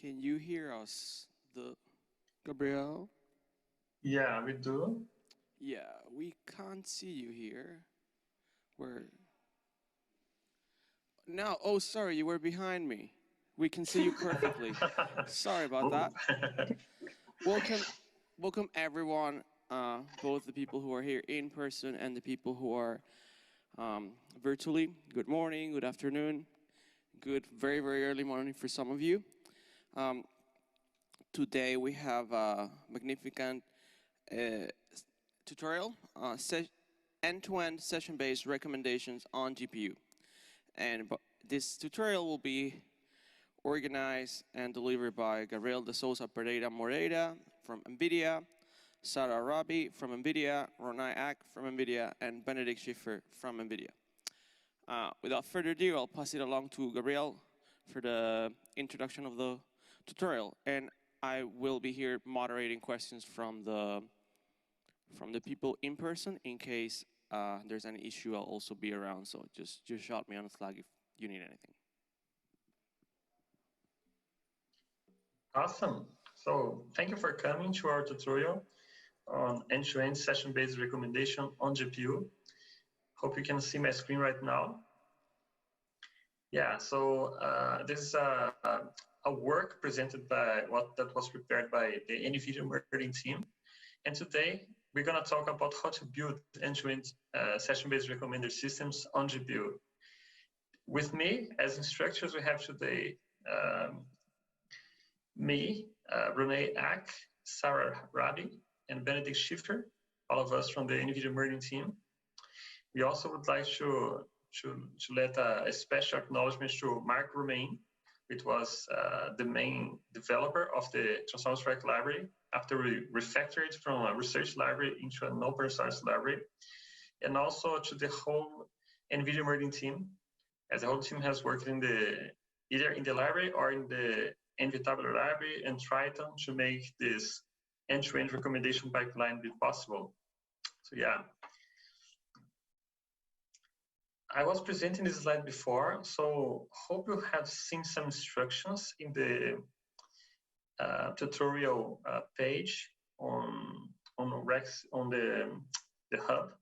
Can you hear us, Gabriel? Yeah, we do. Yeah, we can't see you here. No, oh, sorry, you were behind me. We can see you perfectly. Sorry about that. Welcome everyone, both the people who are here in person and the people who are virtually. Good morning, good afternoon, good very, very early morning for some of you. Today we have a magnificent tutorial, end-to-end session-based recommendations on GPU. And this tutorial will be organized and delivered by Gabriel de Souza Pereira Moreira from NVIDIA, Sara Rabhi from NVIDIA, Ronay from NVIDIA, and Benedikt Schifferer from NVIDIA. Without further ado, I'll pass it along to Gabriel for the introduction of the tutorial. And I will be here moderating questions from the people in person. In case there's any issue, I'll also be around. So just shout me on the Slack if you need anything. Awesome. So thank you for coming to our tutorial on end-to-end session-based recommendation on GPU. Hope you can see my screen right now. Yeah, so this is a work presented by that was prepared by the NVIDIA Embedding team. And today we're going to talk about how to build end-to-end session-based recommender systems on GPU. With me as instructors, we have today me, Ronay, Sara Rabhi, and Benedikt Schifferer, all of us from the NVIDIA Embedding team. We also would like to let a special acknowledgement to Mark Romain, which was the main developer of the Transformers Rec library after we refactored it from a research library into an open source library, and also to the whole NVIDIA Embedding team, as the whole team has worked in either in the library or in the NVIDIA Tabular library and Triton to make this end-to-end recommendation pipeline be possible. So yeah. I was presenting this slide before, so hope you have seen some instructions in the tutorial page on the hub.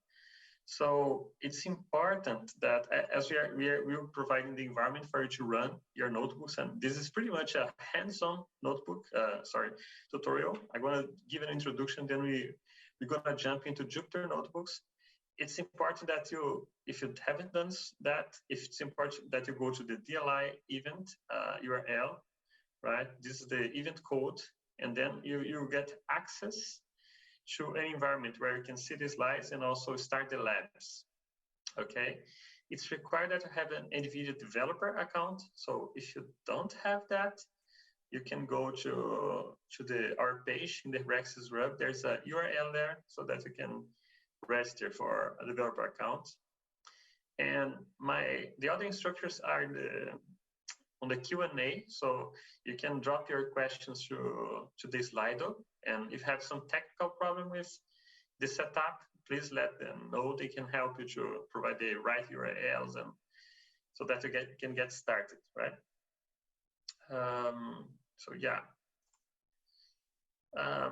So it's important that as we're providing the environment for you to run your notebooks, and this is pretty much a hands-on tutorial. I'm going to give an introduction, then we're going to jump into Jupyter notebooks. It's important that if you haven't done that, it's important that you go to the DLI event URL, right? This is the event code, and then you get access to an environment where you can see the slides and also start the labs, okay? It's required that you have an NVIDIA developer account. So if you don't have that, you can go to our page in the RecSys Hub. There's a URL there so that you can register for a developer account. And the other instructors are on the Q&A, so you can drop your questions to the Slido. And if you have some technical problem with the setup, please let them know. They can help you to provide the right URLs and so that you can get started, right? So yeah.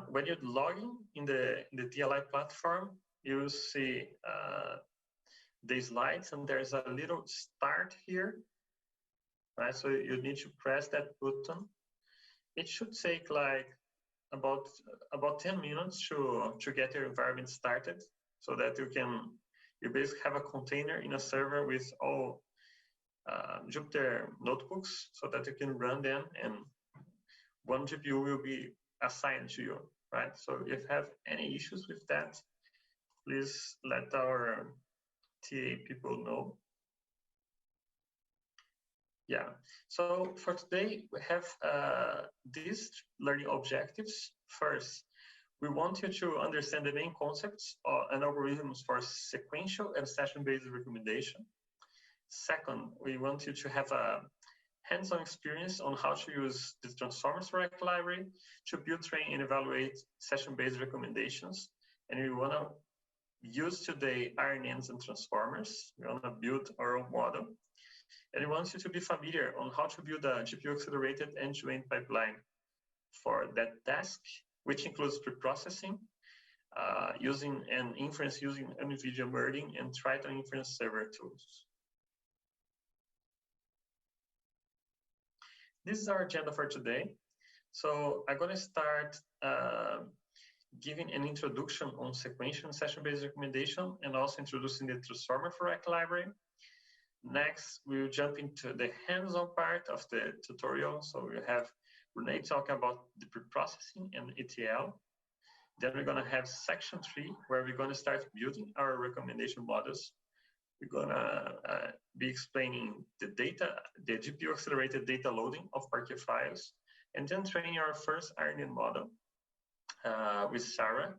When you log in the DLI platform, you see the slides, and there's a little start here, right? So you need to press that button. It should take like about 10 minutes to get your environment started, so that you basically have a container in a server with all Jupyter notebooks, so that you can run them, and one GPU will be assigned to you, right? So if you have any issues with that, please let our TA people know. Yeah, so for today, we have these learning objectives. First, we want you to understand the main concepts and algorithms for sequential and session-based recommendation. Second, we want you to have a hands-on experience on how to use the Transformers Rec library to build, train, and evaluate session-based recommendations. And we want to use today RNNs and transformers. We want to build our own model. And it wants you to be familiar on how to build a GPU-accelerated end-to-end pipeline for that task, which includes preprocessing, using an inference using NVIDIA Embedding and Triton inference server tools. This is our agenda for today. So I'm going to start giving an introduction on sequential and session-based recommendation, and also introducing the transformer for Rec library. Next, we'll jump into the hands-on part of the tutorial. So we have Ronay talking about the preprocessing and ETL. Then we're going to have section 3, where we're going to start building our recommendation models. We're going to be explaining the data, the GPU accelerated data loading of Parquet files, and then training our first RNN model with Sara.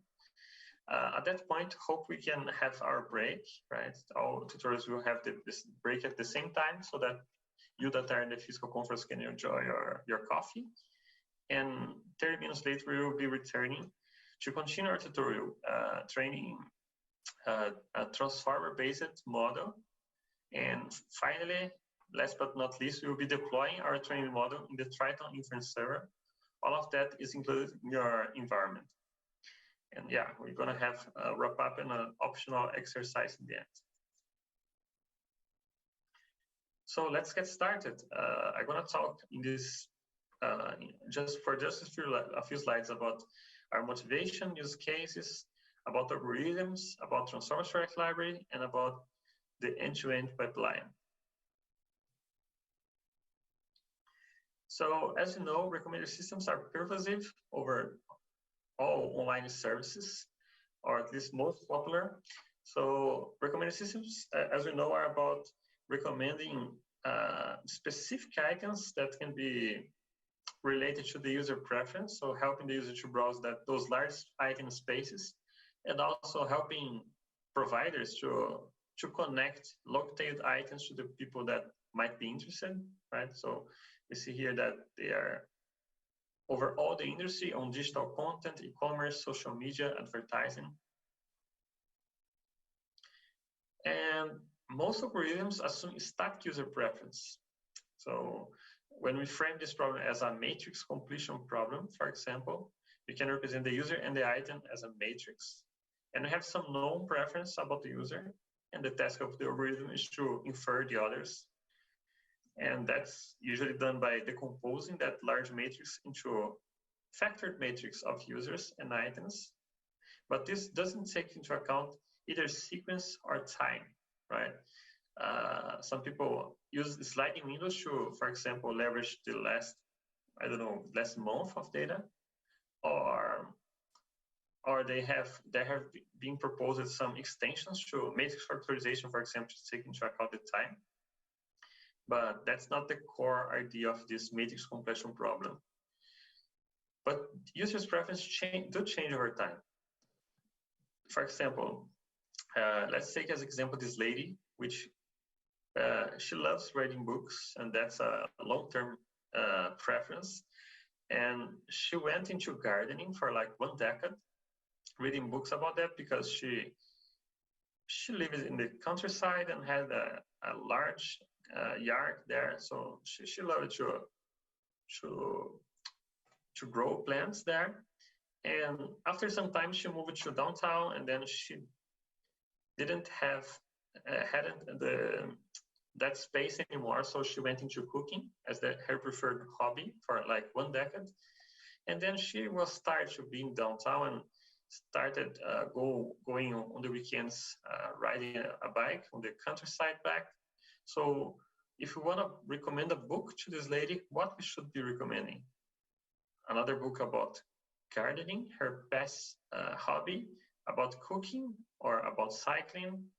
At that point, hope we can have our break, right? All tutorials will have this break at the same time, so that you that are in the physical conference can enjoy your coffee. And 30 minutes later, we will be returning to continue our tutorial, training a transformer-based model. And finally, last but not least, we will be deploying our training model in the Triton inference server. All of that is included in your environment. And yeah, we're going to have a wrap up and an optional exercise in the end. So let's get started. I'm going to talk in this just a few slides about our motivation, use cases, about algorithms, about transformers for Rec library, and about the end-to-end pipeline. So as you know, recommender systems are pervasive over all online services, or at least most popular. So recommender systems, as we know, are about recommending specific icons that can be related to the user preference, so helping the user to browse those large item spaces, and also helping providers to connect long-tailed items to the people that might be interested, right? So we see here that they are over all the industry on digital content, e-commerce, social media, advertising. And most algorithms assume static user preference. So when we frame this problem as a matrix completion problem, for example, we can represent the user and the item as a matrix. And we have some known preference about the user, and the task of the algorithm is to infer the others. And that's usually done by decomposing that large matrix into a factored matrix of users and items. But this doesn't take into account either sequence or time, right? Some people use sliding windows to, for example, leverage the last month of data, or they have been proposed some extensions to matrix factorization, for example, to take into account the time. But that's not the core idea of this matrix completion problem. But users' preferences do change over time. For example, let's take as example this lady, which she loves reading books, and that's a long-term preference. And she went into gardening for like 1 decade, reading books about that, because she lives in the countryside and had a large yard there, so she loved to grow plants there. And after some time, she moved to downtown, and then she didn't have that space anymore, so she went into cooking as her preferred hobby for like 1 decade. And then she was tired of being downtown and started going on the weekends, riding a bike on the countryside back. So if we want to recommend a book to this lady, what we should be recommending? Another book about gardening, her best hobby, about cooking, or about cycling,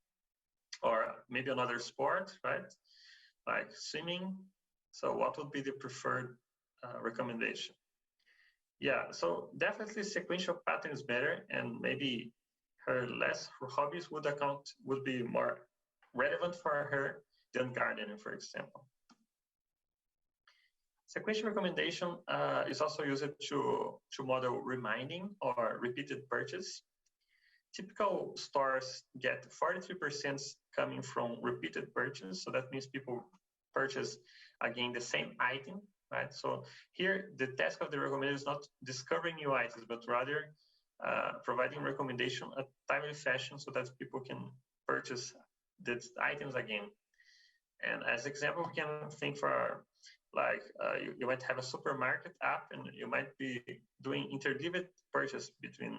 or maybe another sport, right? Like swimming. So what would be the preferred recommendation? Yeah, so definitely sequential pattern is better, and maybe her hobbies would be more relevant for her than gardening, for example. Sequential recommendation is also used to model reminding or repeated purchase. Typical stores get 43% coming from repeated purchase, so that means people purchase again the same item, right? So here the task of the recommender is not discovering new items, but rather providing recommendation in a timely fashion so that people can purchase these items again. And as example, we can think for like you might have a supermarket app, and you might be doing interleaved purchase between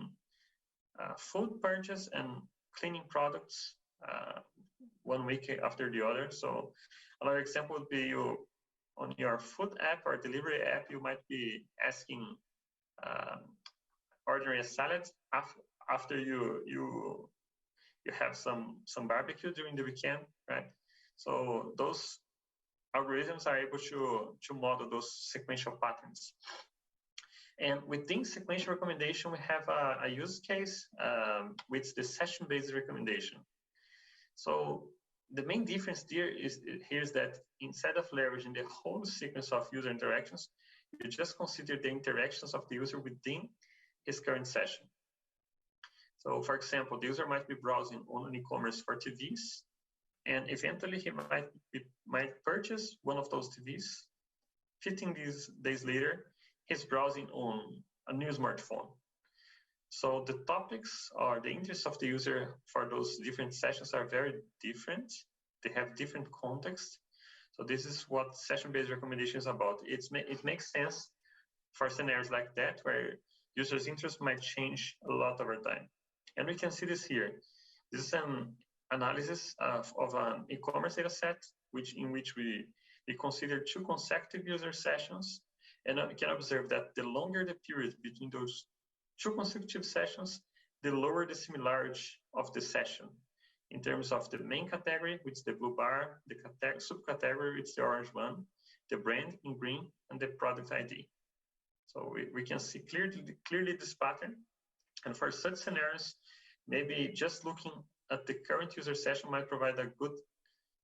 food purchase and cleaning products 1 week after the other. So another example would be you on your food app or delivery app, you might be asking ordering a salad after you have some barbecue during the weekend, right? So those algorithms are able to model those sequential patterns. And within sequential recommendation, we have a use case with the session-based recommendation. So the main difference here is that instead of leveraging the whole sequence of user interactions, you just consider the interactions of the user within his current session. So for example, the user might be browsing on an e-commerce for TVs, and eventually he might purchase one of those TVs. 15 days later, he's browsing on a new smartphone. So the topics or the interests of the user for those different sessions are very different. They have different context. So this is what session-based recommendation is about. It makes sense for scenarios like that, where users' interest might change a lot over time. And we can see this here. This is an analysis of an e-commerce data set, in which we consider 2 consecutive user sessions. And we can observe that the longer the period between those 2 consecutive sessions, the lower the similarity of the session in terms of the main category, which is the blue bar, the subcategory, which is the orange one, the brand in green, and the product ID. So we can see clearly this pattern. And for such scenarios, maybe just looking at the current user session might provide a good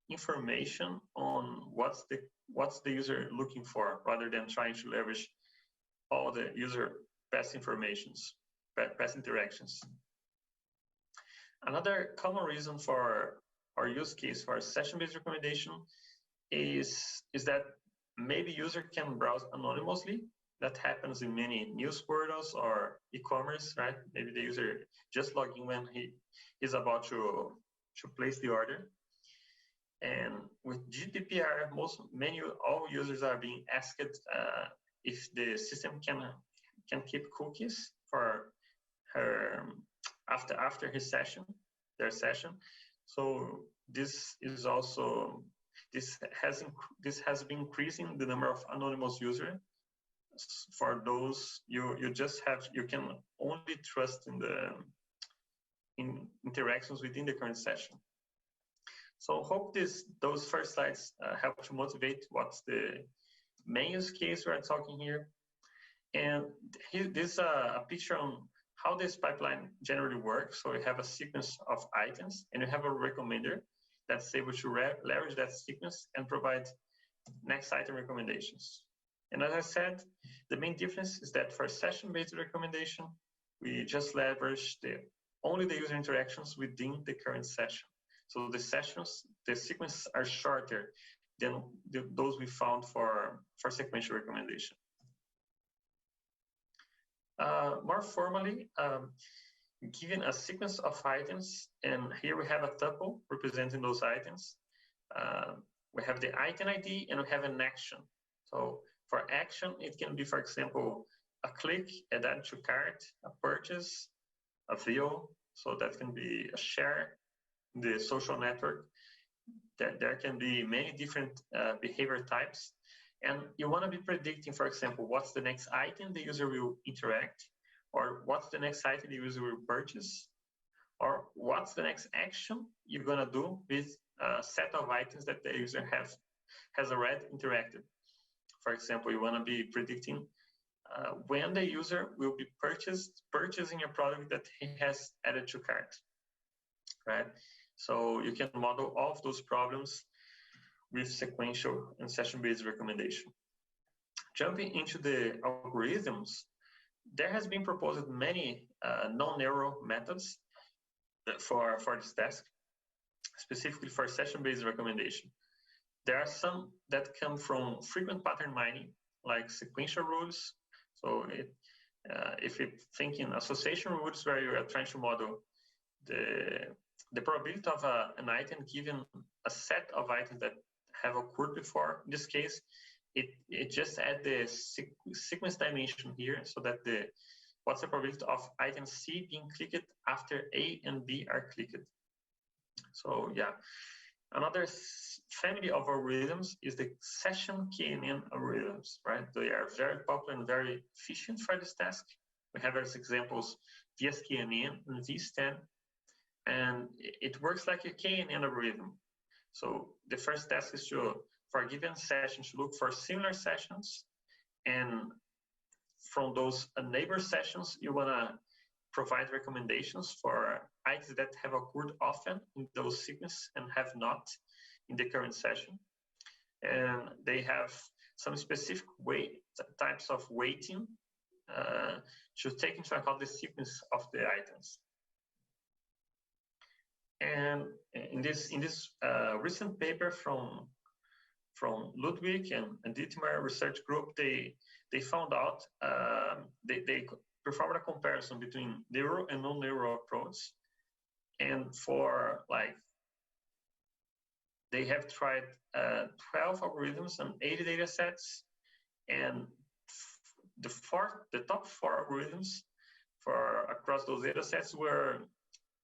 information on what's the user looking for, rather than trying to leverage all the user past interactions. Another common reason for our use case for session-based recommendation is that maybe user can browse anonymously. That happens in many news portals or e-commerce, right? Maybe the user just logging when he is about to place the order. And with GDPR, all users are being asked if the system can keep cookies for her after their session. So this has been increasing the number of anonymous users. For those you can only trust in interactions within the current session. So hope those first slides help to motivate what's the main use case we're talking here. And this is a picture on how this pipeline generally works. So we have a sequence of items, and we have a recommender that's able to leverage that sequence and provide next item recommendations. And as I said, the main difference is that for session-based recommendation, we just leverage only the user interactions within the current session. So the sequences are shorter than those we found for sequential recommendation. More formally, given a sequence of items, and here we have a tuple representing those items. We have the item ID and we have an action. So for action, it can be, for example, a click, add to cart, a purchase, a view. So that can be a share in the social network. There can be many different behavior types. And you want to be predicting, for example, what's the next item the user will interact, or what's the next item the user will purchase, or what's the next action you're going to do with a set of items that the user has already interacted. For example, you want to be predicting when the user will be purchasing a product that he has added to cart, right? So you can model all of those problems with sequential and session-based recommendation. Jumping into the algorithms, there has been proposed many non-narrow methods for this task, specifically for session-based recommendation. There are some that come from frequent pattern mining, like sequential rules. So if you think in association rules where you are trying to model the probability of an item given a set of items that have occurred before, in this case, it just add the sequence dimension here, so that what's the probability of item C being clicked after A and B are clicked. So yeah, another family of algorithms is the session KNN algorithms, right? They are very popular and very efficient for this task. We have as examples VSKNN and VSTEM, and it works like a KNN algorithm. So the first task is for a given session, to look for similar sessions, and from those neighbor sessions, you want to provide recommendations for items that have occurred often in those sequences and have not in the current session. And they have some specific types of weighting to take into account the sequence of the items. And in this recent paper from Ludwig and Dietmar research group, they found out, they performed a comparison between neural and non-neural approach. And for they have tried 12 algorithms and 80 data sets, and the top 4 algorithms for across those data sets were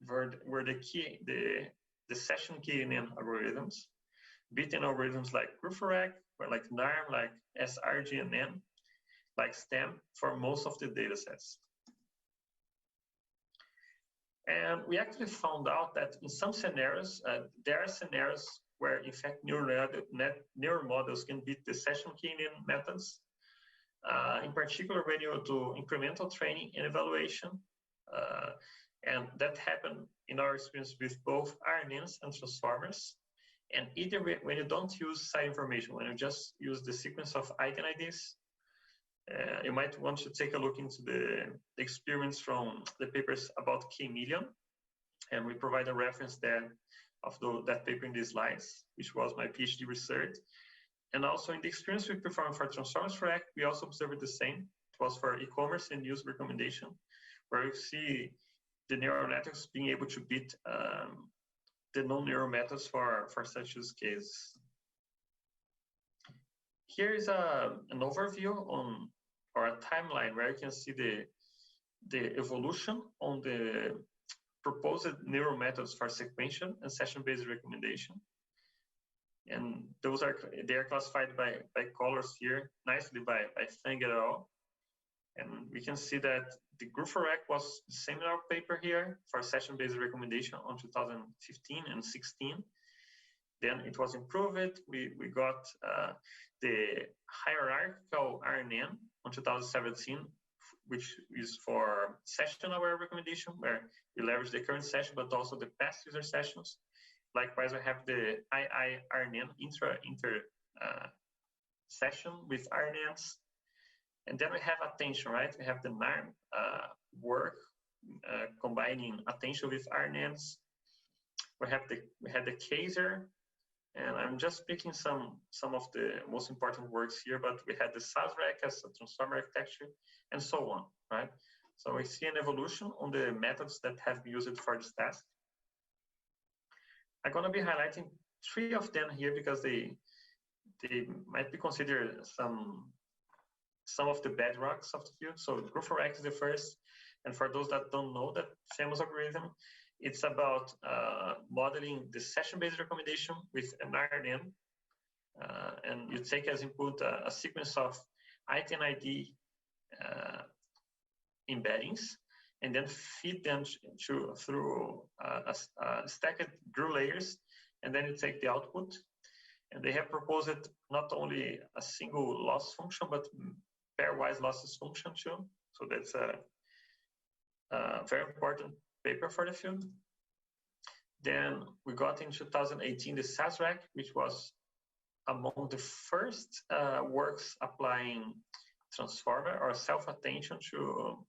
the session KNN algorithms, beating algorithms like Schifferer, or like NARM, like SRGNN, like STEM for most of the data sets. And we actually found out that in some scenarios, there are scenarios where, in fact, neural models can beat the session KNN methods. In particular, when you do incremental training and evaluation. And that happened in our experience with both RNNs and transformers. And either way, when you don't use side information, when you just use the sequence of item IDs, you might want to take a look into the experiments from the papers about K-million. And we provide a reference there of that paper in these slides, which was my PhD research. And also in the experience we performed for transformers for Act, we also observed the same. It was for e-commerce and news recommendation, where you see the neural networks being able to beat the non-neural methods for such use cases. Here is an overview or a timeline where you can see the evolution on the proposed neural methods for sequential and session-based recommendation. And they are classified by colors here, nicely by Feng et al. And we can see that the Schifferer was the same in our paper here for session-based recommendation on 2015 and 16. Then it was improved. We got the hierarchical RNN on 2017, which is for session-aware recommendation, where we leverage the current session, but also the past user sessions. Likewise, we have the II-RNN inter session with RNNs. And then we have attention, right? We have the NARM work combining attention with RNNs. We had the Kaiser, and I'm just picking some of the most important works here, but we had the SASREC as a transformer architecture, and so on, right? So we see an evolution on the methods that have been used for this task. I'm gonna be highlighting 3 of them here because they might be considered some of the bedrocks of the field. So Schifferer is the first, and for those that don't know that famous algorithm, it's about modeling the session-based recommendation with an RNN, and you take as input a sequence of item ID embeddings, and then feed them through stacked GRU layers, and then you take the output. And they have proposed not only a single loss function, but pairwise losses function too. So that's a very important paper for the field. Then we got in 2018 the SASREC, which was among the first works applying transformer or self-attention to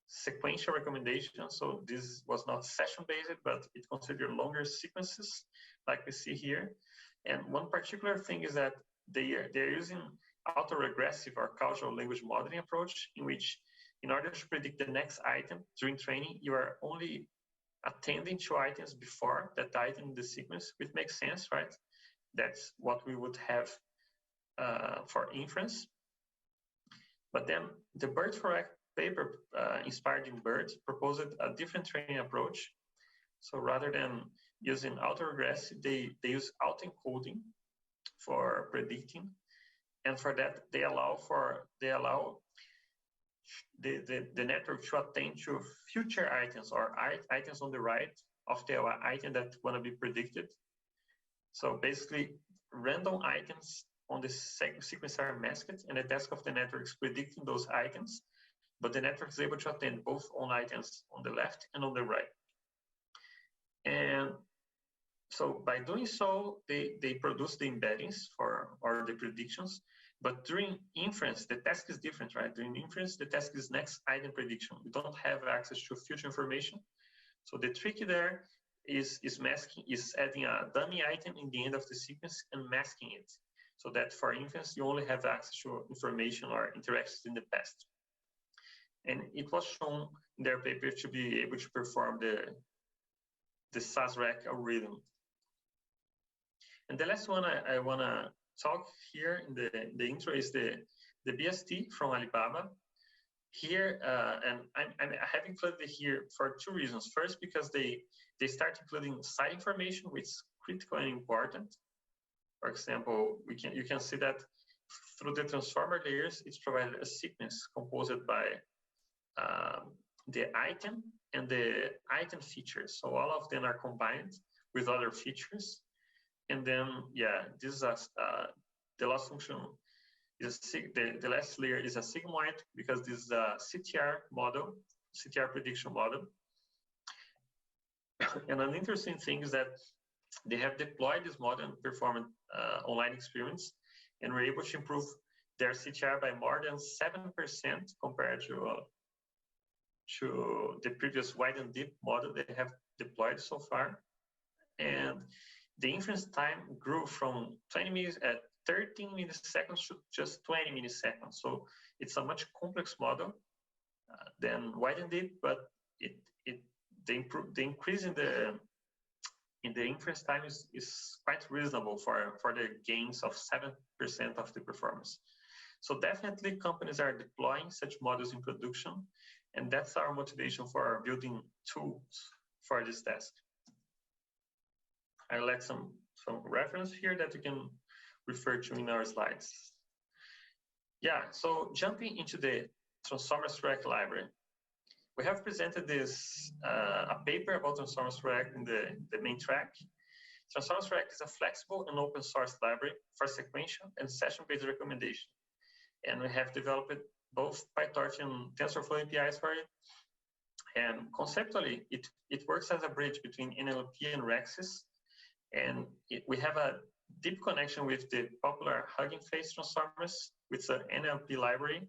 sequential recommendation. So this was not session-based, but it considered longer sequences, like we see here. And one particular thing is that they're using autoregressive or causal language modeling approach, in which in order to predict the next item during training, you are only attending to items before that item in the sequence, which makes sense, right? That's what we would have for inference. But then the BERT4X paper, inspired in BERT, proposed a different training approach. So rather than using autoregressive, they use autoencoding for predicting. And for that, they allow the network to attend to future items or items on the right of the item that want to be predicted. So basically, random items on the sequence are masked, and the task of the network is predicting those items, but the network is able to attend both on items on the left and on the right. And so by doing so, they produce the embeddings or the predictions. But during inference, the task is different, right? During inference, the task is next item prediction. We don't have access to future information. So the trick there is adding a dummy item in the end of the sequence and masking it. So that for inference, you only have access to information or interactions in the past. And it was shown in their paper to be able to perform the SAS-REC algorithm. And the last one I want to talk here in the intro is the BST from Alibaba. Here, and I have included it here for two reasons. First, because they start including side information, which is critical and important. For example, you can see that through the transformer layers, it's provided a sequence composed by the item and the item features. So all of them are combined with other features. And then, yeah, this is the last function is the last layer is a sigmoid, because this is a CTR model, CTR prediction model. And an interesting thing is that they have deployed this model and performed online experiments, and were able to improve their CTR by more than 7% compared to the previous wide and deep model they have deployed so far. And the inference time grew from 13 milliseconds to just 20 milliseconds. So it's a much complex model than wide and deep, but the increase in the inference time is quite reasonable for the gains of 7% of the performance. So definitely companies are deploying such models in production, and that's our motivation for building tools for this task. I'll let some reference here that you can refer to in our slides. Yeah, so jumping into the Transformers-REC library. We have presented this a paper about Transformers-REC in the main track. Transformers-REC is a flexible and open source library for sequential and session-based recommendation. And we have developed both PyTorch and TensorFlow APIs for it. And conceptually, it works as a bridge between NLP and RecSys. And we have a deep connection with the popular Hugging Face transformers with the NLP library,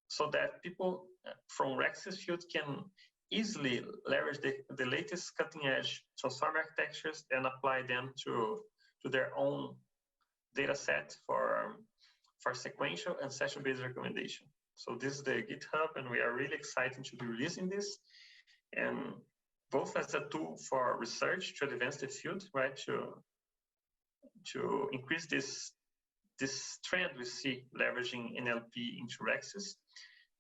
so that people from RecSys field can easily leverage the latest cutting-edge transformer architectures and apply them to their own data set for sequential and session-based recommendation. So this is the GitHub, and we are really excited to be releasing this. And both as a tool for research to advance the field, right? To increase this trend we see leveraging NLP into RecSys,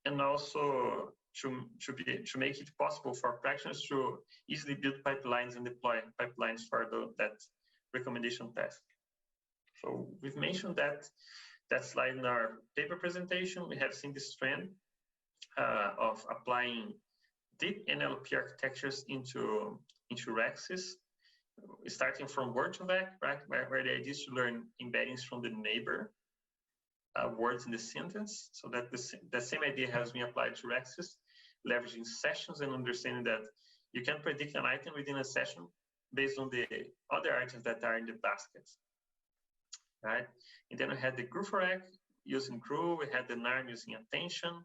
and also to make it possible for practitioners to easily build pipelines and deploy pipelines for that recommendation task. So we've mentioned that slide in our paper presentation. We have seen this trend of applying deep NLP architectures into RecSys, starting from word2vec, right, where the idea is to learn embeddings from the neighbor words in the sentence, so that the same idea has been applied to RecSys, leveraging sessions and understanding that you can predict an item within a session based on the other items that are in the basket, right? And then we had the GRU4Rec using GRU, we had the NARM using Attention,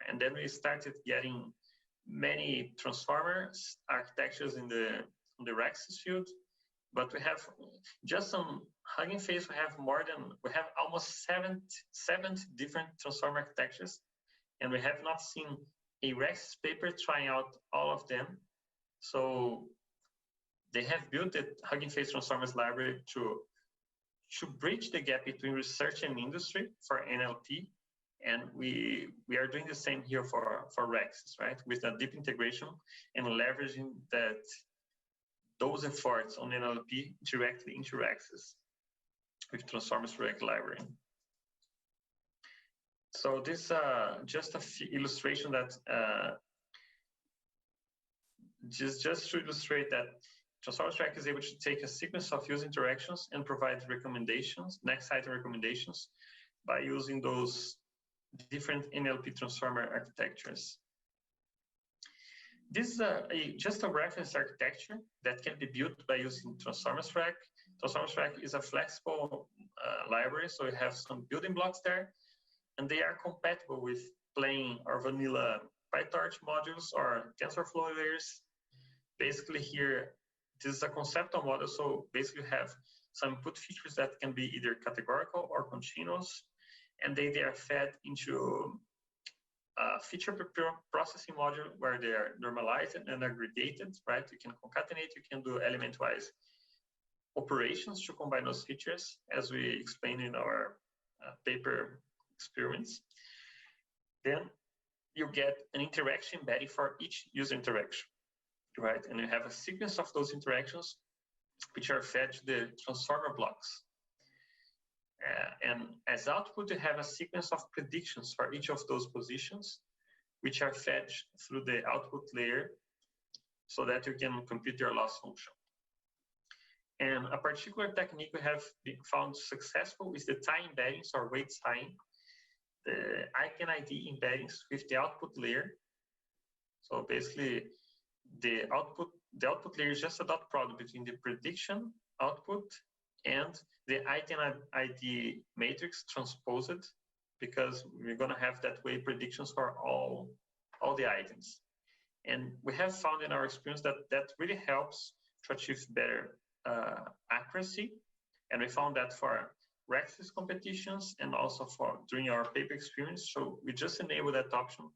and then we started getting many transformers architectures in the RecSys field, but we have just on Hugging Face, we have almost 70 different transformer architectures, and we have not seen a RecSys paper trying out all of them. So they have built the Hugging Face Transformers library to bridge the gap between research and industry for NLP. And we are doing the same here for RecSys, right? With a deep integration and leveraging those efforts on NLP directly into RecSys with Transformers Rec library. So this just illustration that just to illustrate that Transformers Rec is able to take a sequence of user interactions and provide recommendations, next item recommendations, by using those different NLP transformer architectures. This is just a reference architecture that can be built by using Transformers Rec. Transformers Rec is a flexible library, so you have some building blocks there, and they are compatible with plain or vanilla PyTorch modules or TensorFlow layers. Basically here, this is a conceptual model, so basically you have some input features that can be either categorical or continuous, and they are fed into a feature processing module where they are normalized and aggregated, right? You can concatenate, you can do element-wise operations to combine those features, as we explained in our paper experiments. Then you get an interaction embedding for each user interaction, right? And you have a sequence of those interactions which are fed to the transformer blocks. And as output, you have a sequence of predictions for each of those positions, which are fed through the output layer so that you can compute your loss function. And a particular technique we have found successful is the tie embeddings or weight tying, the icon ID embeddings with the output layer. So basically, the output layer is just a dot product between the prediction output and the item ID matrix transposed, because we're going to have that way predictions for all the items. And we have found in our experience that really helps to achieve better accuracy. And we found that for RecSys competitions and also for during our paper experience. So we just enable that option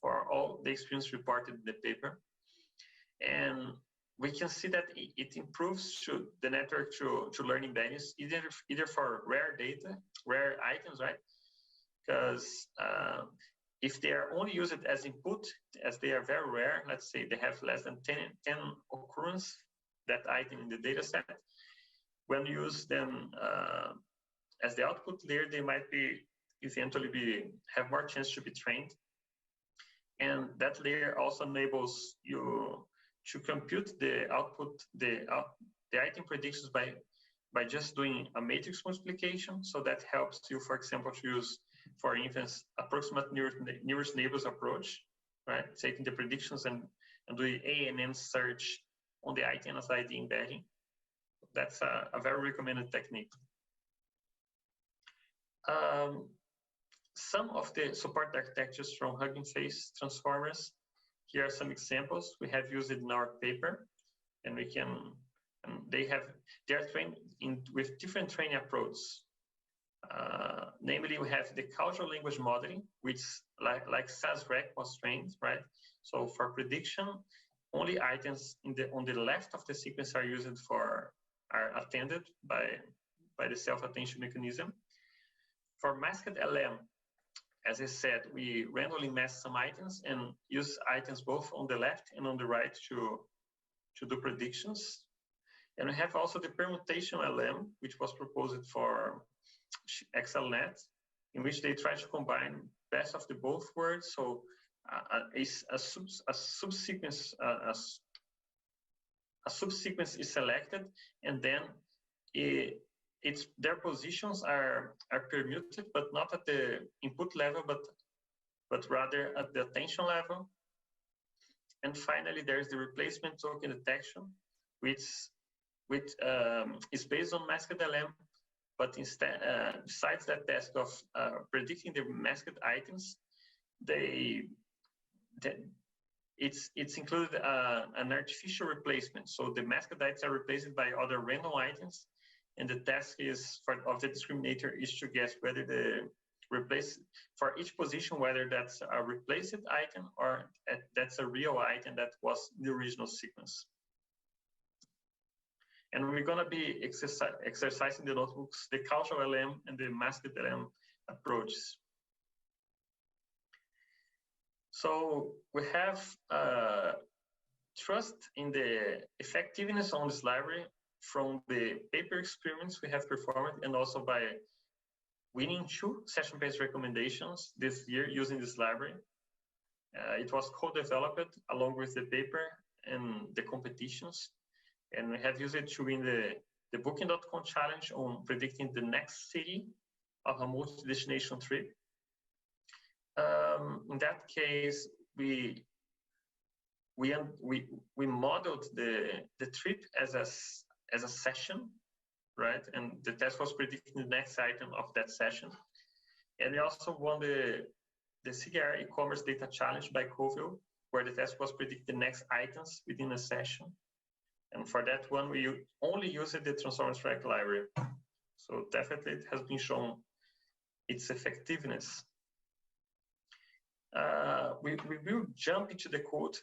for all the experience reported in the paper. And we can see that it improves the network to learn embeddings, either for rare data, rare items, right? Because if they are only used as input, as they are very rare, let's say they have less than 10 occurrence, that item in the data set, when you use them as the output layer, they might eventually have more chance to be trained. And that layer also enables you to compute the output, the item predictions by just doing a matrix multiplication. So that helps you, for example, to use, for instance, approximate nearest neighbors approach, right? Taking the predictions and doing ANN search on the item as ID embedding. That's a very recommended technique. Some of the support architectures from Hugging Face transformers. Here are some examples we have used in our paper, and they are trained with different training approaches. Namely, we have the causal language modeling, which like SAS-REC was trained, right? So for prediction, only items on the left of the sequence are attended by the self-attention mechanism. For masked LM, as I said, we randomly mask some items and use items both on the left and on the right to do predictions. And we have also the permutation LM, which was proposed for XLNet, in which they try to combine best of the both worlds. So a subsequence is selected, and then their positions are permuted, but not at the input level, but rather at the attention level. And finally, there's the replacement token detection, which is based on masked LM, but instead, besides that task of predicting the masked items, it's included an artificial replacement. So the masked items are replaced by other random items, and the task is of the discriminator is to guess whether the replace for each position, whether that's a replaced item or that's a real item that was in the original sequence. And we're going to be exercising the notebooks, the causal LM and the masked LM approaches. So we have trust in the effectiveness on this library from the paper experiments we have performed, and also by winning 2 session-based recommendations this year using this library. It was co-developed along with the paper and the competitions. And we have used it to win the Booking.com challenge on predicting the next city of a multi-destination trip. In that case, we modeled the trip as a session, right? And the test was predicting the next item of that session. And we also won the CGR e-commerce data challenge by Coville, where the test was predicting the next items within a session. And for that one, we only used the Transformers Track library. So definitely it has been shown its effectiveness. We will jump into the code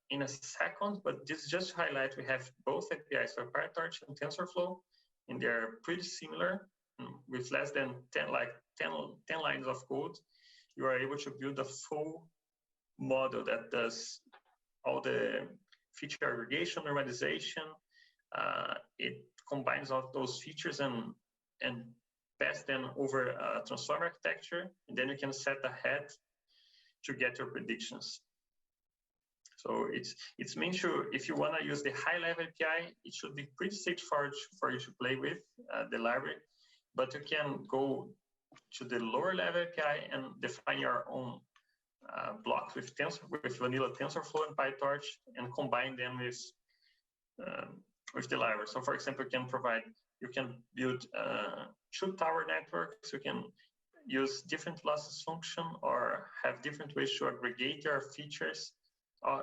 in a second, but this is just to highlight we have both APIs for PyTorch and TensorFlow, and they're pretty similar. With less than 10 lines of code, you are able to build a full model that does all the feature aggregation, normalization. It combines all those features and pass them over a transform architecture, and then you can set ahead to get your predictions. So it's meant to, if you want to use the high-level API, it should be pretty straightforward for you to play with the library, but you can go to the lower-level API and define your own blocks with vanilla TensorFlow and PyTorch and combine them with the library. So, for example, you can build 2 tower networks. You can use different losses function or have different ways to aggregate your features.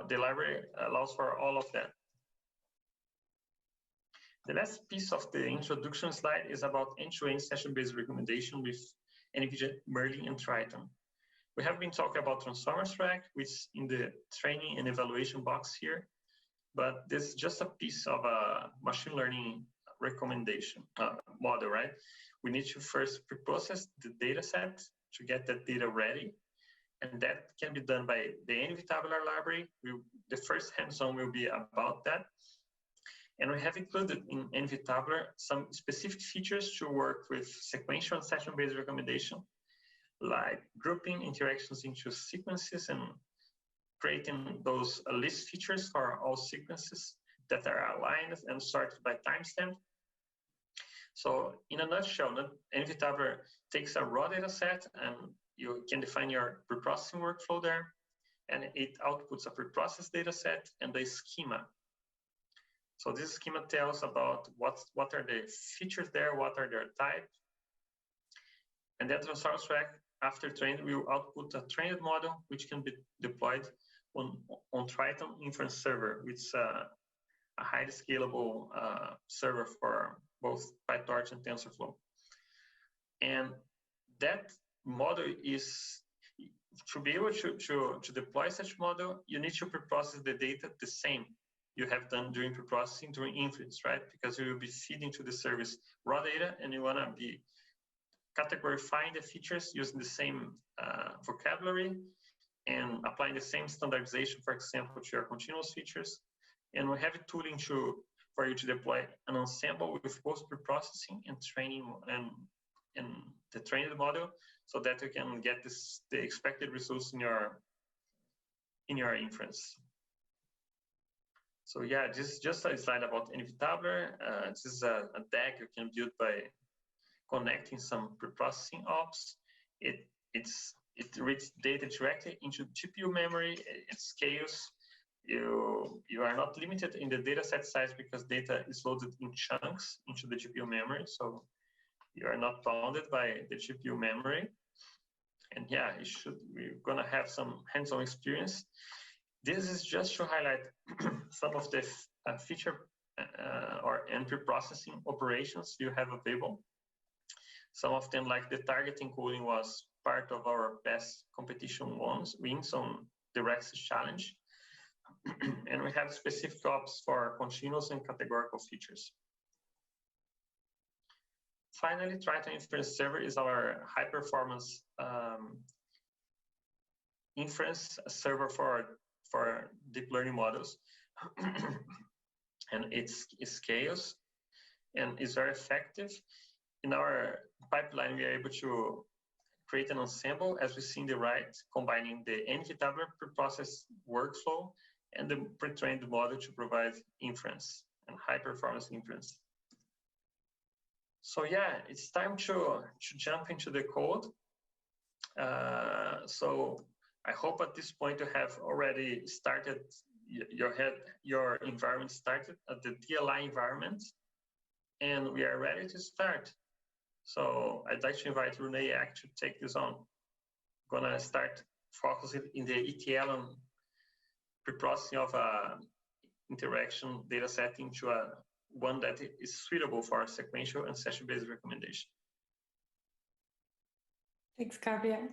The library allows for all of that. The last piece of the introduction slide is about end-to-end session-based recommendation with NVIDIA Merlin and Triton. We have been talking about Transformers Track, which is in the training and evaluation box here, but this is just a piece of a machine learning recommendation model, right? We need to first pre-process the data set to get that data ready. And that can be done by the Tabular library. The first hands-on will be about that. And we have included in Tabular some specific features to work with sequential and session-based recommendation, like grouping interactions into sequences and creating those list features for all sequences that are aligned and sorted by timestamp. So in a nutshell, Tabular takes a raw data set and you can define your preprocessing workflow there, and it outputs a preprocessed data set and the schema. So this schema tells about what are the features there, what are their type. And then Transformers Track, after trained, will output a trained model, which can be deployed on Triton Inference Server, which is a highly scalable server for both PyTorch and TensorFlow. And that model is, to be able to deploy such model, you need to preprocess the data the same you have done during preprocessing, during inference, right? Because you will be feeding to the service raw data, and you want to be categorifying the features using the same vocabulary and applying the same standardization, for example, to your continuous features. And we have a tooling for you to deploy an ensemble with both preprocessing and training and the trained model, so that you can get the expected results in your inference. So yeah, this is just a slide about Tabular. This is a DAG you can build by connecting some preprocessing ops. It reads data directly into GPU memory. It scales. You are not limited in the dataset size because data is loaded in chunks into the GPU memory. So you are not bounded by the GPU memory. And yeah, we're gonna have some hands-on experience. This is just to highlight some of the feature or entry processing operations you have available. Some of them, like the target encoding, was part of our past competition wins on the RecSys challenge. And we have specific ops for continuous and categorical features. Finally, Triton Inference Server is our high-performance inference server for deep learning models. And it scales and is very effective. In our pipeline, we are able to create an ensemble, as we see in the right, combining the NVIDIA pre-process workflow and the pre-trained model to provide inference and high-performance inference. So yeah, it's time to jump into the code. So I hope at this point you have already started your environment started at the DLI environment, and we are ready to start. So I'd like to invite Ronay to take this on. I'm gonna start focusing in the ETL and pre-processing of a interaction data set into one that is suitable for sequential and session-based recommendation. Thanks, Gabriel.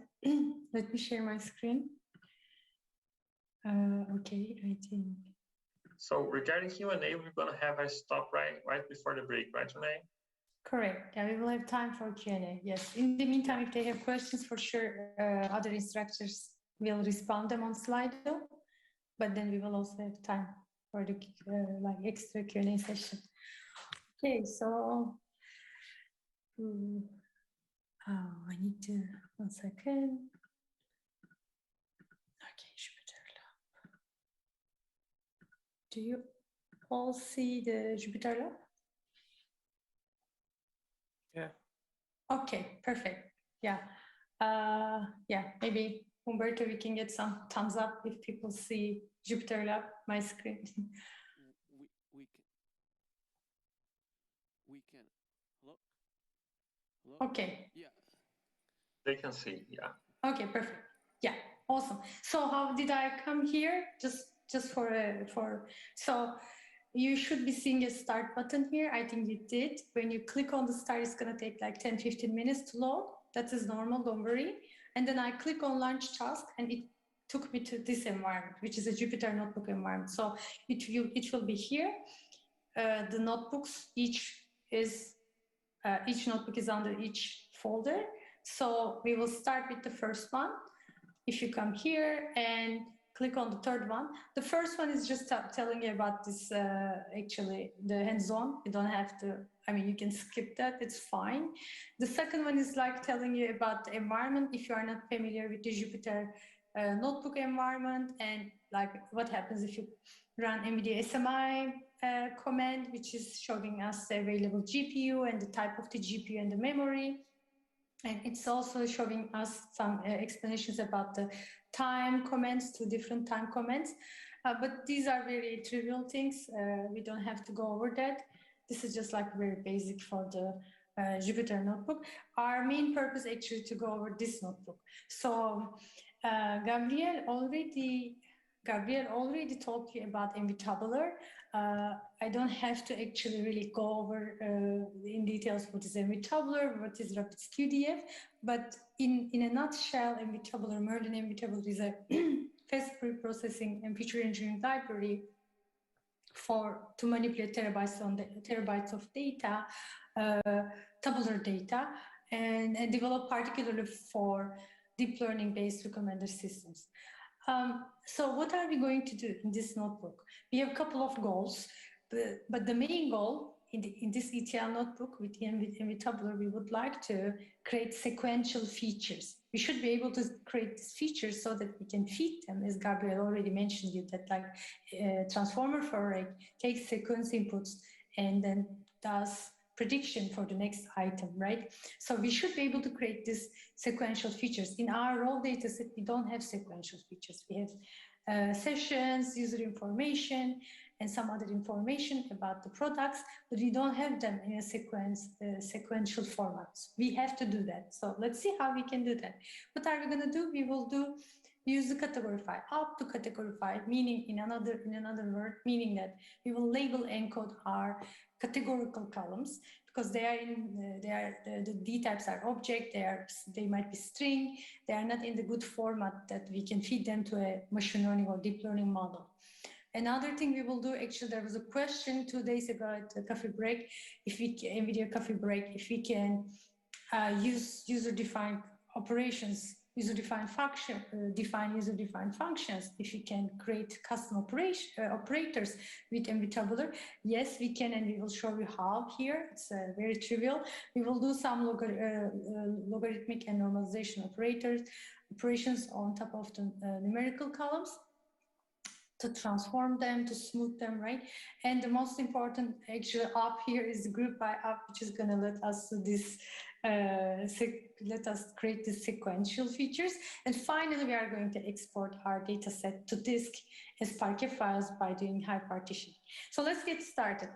Let me share my screen. Okay, I think. So regarding Q&A, we're going to have a stop right before the break, right, Ronay? Correct. Yeah, we will have time for Q&A. Yes. In the meantime, if they have questions, for sure, other instructors will respond them on Slido. But then we will also have time for the like extra Q&A session. Okay, so I need to 1 second. Okay, Jupyter Lab. Do you all see the Jupyter Lab? Yeah. Okay, perfect. Yeah. Yeah, maybe Humberto, we can get some thumbs up if people see Jupyter Lab, my screen. We can. Hello? Okay. Yeah. They can see, yeah. Okay, perfect. Yeah, awesome. So how did I come here? Just for so you should be seeing a start button here. I think you did. When you click on the start, it's gonna take like 10-15 minutes to load. That is normal, don't worry. And then I click on launch task and it took me to this environment, which is a Jupyter notebook environment. So it will be here. The notebooks, each notebook is under each folder. So we will start with the first one. If you come here and click on the third one, the first one is just telling you about this, actually the hands-on. You don't have to, I mean, you can skip that, it's fine. The second one is like telling you about the environment if you are not familiar with the Jupyter notebook environment, and like what happens if you run NVIDIA SMI command, which is showing us the available GPU and the type of the GPU and the memory. And it's also showing us some explanations about the time comments, 2 different time comments. But these are very trivial things. We don't have to go over that. This is just like very basic for the Jupyter notebook. Our main purpose actually to go over this notebook. So Gabriel already told you about Tabular. I don't have to actually really go over in details what is Tabular, what is RapidSQDF, but in a nutshell, Tabular, Merlin Tabular is a fast pre-processing and feature engineering library to manipulate terabytes of data, tabular data, and developed particularly for deep learning-based recommender systems. So what are we going to do in this notebook? We have a couple of goals, but the main goal in this ETL notebook with Tabular, we would like to create sequential features. We should be able to create these features so that we can feed them, as Gabriel already mentioned you, that like transformer for array takes sequence inputs and then does prediction for the next item, right? So we should be able to create these sequential features. In our raw data set, we don't have sequential features. We have sessions, user information, and some other information about the products, but we don't have them in a sequential formats. We have to do that. So let's see how we can do that. What are we going to do? We will do use the category file up to category file, meaning in another word, meaning that we will label encode our categorical columns because they are the D types are object, they might be string, they are not in the good format that we can feed them to a machine learning or deep learning model. Another thing we will do, actually, there was a question 2 days ago at the coffee break, if we can, NVIDIA coffee break, if we can use user-defined operations, user-defined function, define user-defined functions, if we can create custom operators with Tabular. Yes, we can, and we will show you how here. It's very trivial. We will do some logarithmic and normalization operations on top of the numerical columns, to transform them, to smooth them, right? And the most important actually up here is the group by up, which is going to let us do this, let us create the sequential features. And finally, we are going to export our data set to disk as Parquet files by doing high partitioning. So let's get started.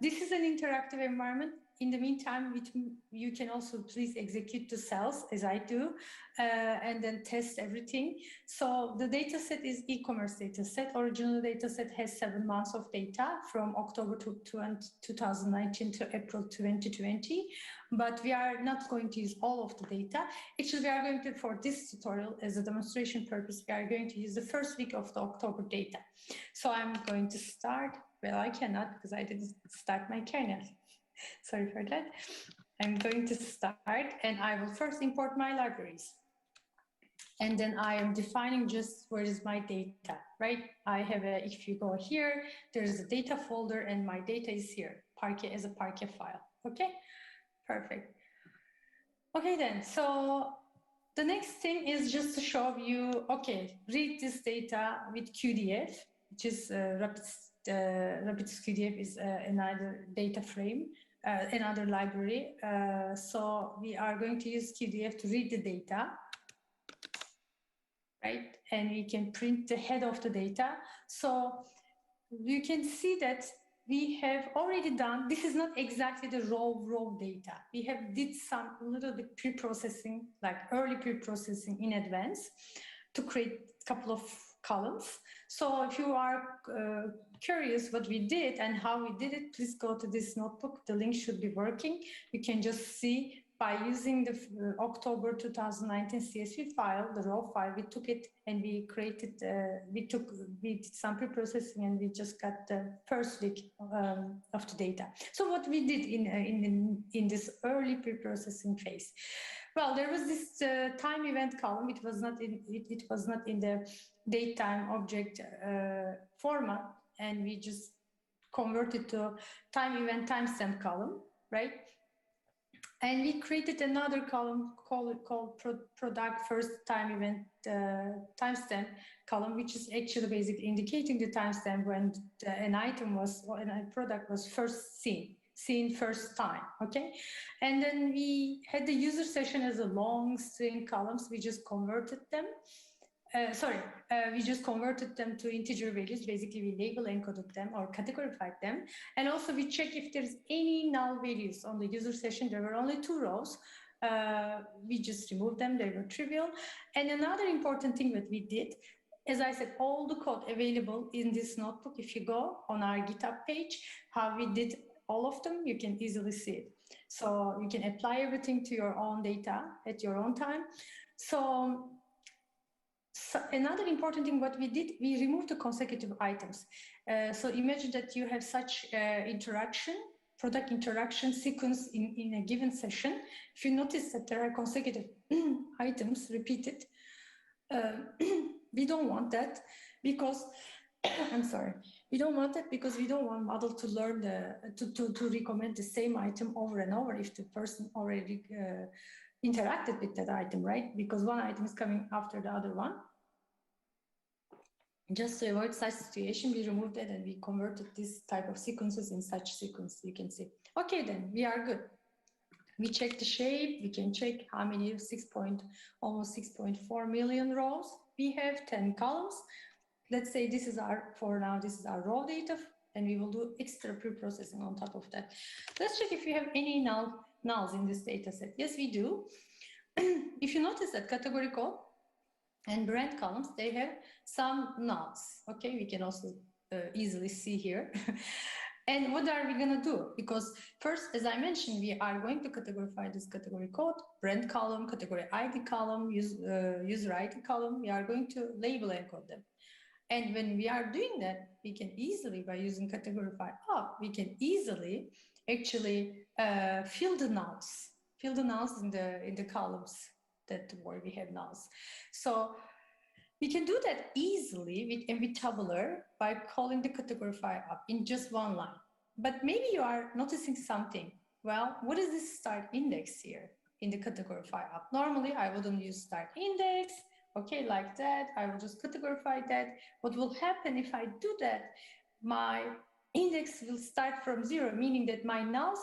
This is an interactive environment. In the meantime, you can also please execute the cells as I do, and then test everything. So the data set is e-commerce data set. Original data set has 7 months of data from October 2019 to April 2020, but we are not going to use all of the data. Actually, we are going to, for this tutorial, as a demonstration purpose, we are going to use the first week of the October data. So I'm going to start, well, I cannot because I didn't start my kernel. Sorry for that. I'm going to start and I will first import my libraries. And then I am defining just where is my data, right? I have a, if you go here, there's a data folder and my data is here, Parquet as a Parquet file. Okay, perfect. Okay then, so the next thing is just to show you, okay, read this data with QDF, which is RecSys QDF is another data frame. Another library. So we are going to use QDF to read the data, right? And we can print the head of the data. So you can see that we have already done, this is not exactly the raw data. We have did some little bit pre-processing, like early pre-processing in advance to create a couple of columns. So if you are curious what we did and how we did it, please go to this notebook. The link should be working. You can just see by using the October 2019 CSV file, the raw file, we took it and we created, we did some pre-processing and we just got the first week of the data. So what we did in this early pre-processing phase. Well, there was this time event column. It was not in the datetime object format, and we just converted to time event timestamp column, right? And we created another column called product first time event timestamp column, which is actually basically indicating the timestamp when an item was, or a product was first seen first time, okay? And then we had the user session as a long string columns. We just converted them. We just converted them to integer values. Basically, we label encoded them or categorified them. And also we check if there's any null values on the user session. There were only 2 rows. We just removed them. They were trivial. And another important thing that we did, as I said, all the code available in this notebook. If you go on our GitHub page, how we did all of them, you can easily see it. So you can apply everything to your own data at your own time. So another important thing what we did, we removed the consecutive items. So imagine that you have such product interaction sequence in a given session. If you notice that there are consecutive items repeated, we don't want that because, I'm sorry, we don't want that because we don't want model to learn to recommend the same item over and over if the person already interacted with that item, right? Because one item is coming after the other one. Just to avoid such situation, we removed it and we converted this type of sequences in such sequence, you can see. Okay, then we are good. We check the shape, we can check how many, almost 6.4 million rows. We have 10 columns. Let's say this is our, for now, this is our raw data, and we will do extra pre-processing on top of that. Let's check if we have any nulls in this data set. Yes, we do. If you notice that categorical And brand columns, they have some nodes. Okay, we can also easily see here. And what are we going to do? Because first, as I mentioned, we are going to categorize this category code, brand column, category ID column, user ID column. We are going to label encode them. And when we are doing that, we can easily, by using categorify up, we can easily actually fill the nodes in the columns that where we have nodes. So we can do that easily with Tabular by calling the categorify up in just one line. But maybe you are noticing something. Well, what is this start index here in the categorify up? Normally, I wouldn't use start index. Okay, like that. I will just categorify that. What will happen if I do that? My index will start from 0, meaning that my nulls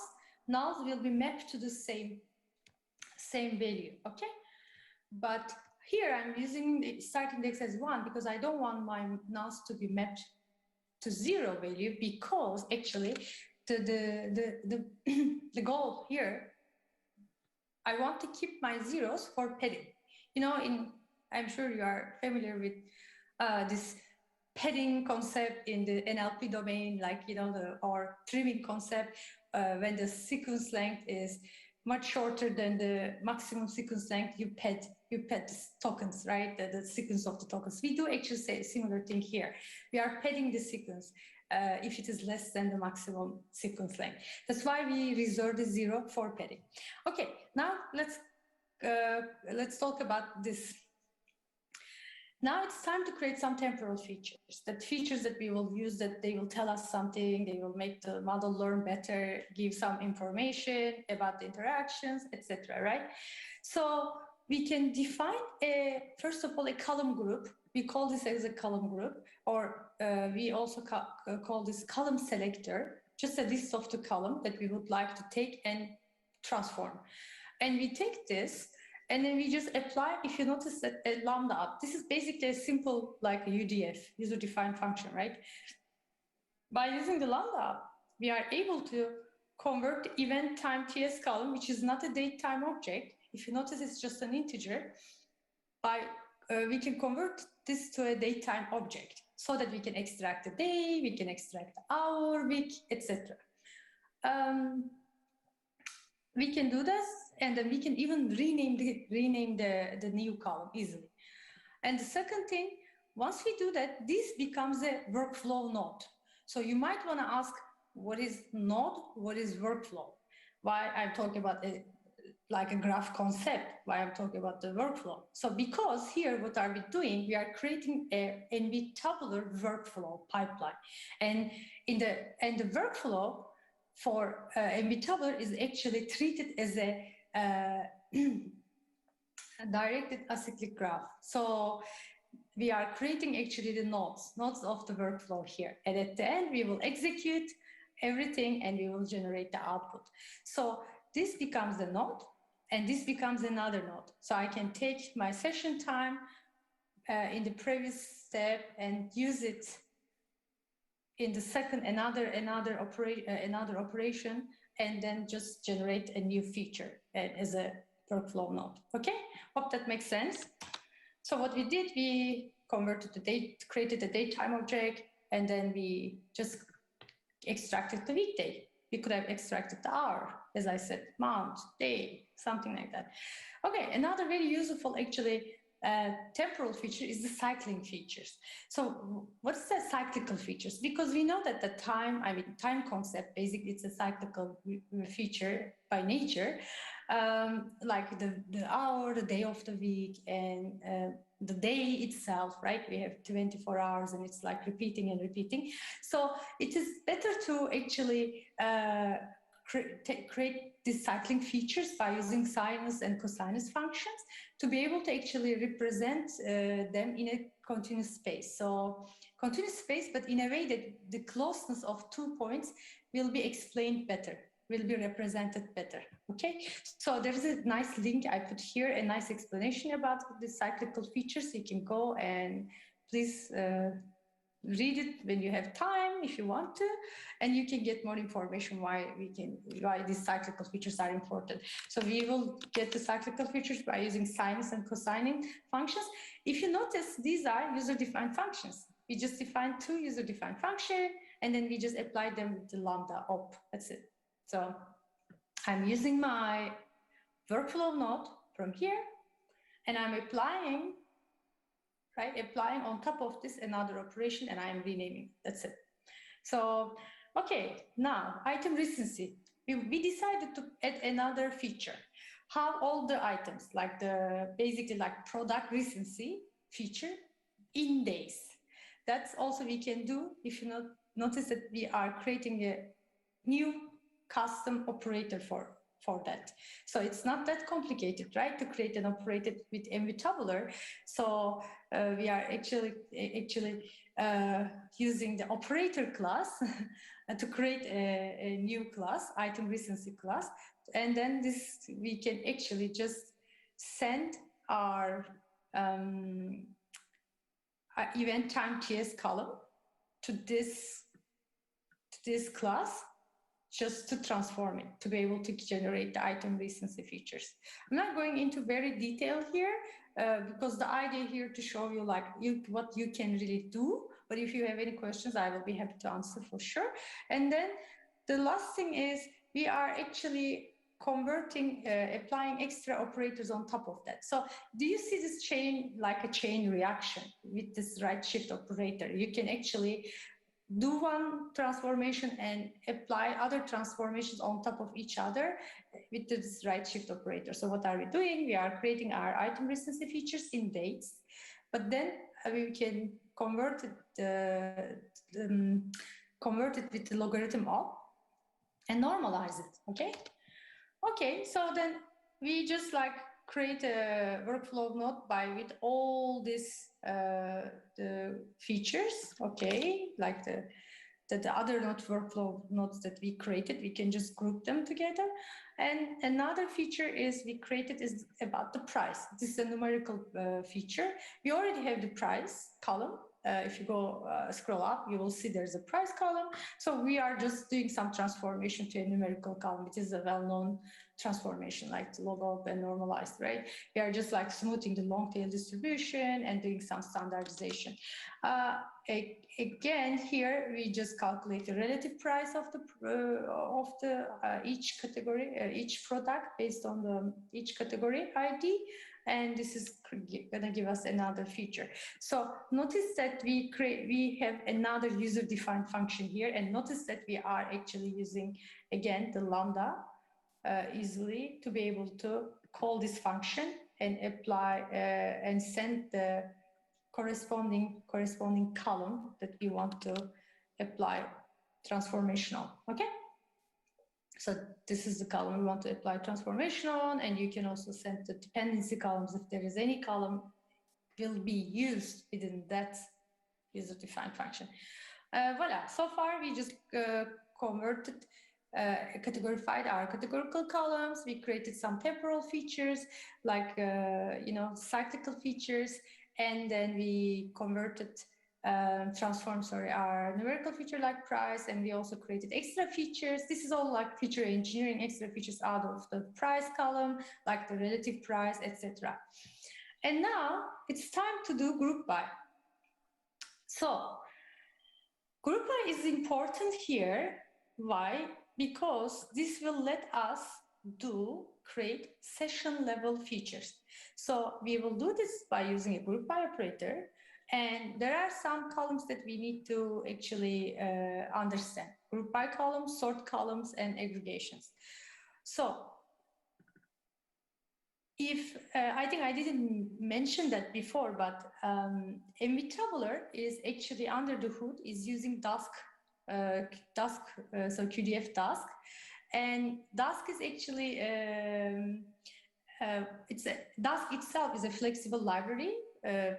will be mapped to the same value. Okay, but here I'm using the start index as 1 because I don't want my nulls to be mapped to 0 value, because actually the goal here, I want to keep my zeros for padding. You know, I'm sure you are familiar with this padding concept in the NLP domain, like, you know, or trimming concept, when the sequence length is much shorter than the maximum sequence length, you pad the tokens, right? The sequence of the tokens. We do actually say a similar thing here. We are padding the sequence if it is less than the maximum sequence length. That's why we reserve the 0 for padding. Okay, now let's talk about this. Now it's time to create some temporal features. That features that we will use, that they will tell us something, they will make the model learn better, give some information about the interactions, etc. Right? So we can define first of all a column group. We call this as a column group, or we also call this column selector, just a list of the column that we would like to take and transform. And we take this, and then we just apply, if you notice that a lambda up, this is basically a simple, like a UDF, user-defined function, right? By using the lambda up, we are able to convert the event time TS column, which is not a date time object. If you notice, it's just an integer. We can convert this to a date time object so that we can extract the day, we can extract the hour, week, etc. We can do this, and then we can even rename the new column easily. And the second thing, once we do that, this becomes a workflow node. So you might want to ask, what is node? What is workflow? Why I'm talking about like a graph concept, why I'm talking about the workflow. So because here, what are we doing? We are creating a Tabular workflow pipeline. And the workflow for Tabular is actually treated as a directed acyclic graph. So we are creating actually the nodes of the workflow here. And at the end, we will execute everything and we will generate the output. So this becomes the node, and this becomes another node. So I can take my session time in the previous step and use it in the second, another operation, and then just generate a new feature as a workflow node. Okay, hope that makes sense. So what we did, we converted the date, created a date time object, and then we just extracted the weekday. We could have extracted the hour, as I said, month, day, something like that. Okay, another very useful actually temporal feature is the cycling features. So what's the cyclical features? Because we know that the time concept, basically it's a cyclical feature by nature, like the hour, the day of the week, and the day itself, right? We have 24 hours and it's like repeating and repeating. So it is better to actually create these cycling features by using sinus and cosinus functions to be able to actually represent them in a continuous space. So continuous space, but in a way that the closeness of 2 points will be explained better, will be represented better. Okay, so there's a nice link I put here, a nice explanation about the cyclical features. You can go and please read it when you have time, if you want to, and you can get more information why these cyclical features are important. So we will get the cyclical features by using sinus and cosinus functions. If you notice, these are user-defined functions. We just define two user-defined functions, and then we just apply them with the lambda op. That's it. So I'm using my workflow node from here, and I'm applying on top of this another operation, and I am renaming. That's it. So, okay, now item recency. We decided to add another feature. How all the items, like basically like product recency feature in days. That's also we can do if you notice that we are creating a new custom operator for that. So it's not that complicated, right, to create an operator with Tabular. So we are actually using the operator class to create a new class, item recency class. And then we can actually just send our event time TS column to this class, just to transform it, to be able to generate the item recency features. I'm not going into very detail here because the idea here to show you what you can really do. But if you have any questions, I will be happy to answer for sure. And then the last thing is we are actually converting, applying extra operators on top of that. So do you see this chain like a chain reaction with this right shift operator? You can actually do one transformation and apply other transformations on top of each other with this right shift operator. So what are we doing? We are creating our item recency features in dates, but then we can convert it with the logarithm op and normalize it. Okay, so then we just create a workflow node with all these the features, like the other workflow nodes that we created, we can just group them together. And another feature we created is about the price. This is a numerical feature. We already have the price column. If you go scroll up, you will see there's a price column. So we are just doing some transformation to a numerical column, which is a well-known transformation, like the logo and normalized, right? We are just smoothing the long tail distribution and doing some standardization. Again, here we just calculate the relative price of each category, each product based on each category ID. And this is going to give us another feature. So notice that we have another user-defined function here, and notice that we are actually using, again, the lambda easily to be able to call this function and apply and send the corresponding column that we want to apply transformation on. Okay. So this is the column we want to apply transformation on, and you can also send the dependency columns if there is any column will be used within that user-defined function. Voila, so far we just converted, categorified our categorical columns. We created some temporal features like, cyclical features, and then we converted transformed our numerical feature like price, and we also created extra features. This is all like feature engineering, extra features out of the price column, like the relative price, etc. And now it's time to do group by. So group by is important here. Why? Because this will let us create session level features. So we will do this by using a group by operator. And there are some columns that we need to actually understand. Group by columns, sort columns, and aggregations. So if I think I didn't mention that before, but Tabular is actually under the hood is using Dask, so QDF Dask. And Dask is actually, Dask itself is a flexible library,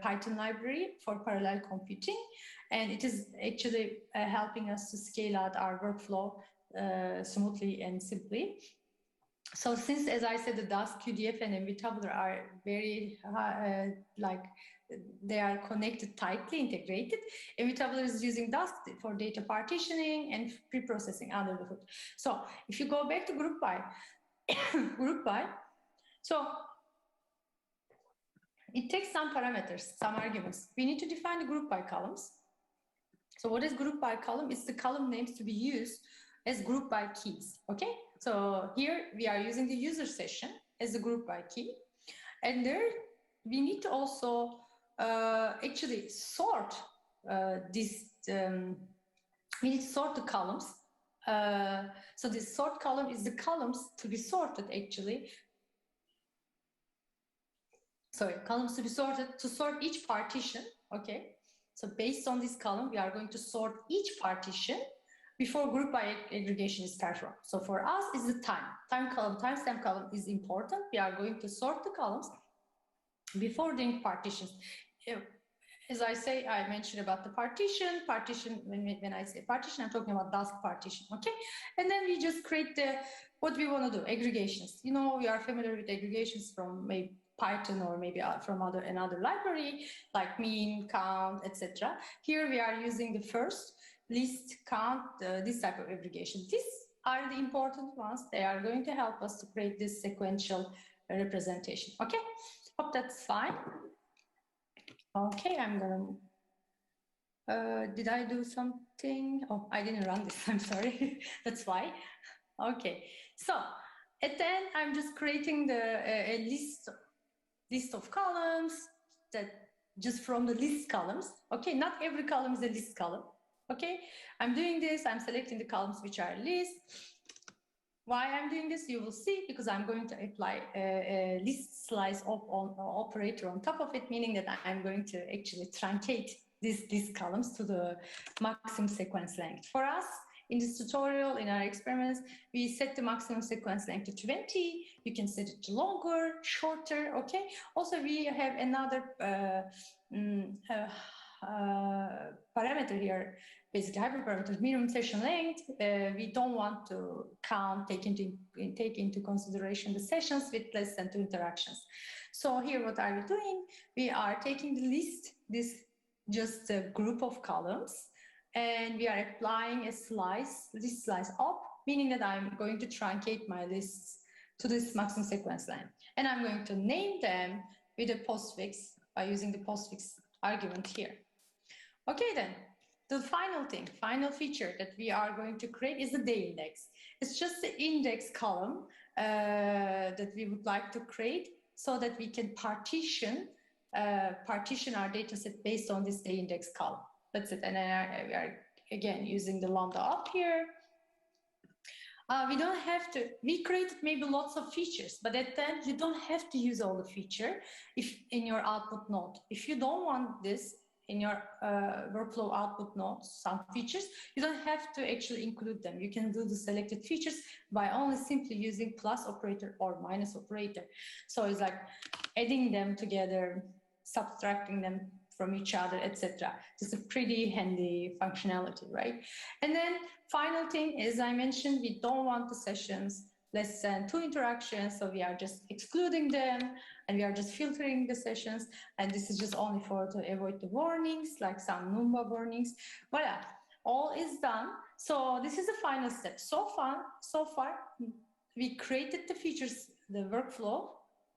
Python library for parallel computing, and it is actually helping us to scale out our workflow smoothly and simply. So since, as I said, the Dask, QDF, and Tabular are very they are connected, tightly integrated. Tabular is using Dust for data partitioning and pre-processing under the hood. So if you go back to group by, so it takes some parameters, some arguments. We need to define the group by columns. So what is group by column? It's the column names to be used as group by keys, okay? So here we are using the user session as a group by key. And there we need to also actually sort this, we need to sort the columns. So this sort column is the columns to be sorted actually. Sorry, columns to be sorted to sort each partition, okay? So based on this column, we are going to sort each partition before group by aggregation is performed. So for us is the time column, timestamp column is important. We are going to sort the columns before doing partitions. As I mentioned about the partition, when I say partition, I'm talking about Dust partition, okay? And then we just create what we want to do, aggregations. You know, we are familiar with aggregations from maybe Python or maybe from another library like mean, count, etc. Here we are using the first list, count, this type of aggregation. These are the important ones. They are going to help us to create this sequential representation. Okay, hope that's fine. Okay, I'm gonna, did I do something? Oh, I didn't run this, I'm sorry. That's why. Okay, so at the end, I'm just creating a list of columns that just from the list columns. Okay, not every column is a list column. Okay, I'm doing this, I'm selecting the columns which are list. Why I'm doing this, you will see, because I'm going to apply a list slice operator on top of it, meaning that I'm going to actually truncate these columns to the maximum sequence length. For us, in this tutorial, in our experiments, we set the maximum sequence length to 20. You can set it to longer, shorter, okay? Also, we have another parameter here, basically hyperparameter, minimum session length. We don't want to take into consideration the sessions with less than 2 interactions. So here, what are we doing? We are taking the list, just a group of columns, and we are applying this slice up, meaning that I'm going to truncate my lists to this maximum sequence length. And I'm going to name them with a postfix by using the postfix argument here. Okay, then the final feature that we are going to create is the day index. It's just the index column that we would like to create so that we can partition our data set based on this day index column. That's it. And then we are again using the lambda up here. We don't have to, we created maybe lots of features, but at the end, you don't have to use all the feature in your output node. If you don't want this in your workflow output node, some features, you don't have to actually include them. You can do the selected features by only simply using plus operator or minus operator. So it's like adding them together, subtracting them from each other, etc. It's a pretty handy functionality, right? And then final thing, as I mentioned, we don't want the sessions less than 2 interactions, so we are just excluding them, and we are just filtering the sessions, and this is just only to avoid the warnings, like some NUMBA warnings. Voila, all is done. So this is the final step. So far, we created the features, the workflow,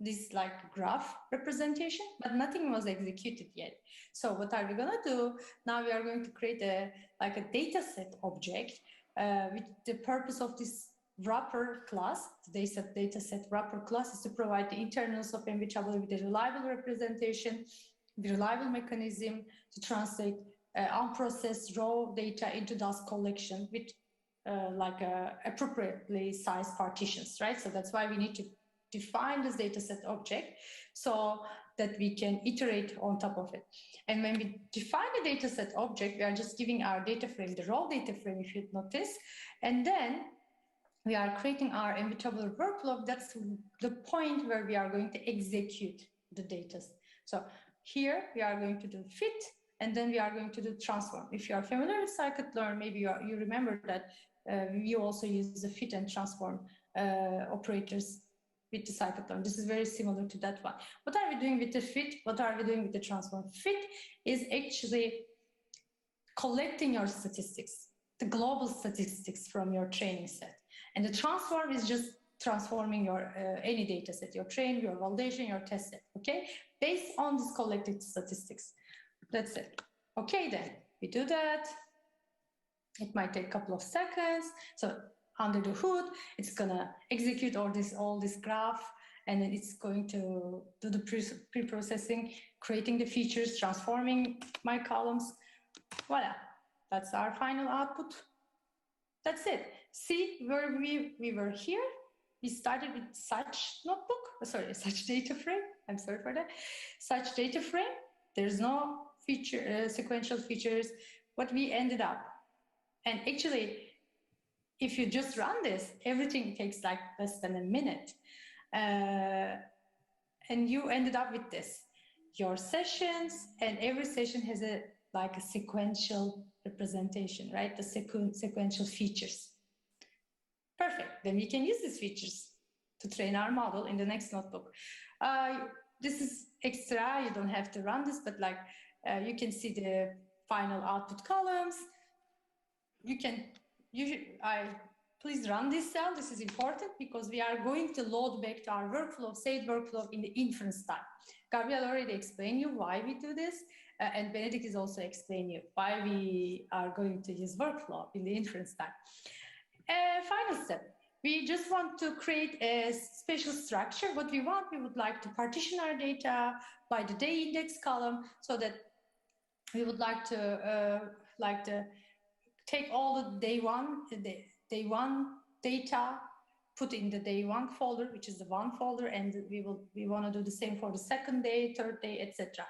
this like graph representation, but nothing was executed yet. So what are we gonna do? Now we are going to create a dataset object with the purpose of this wrapper class. The dataset wrapper class is to provide the internals of Tabular with a reliable representation, the reliable mechanism to translate unprocessed raw data into Dust collection with appropriately sized partitions, right? So that's why we need to define this dataset object so that we can iterate on top of it. And when we define the dataset object, we are just giving our data frame, the raw data frame, if you notice, and then we are creating our Tabular workflow. That's the point where we are going to execute the data. So here we are going to do fit, and then we are going to do transform. If you are familiar with scikit-learn, maybe you remember that we also use the fit and transform operators with the scikit-learn. This is very similar to that one. What are we doing with the fit? What are we doing with the transform? Fit is actually collecting your statistics, the global statistics from your training set. And the transform is just transforming your any data set, your train, your validation, your test set, okay? Based on this collected statistics. That's it. Okay, then we do that. It might take a couple of seconds. So under the hood, it's gonna execute all this graph, and then it's going to do the pre-processing, creating the features, transforming my columns. Voila, that's our final output. That's it. See where we were here? We started with such notebook, such data frame. I'm sorry for that. Such data frame. There's no feature, sequential features. What we ended up, and actually, if you just run this, everything takes like less than a minute. And you ended up with this. Your sessions, and every session has a sequential representation, right? The sequential features. Perfect. Then we can use these features to train our model in the next notebook. This is extra. You don't have to run this, but you can see the final output columns. Please run this cell. This is important because we are going to load back to our workflow, saved workflow in the inference time. Gabriel already explained you why we do this, and Benedikt is also explaining you why we are going to use workflow in the inference time. Final step. We just want to create a special structure. What we want, we would like to partition our data by the day index column, so that we would like to take all the day one data, put in the day one folder, which is the one folder, and we want to do the same for the second day, third day, etc.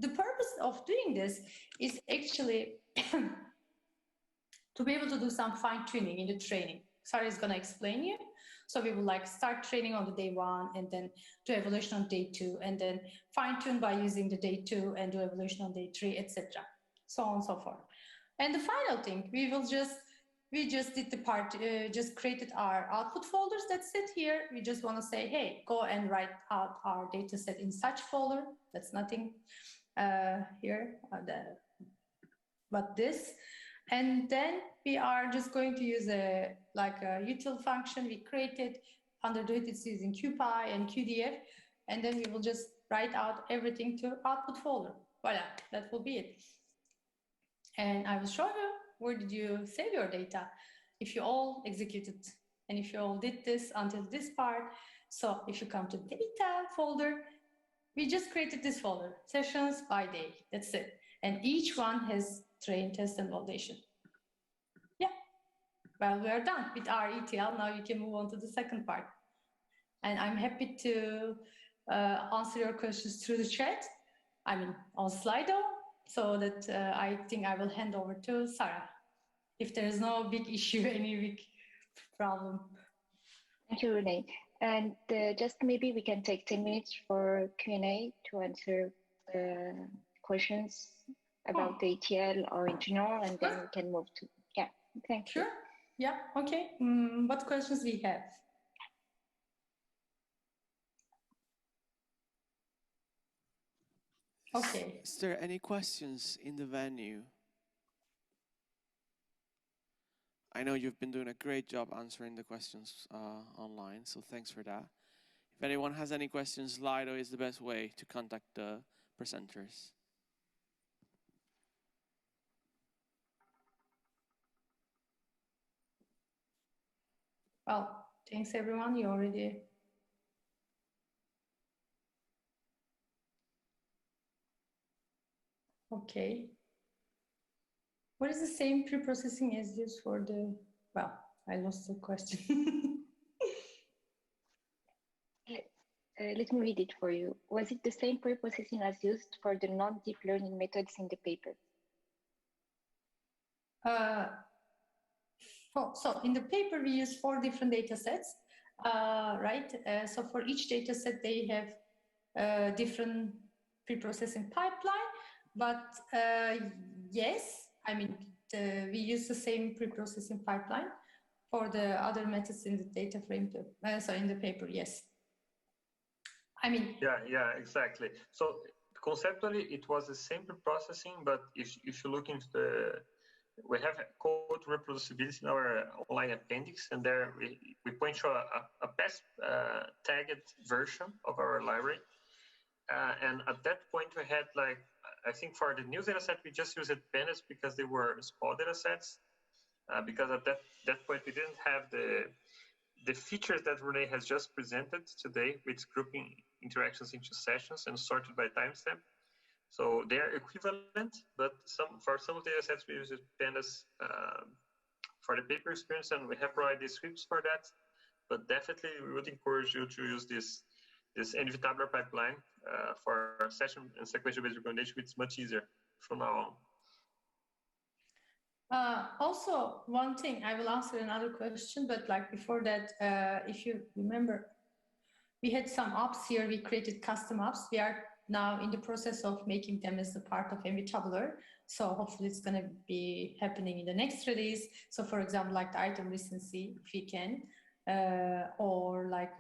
The purpose of doing this is actually to be able to do some fine tuning in the training. Sara is going to explain you. So we will start training on the day one, and then do evaluation on day two, and then fine tune by using the day two and do evaluation on day three, etc. So on and so forth. And the final thing, we just did the part, just created our output folders that sit here. We just want to say, hey, go and write out our data set in such folder. That's nothing here, but this. And then we are just going to use a util function we created. Under it, it's using QPy and QDF. And then we will just write out everything to output folder. Voila, that will be it. And I will show you where did you save your data if you all executed and if you all did this until this part. So if you come to data folder, we just created this folder, sessions by day. That's it. And each one has train, test, and validation. Yeah. Well, we are done with our ETL. Now you can move on to the second part. And I'm happy to answer your questions through the chat. I mean, on Slido. So that I think I will hand over to Sara, if there is no big issue, any big problem. Thank you, Ronay. And just maybe we can take 10 minutes for Q&A to answer questions about the ETL or in general, and then we can move to, yeah, thank you. Sure, yeah, okay. What questions we have? Okay. Is there any questions in the venue? I know you've been doing a great job answering the questions online, so thanks for that. If anyone has any questions, Slido is the best way to contact the presenters. Well, thanks everyone, you already. Okay. What is the same pre-processing as used for the, well, I lost the question. Let me read it for you. Was it the same pre-processing as used for the non-deep learning methods in the paper? So in the paper, we use 4 different data sets, right? So for each data set, they have different pre-processing pipeline. But yes, I mean, we use the same pre-processing pipeline for the other methods in the data frame too. So in the paper, yes. I mean, yeah, exactly. So conceptually, it was the same processing, but if you look into we have code reproducibility in our online appendix, and there we point to a past tagged version of our library. And at that point, we had like, I think for the new data set, we just used pandas because they were small data sets. Because at that point, we didn't have the features that Ronay has just presented today with grouping interactions into sessions and sorted by timestamp. So they are equivalent, but for some of the data sets, we use pandas for the paper experience, and we have provided the scripts for that. But definitely, we would encourage you to use this NV Tabular pipeline for session and sequential-based recommendation, which is much easier from now on. Also, one thing, I will answer another question, but like before that, if you remember, we had some apps here, we created custom apps. We are now in the process of making them as a part of NV Tabular. So hopefully it's gonna be happening in the next release. So for example, like the item recency, if we can, or like,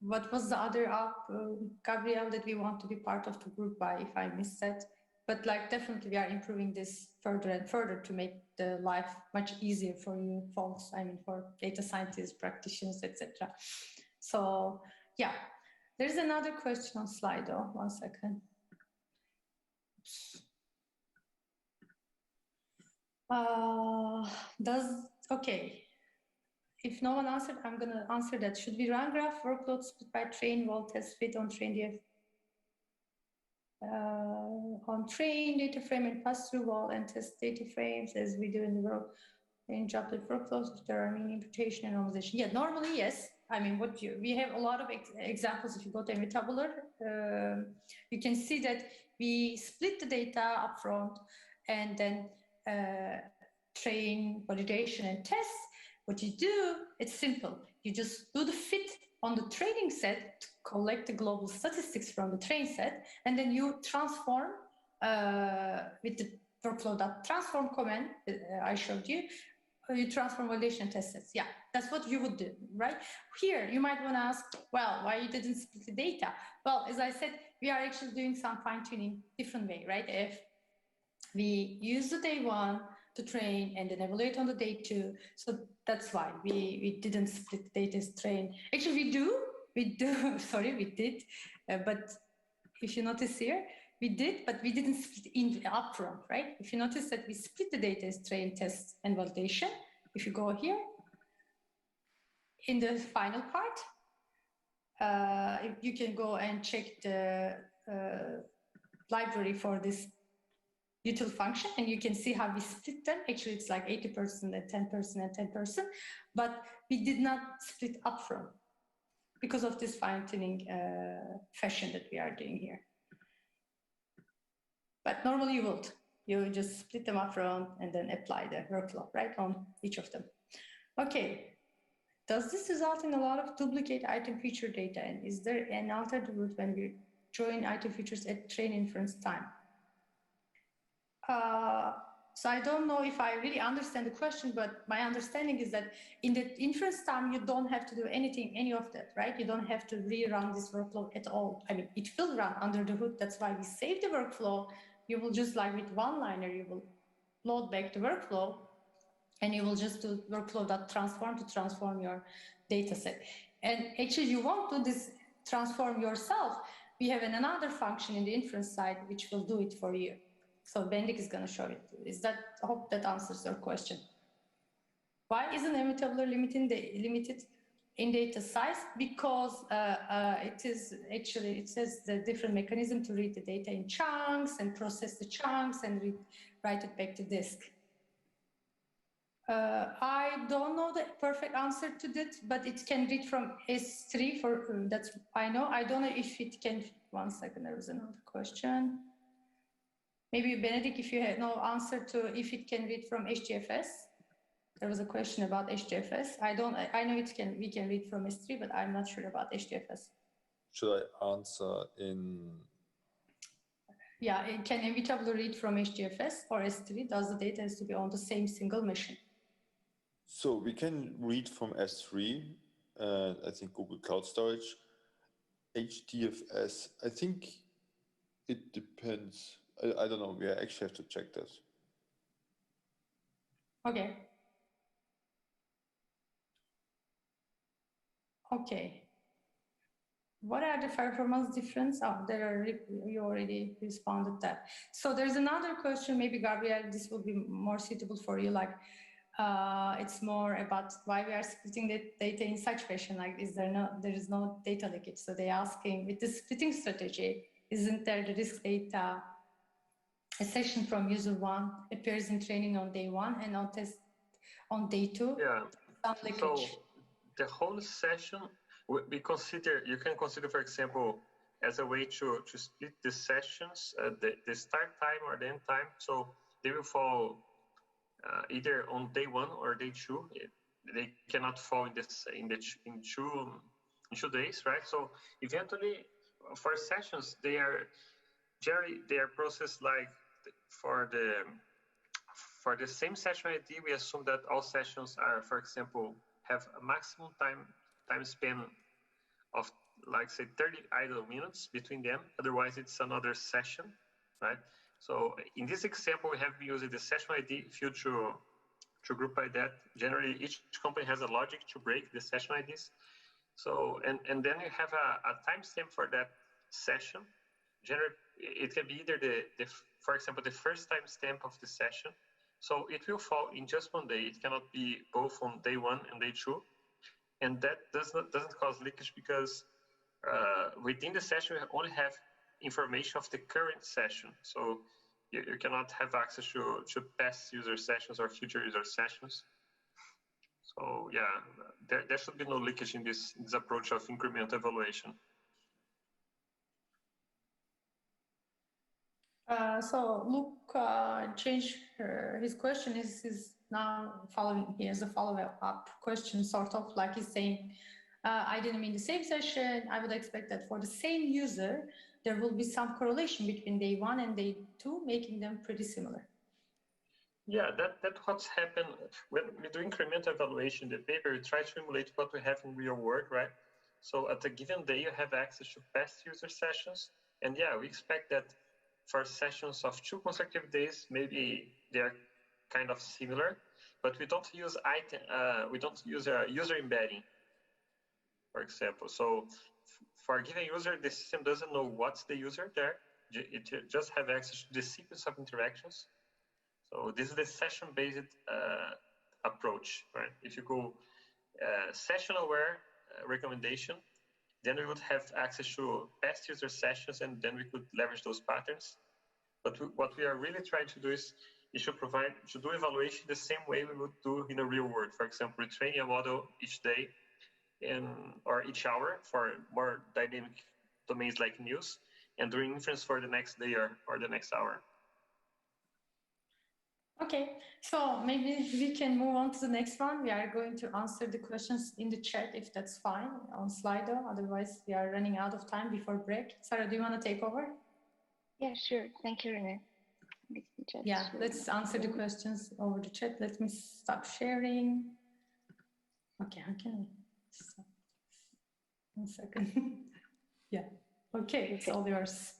what was the other app, Gabriel, that we want to be part of the group by, if I missed that? But like definitely we are improving this further and further to make the life much easier for you folks, I mean for data scientists, practitioners, etc. So yeah, there's another question on Slido, 1 second. Okay. If no one answered, I'm going to answer that. Should we run graph workloads split by train while test fit on train DF? On train data frame and pass through wall and test data frames as we do in the work in droplet workflows if there are mean imputation and normalization. Yeah, normally, yes. I mean, we have a lot of examples. If you go to NV Tabular, you can see that we split the data upfront and then train, validation, and test. What you do, it's simple. You just do the fit on the training set to collect the global statistics from the train set, and then you transform with the workflow.transform command I showed you. You transform validation test sets. Yeah, that's what you would do, right? Here, you might want to ask, well, why you didn't split the data? Well, as I said, we are actually doing some fine-tuning different way, right? If we use the day one to train and then evaluate on the day two. So that's why we didn't split the data as train. Actually, we do, sorry, we did. But if you notice here, we did, but we didn't split in upfront, right? If you notice that we split the data as train, test, and validation, if you go here, in the final part, you can go and check the library for this util function, and you can see how we split them. Actually, it's like 80% and 10% and 10%, but we did not split upfront because of this fine-tuning fashion that we are doing here. But normally you would. You just split them upfront and then apply the workflow, right, on each of them. Okay. Does this result in a lot of duplicate item feature data? And is there an alternative route when we join item features at train inference time? So I don't know if I really understand the question, but my understanding is that in the inference time, you don't have to do any of that, right? You don't have to rerun this workflow at all. I mean, it will run under the hood. That's why we save the workflow. You will just like with one-liner, you will load back the workflow, and you will just do workflow.transform to transform your data set. And actually, you won't do this transform yourself. We have another function in the inference side, which will do it for you. So Benedikt is going to show it. I hope that answers your question. Why isn't NV Tabular limited in data size? Because it says the different mechanism to read the data in chunks and process the chunks and write it back to disk. I don't know the perfect answer to that, but it can read from S3 that's I know. I don't know if it can. 1 second, there was another question. Maybe Benedikt, if you have no answer to if it can read from HDFS. There was a question about HDFS. I know we can read from S3, but I'm not sure about HDFS. Should I answer in? Yeah, can NV Tabular read from HDFS or S3? Does the data has to be on the same single machine? So we can read from S3, I think Google Cloud Storage. HDFS, I think it depends. I don't know. We actually have to check that. Okay. Okay. What are the performance difference? Oh, you already responded that. So there's another question, maybe Gabriel, this will be more suitable for you. Like, it's more about why we are splitting the data in such fashion. Like, there is no data leakage. So they're asking, with the splitting strategy, isn't there the risk data, a session from user 1 appears in training on day 1 and on test on day 2? Yeah. Some leakage. So the whole session, you can consider, for example, as a way to split the sessions, the start time or the end time. So they will fall either on day 1 or day 2. They cannot fall in 2 days, right? So eventually, for sessions, they are processed like for the same session ID. We assume that all sessions are, for example, have a maximum time span of, like, say, 30 idle minutes between them. Otherwise, it's another session, right? So in this example, we have been using the session ID field to group by that. Generally, each company has a logic to break the session IDs. So, and then you have a timestamp for that session. Generally, it can be either for example, the first timestamp of the session. So it will fall in just one day. It cannot be both on day 1 and day 2. And that doesn't cause leakage because within the session, we only have information of the current session. So you cannot have access to past user sessions or future user sessions. So yeah, there should be no leakage in this approach of incremental evaluation. So Luke changed his question. Is now following. He has a follow-up question, sort of like he's saying, I didn't mean the same session. I would expect that for the same user, there will be some correlation between day 1 and day 2, making them pretty similar. Yeah, that's what's happened when we do incremental evaluation. The paper tries to emulate what we have in real world, right? So at a given day, you have access to past user sessions, and yeah, we expect that for sessions of 2 consecutive days, maybe they're kind of similar, but we don't use user embedding, for example. So for a given user, the system doesn't know what's the user there. It just have access to the sequence of interactions. So this is the session-based approach, right? If you go session-aware recommendation, then we would have access to past user sessions, and then we could leverage those patterns. But what we are really trying to do is to do evaluation the same way we would do in the real world. For example, retraining a model each day or each hour for more dynamic domains like news, and doing inference for the next day or the next hour. Okay, so maybe we can move on to the next one. We are going to answer the questions in the chat, if that's fine, on Slido. Otherwise, we are running out of time before break. Sara, do you want to take over? Yeah, sure. Thank you, Ronay. Yeah, let's answer the questions over the chat. Let me stop sharing. Okay, how can I stop? 1 second. Yeah, okay, it's all yours.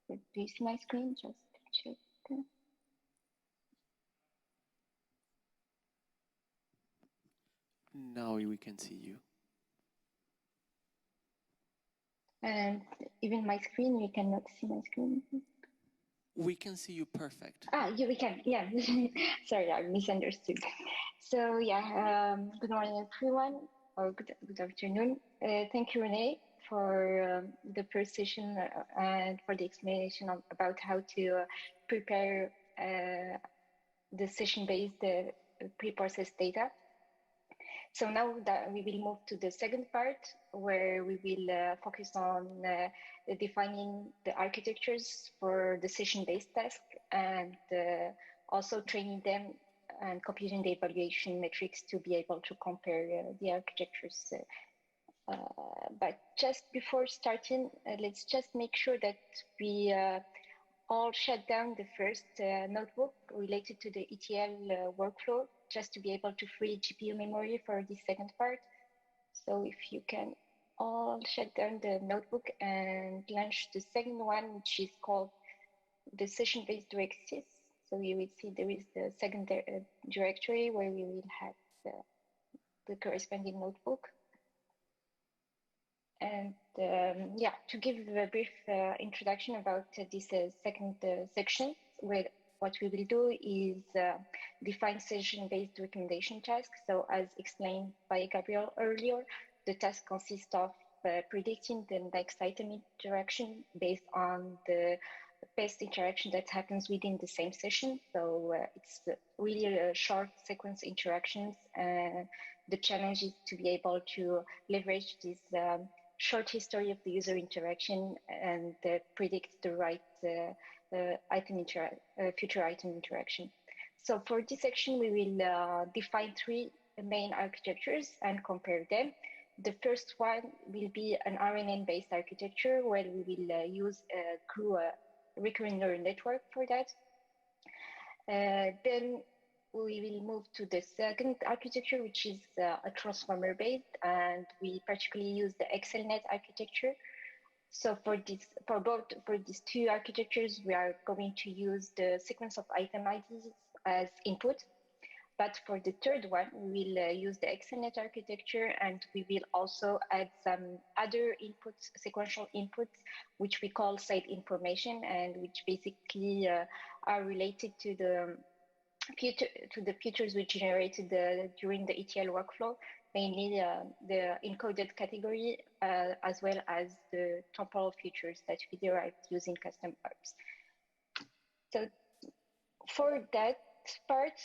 Do you see my screen? Just check. Now we can see you. And even my screen, you cannot see my screen. We can see you perfect. Yeah, we can. Yeah. Sorry, I misunderstood. So yeah, good morning, everyone, or good afternoon. Thank you, Ronay, for the first session and for the explanation about how to prepare the session-based pre-processed data. So now that we will move to the second part, where we will focus on defining the architectures for the session-based task and also training them and computing the evaluation metrics to be able to compare the architectures. But just before starting, let's just make sure that we all shut down the first notebook related to the ETL workflow just to be able to free GPU memory for the second part. So if you can all shut down the notebook and launch the second one, which is called the session-based RecSys. So you will see there is the second directory where we will have the corresponding notebook. And yeah, to give a brief introduction about this second section, where what we will do is define session-based recommendation tasks. So as explained by Gabriel earlier, the task consists of predicting the next item interaction based on the best interaction that happens within the same session. So it's really a short sequence interactions. The challenge is to be able to leverage this short history of the user interaction and predict the right future item interaction. So for this section, we will define three main architectures and compare them. The first one will be an RNN-based architecture where we will use a GRU recurrent neural network for that. Then we will move to the second architecture, which is a transformer-based, and we particularly use the XLNet architecture. So for these two architectures, we are going to use the sequence of item IDs as input. But for the third one, we will use the XLNet architecture, and we will also add some other inputs, sequential inputs, which we call site information, and which basically are related to the features we generated during the ETL workflow, mainly the encoded category, as well as the temporal features that we derived using custom herbs. So for that part,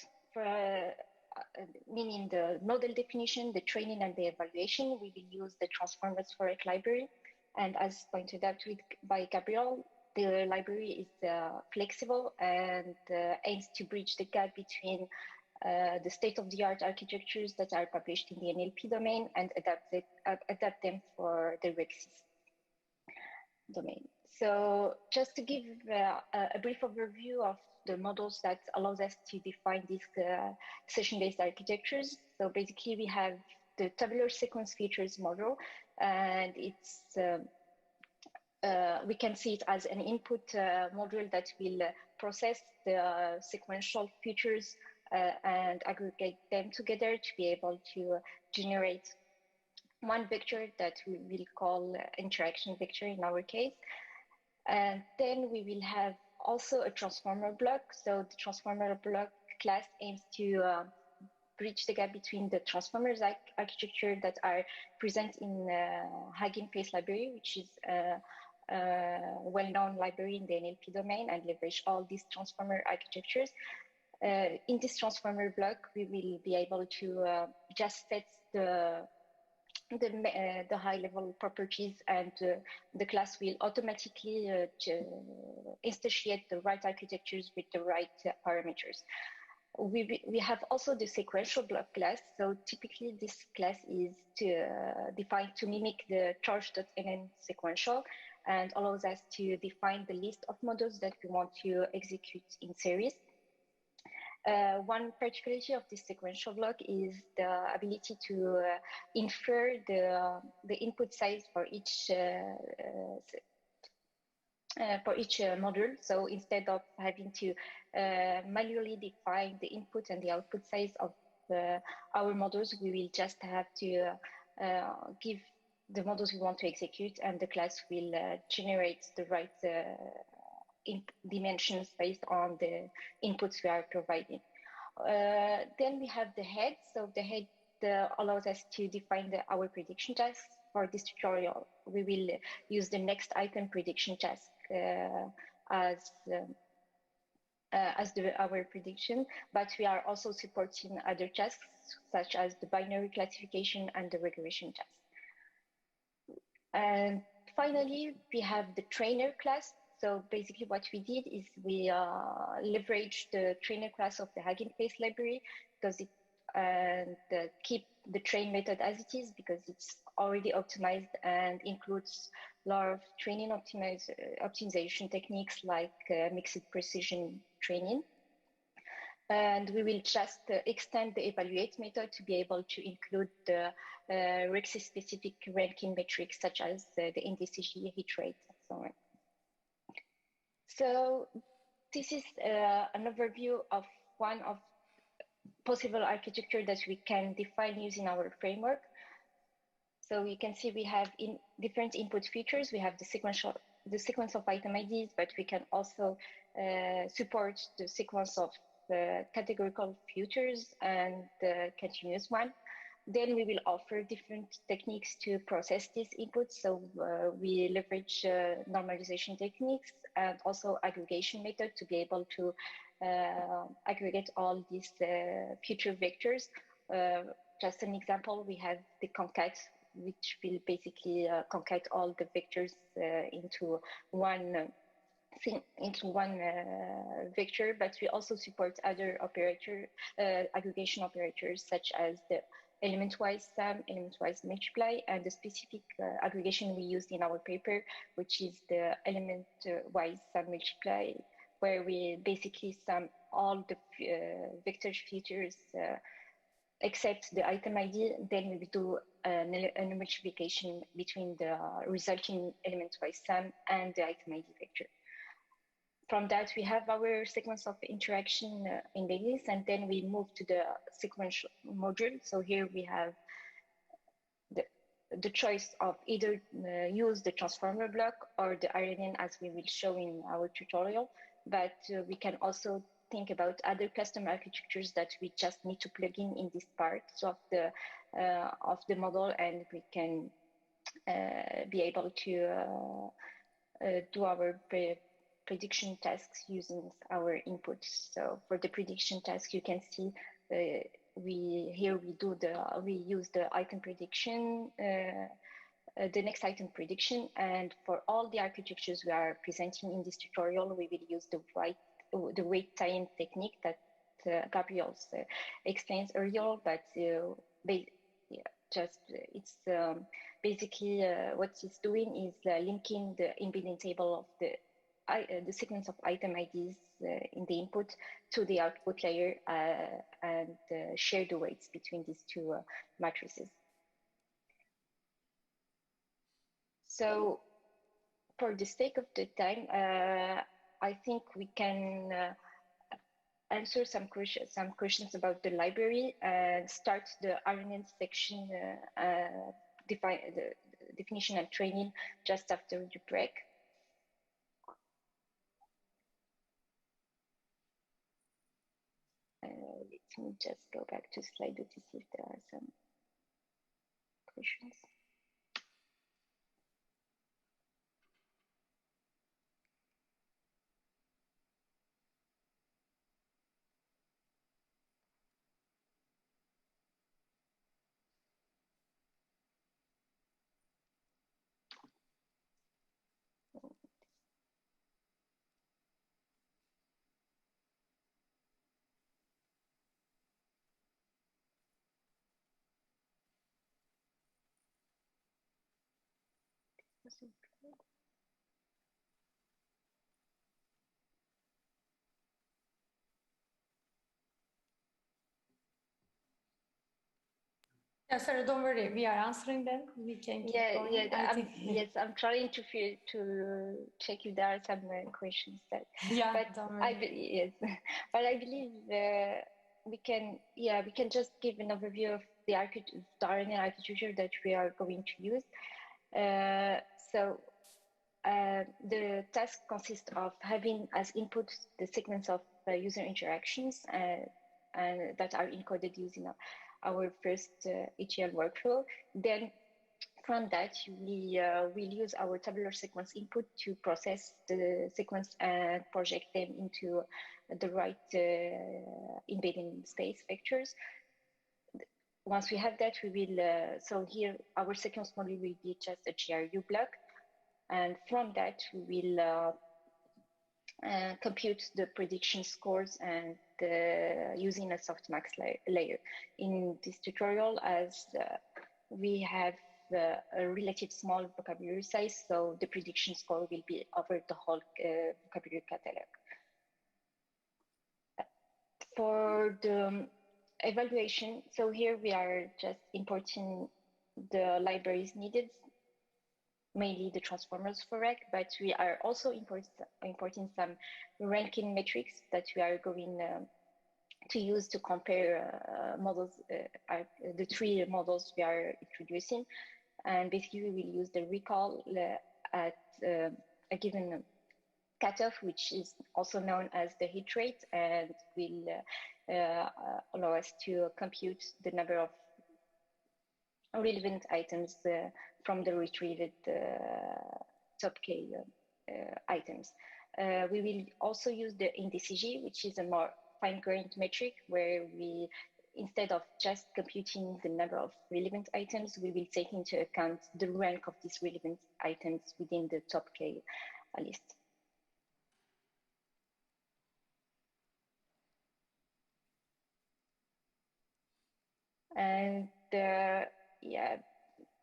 meaning the model definition, the training, and the evaluation, we will use the transformers for a library. And as pointed out by Gabriel, the library is flexible and aims to bridge the gap between the state-of-the-art architectures that are published in the NLP domain and adapt them for the RecSys domain. So just to give a brief overview of the models that allows us to define these session-based architectures. So basically we have the tabular sequence features model, and it's we can see it as an input module that will process the sequential features and aggregate them together to be able to generate one vector that we will call interaction vector in our case. And then we will have also a transformer block. So the transformer block class aims to bridge the gap between the transformers architecture that are present in Hugging Face library, which is a well-known library in the NLP domain, and leverage all these transformer architectures. In this transformer block, we will be able to just set the high-level properties, and the class will automatically instantiate the right architectures with the right parameters. We have also the sequential block class. So typically this class is defined to mimic the charge.nn sequential, and allows us to define the list of models that we want to execute in series. One particularity of this sequential block is the ability to infer the input size for each module. So instead of having to manually define the input and the output size of our models, we will just have to give the models we want to execute, and the class will generate the right dimensions based on the inputs we are providing. Then we have the head. So the head allows us to define our prediction tasks. For this tutorial, we will use the next item prediction task as our prediction, but we are also supporting other tasks such as the binary classification and the regression task. And finally, we have the trainer class. So basically what we did is we leveraged the trainer class of the Hugging Face library because it keep the train method as it is, because it's already optimized and includes a lot of training optimization techniques like mixed precision training. And we will just extend the evaluate method to be able to include the RecSys specific ranking metrics such as the NDCG, hit rate, and so on. So this is an overview of one of possible architecture that we can define using our framework. So you can see we have in different input features. We have the sequence of item IDs, but we can also support the sequence of categorical features and the continuous one. Then we will offer different techniques to process these inputs. So we leverage normalization techniques and also aggregation method to be able to aggregate all these future vectors. Just an example, we have the concat, which will basically concat all the vectors into one vector, but we also support other aggregation operators such as the element-wise sum, element-wise multiply, and the specific aggregation we used in our paper, which is the element-wise sum multiply, where we basically sum all the vector features except the item ID. Then we do a multiplication between the resulting element-wise sum and the item ID vector. From that, we have our sequence of interaction embeddings, and then we move to the sequential module. So here we have the choice of either use the transformer block or the RNN, as we will show in our tutorial. But we can also think about other custom architectures that we just need to plug in this part of the model, and we can be able to do our prediction tasks using our inputs. So for the prediction task, you can see we use the item prediction, the next item prediction, and for all the architectures we are presenting in this tutorial, we will use the wait time technique that Gabriel explains earlier. But basically what it's doing is linking the embedding table of the sequence of item IDs in the input to the output layer and share the weights between these two matrices. So for the sake of the time, I think we can answer some questions about the library and start the RNN section, define the definition and training just after the break. Let me just go back to Slido to see if there are some questions. Yeah, Sarah, don't worry. We are answering them. We can keep going. I'm trying to check if there are some questions that. Yeah, but don't worry. But I believe we can just give an overview of the RNN architecture that we are going to use. The task consists of having as input the sequence of user interactions and that are encoded using our first ETL workflow. Then from that, we will use our tabular sequence input to process the sequence and project them into the right embedding space vectors. Once we have that, we will, so here our sequence module will be just a GRU block. And from that, we will compute the prediction scores and using a softmax layer. In this tutorial, as we have a relative small vocabulary size, so the prediction score will be over the whole vocabulary catalog. For the evaluation, so here we are just importing the libraries needed, mainly the transformers for Rec, but we are also importing some ranking metrics that we are going to use to compare models, the three models we are introducing. And basically we will use the recall at a given cutoff, which is also known as the hit rate, and will allow us to compute the number of relevant items from the retrieved top K items. We will also use the IndexG, which is a more fine-grained metric where we, instead of just computing the number of relevant items, we will take into account the rank of these relevant items within the top K list. And yeah,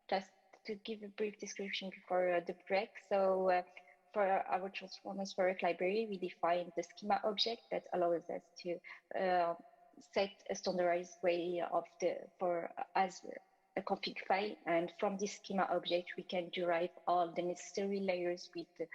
just to give a brief description before the break. So for our transformers for Rec library, we define the schema object that allows us to set a standardized way of as a config file, and from this schema object we can derive all the necessary layers with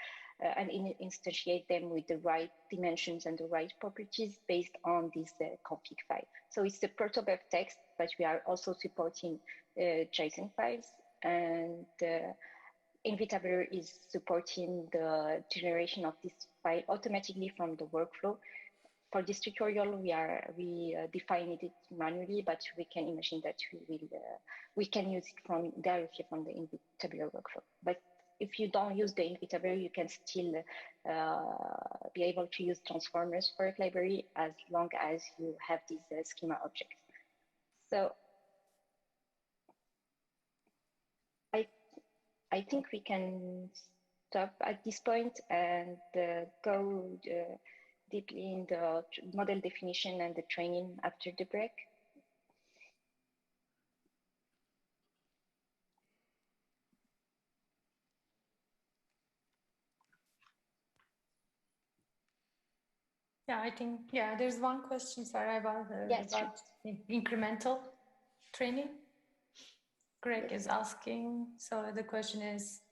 and instantiate them with the right dimensions and the right properties based on this config file. So it's the protobuf text, but we are also supporting JSON files, and Tabular is supporting the generation of this file automatically from the workflow. For this tutorial, we defined it manually, but we can imagine that we can use it directly from the Tabular workflow. But if you don't use the Tabular, you can still be able to use transformers for a library as long as you have these schema objects. So I think we can stop at this point and go deeply in the model definition and the training after the break. Yeah, I think, yeah, there's one question, Sara, about incremental training. Greg is asking, so the question is,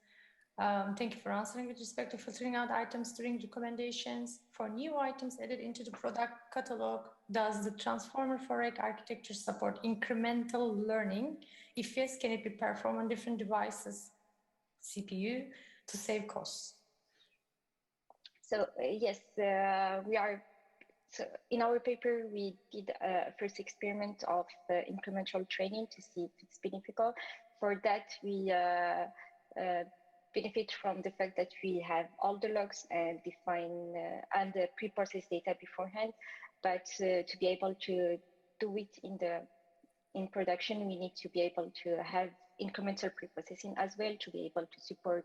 thank you for answering with respect to filtering out items during recommendations. For new items added into the product catalog, does the transformer for Rec architecture support incremental learning? If yes, can it be performed on different devices, CPU, to save costs? So yes, we are. So in our paper, we did a first experiment of incremental training to see if it's beneficial. For that, we benefit from the fact that we have all the logs and define and the pre-processed data beforehand. But to be able to do it in production, we need to be able to have incremental pre-processing as well to be able to support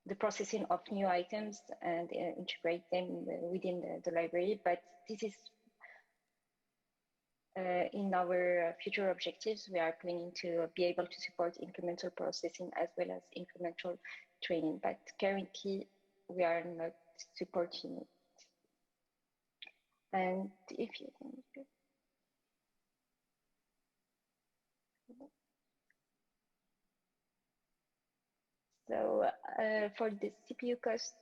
the processing of new items and integrate them within the library. But this is in our future objectives. We are planning to be able to support incremental processing as well as incremental training, but currently we are not supporting it. And if you so for the CPU costs,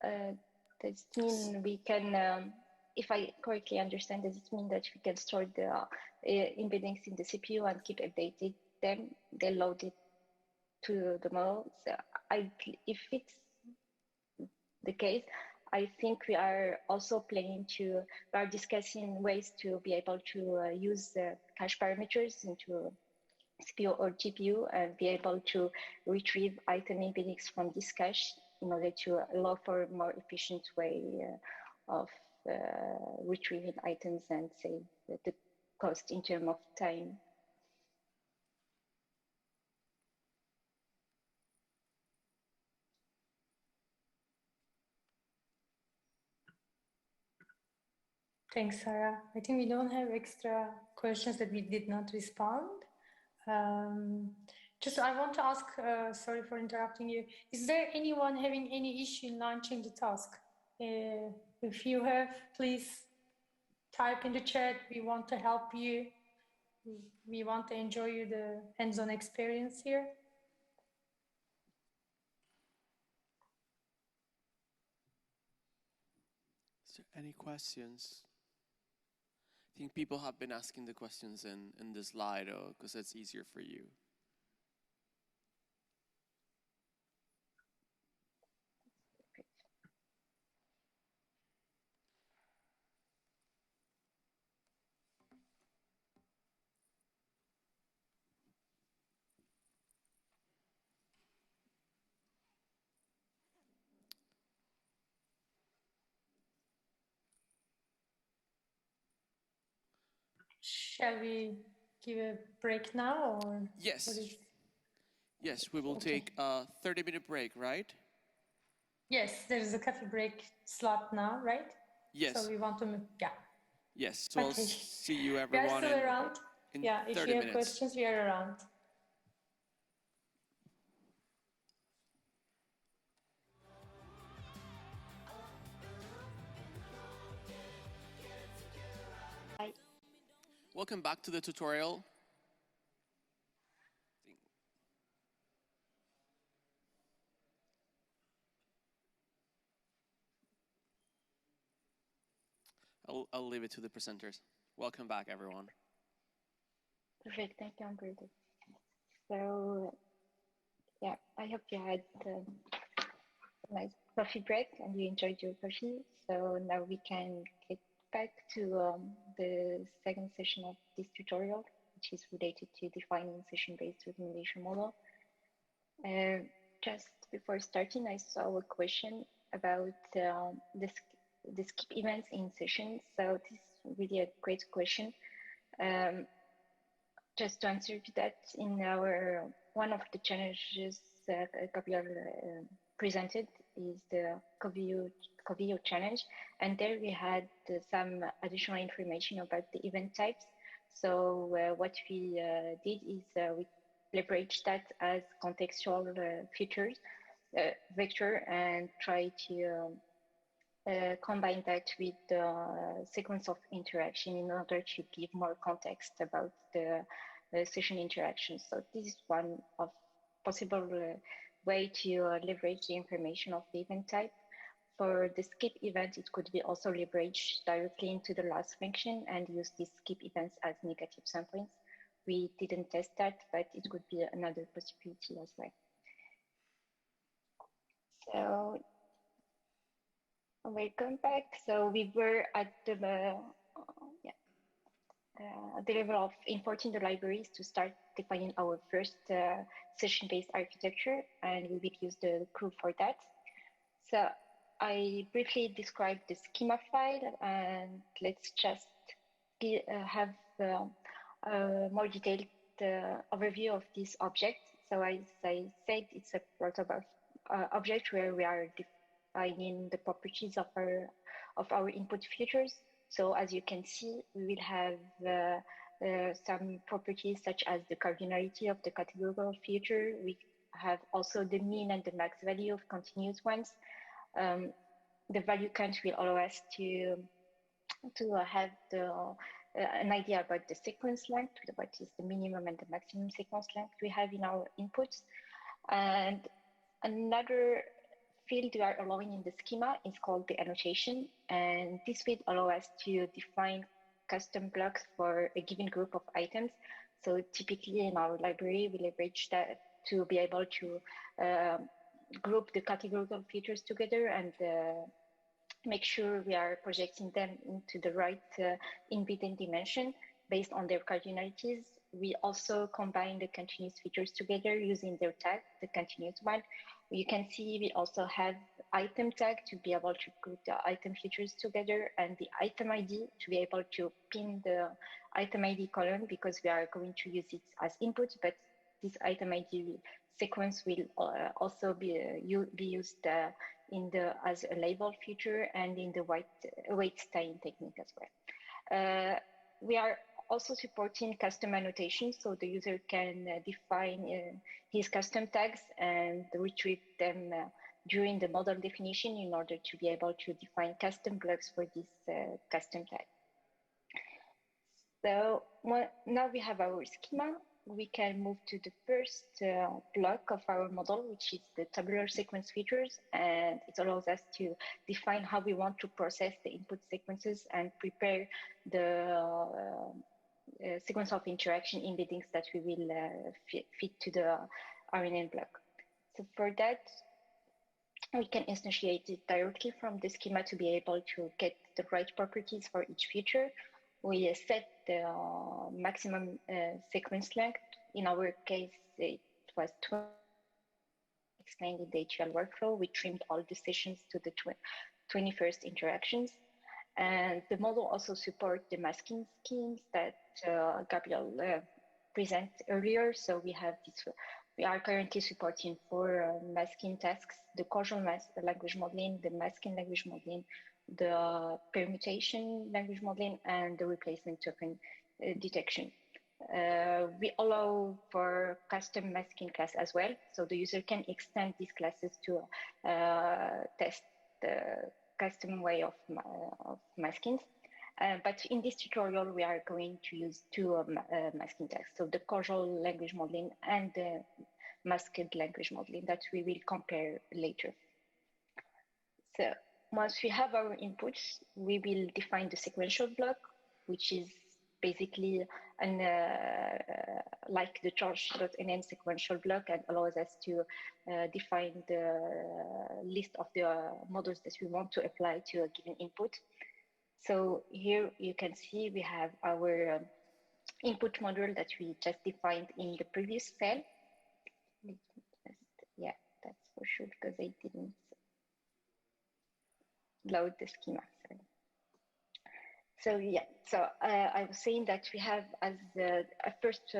does it mean we can, if I correctly understand, does it mean that we can store the embeddings in the CPU and keep updating them, they load it to the model? So if it's the case, I think we are also planning we are discussing ways to be able to use cache parameters into CPU or GPU and be able to retrieve item embeddings from this cache in order to allow for a more efficient way of retrieving items and save the cost in terms of time. Thanks, Sara. I think we don't have extra questions that we did not respond. Just I want to ask, sorry for interrupting you, is there anyone having any issue in launching the task? If you have, please type in the chat. We want to help you. We want to enjoy you the hands-on experience here. Is there any questions? I think people have been asking the questions in the Slido because it's easier for you. Shall we give a break now, or Yes. Yes, we will take a 30-minute break, right? Yes, there is a coffee break slot now, right? Yes. So we want to, yeah. Yes, so I'll see you everyone. We are still around. In yeah, if 30 you have minutes. questions, we are around. Hi. Welcome back to the tutorial. I'll leave it to the presenters. Welcome back, everyone. Perfect. Thank you, Umberto. So, yeah, I hope you had a nice coffee break and you enjoyed your coffee. So now we can get back to the second session of this tutorial, which is related to defining session-based recommendation model. Just before starting, I saw a question about the skip events in sessions. So this is really a great question. Just to answer to that, in our one of the challenges that Gabriel presented is the Covio challenge, and there we had some additional information about the event types. So what we did is we leveraged that as contextual features vector and try to combine that with the sequence of interaction in order to give more context about the session interaction. So this is one of possible way to leverage the information of the event type. For the skip event, it could be also leveraged directly into the last function and use these skip events as negative samplings. We didn't test that, but it could be another possibility as well. So welcome back. So we were at the level of importing the libraries to start defining our first session-based architecture, and we will use the CRUD for that. So I briefly described the schema file, and let's just have a more detailed overview of this object. So as I said, it's a protobuf object where we are defining the properties of our input features. So as you can see, we will have some properties such as the cardinality of the categorical feature. We have also the mean and the max value of continuous ones. The value count will allow us to have an idea about the sequence length, what is the minimum and the maximum sequence length we have in our inputs. And another field we are allowing in the schema is called the annotation. And this will allow us to define custom blocks for a given group of items. So typically in our library, we leverage that to be able to group the categorical features together and make sure we are projecting them into the right embedding dimension based on their cardinalities. We also combine the continuous features together using their tag, the continuous one. You can see we also have item tag to be able to group the item features together, and the item ID to be able to pin the item ID column because we are going to use it as input, but this item ID sequence will also be used as a label feature and in the weight styling technique as well. We are also supporting custom annotations, so the user can define his custom tags and retrieve them during the model definition in order to be able to define custom blocks for this custom type. So now we have our schema. We can move to the first block of our model, which is the tabular sequence features, and it allows us to define how we want to process the input sequences and prepare the sequence of interaction embeddings that we will fit to the RNN block. So for that, we can instantiate it directly from the schema to be able to get the right properties for each feature. We set the maximum sequence length. In our case, it was 20. Explained in the HL workflow. We trimmed all the sessions to the 21st interactions. And the model also supports the masking schemes that Gabriel presented earlier. So we have this. We are currently supporting 4 masking tasks: the causal language modeling, the masking language modeling, the permutation language modeling, and the replacement token detection. We allow for custom masking class as well, so the user can extend these classes to test the custom way of masking. But in this tutorial, we are going to use 2 masking tasks, so the causal language modeling and the masked language modeling that we will compare later. So once we have our inputs, we will define the sequential block, which is basically like the charge.nn sequential block, and allows us to define the list of the models that we want to apply to a given input. So here you can see we have our input module that we just defined in the previous cell. Yeah, that's for sure, because I didn't load the schema. Sorry. So yeah, so I was saying that we have as a first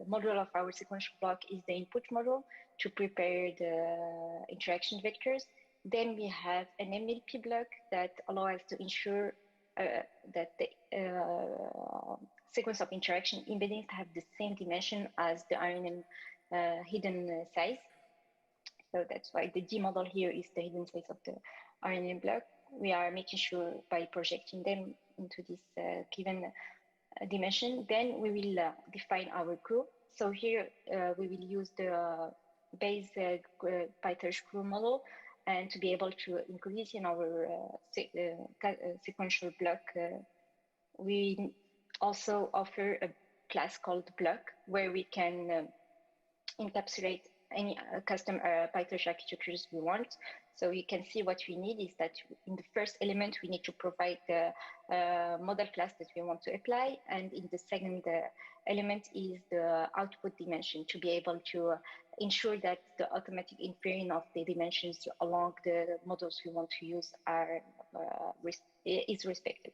module of our sequential block is the input module to prepare the interaction vectors. Then we have an MLP block that allows us to ensure that the sequence of interaction embeddings have the same dimension as the RNN hidden size. So that's why the D model here is the hidden size of the RNN block. We are making sure by projecting them into this given dimension. Then we will define our group. So here we will use the base PyTorch group model, and to be able to include in our sequential block, we also offer a class called block, where we can encapsulate any custom PyTorch architectures we want. So you can see what we need is that in the first element, we need to provide the model class that we want to apply. And in the second element is the output dimension, to be able to ensure that the automatic inferring of the dimensions along the models we want to use is respected.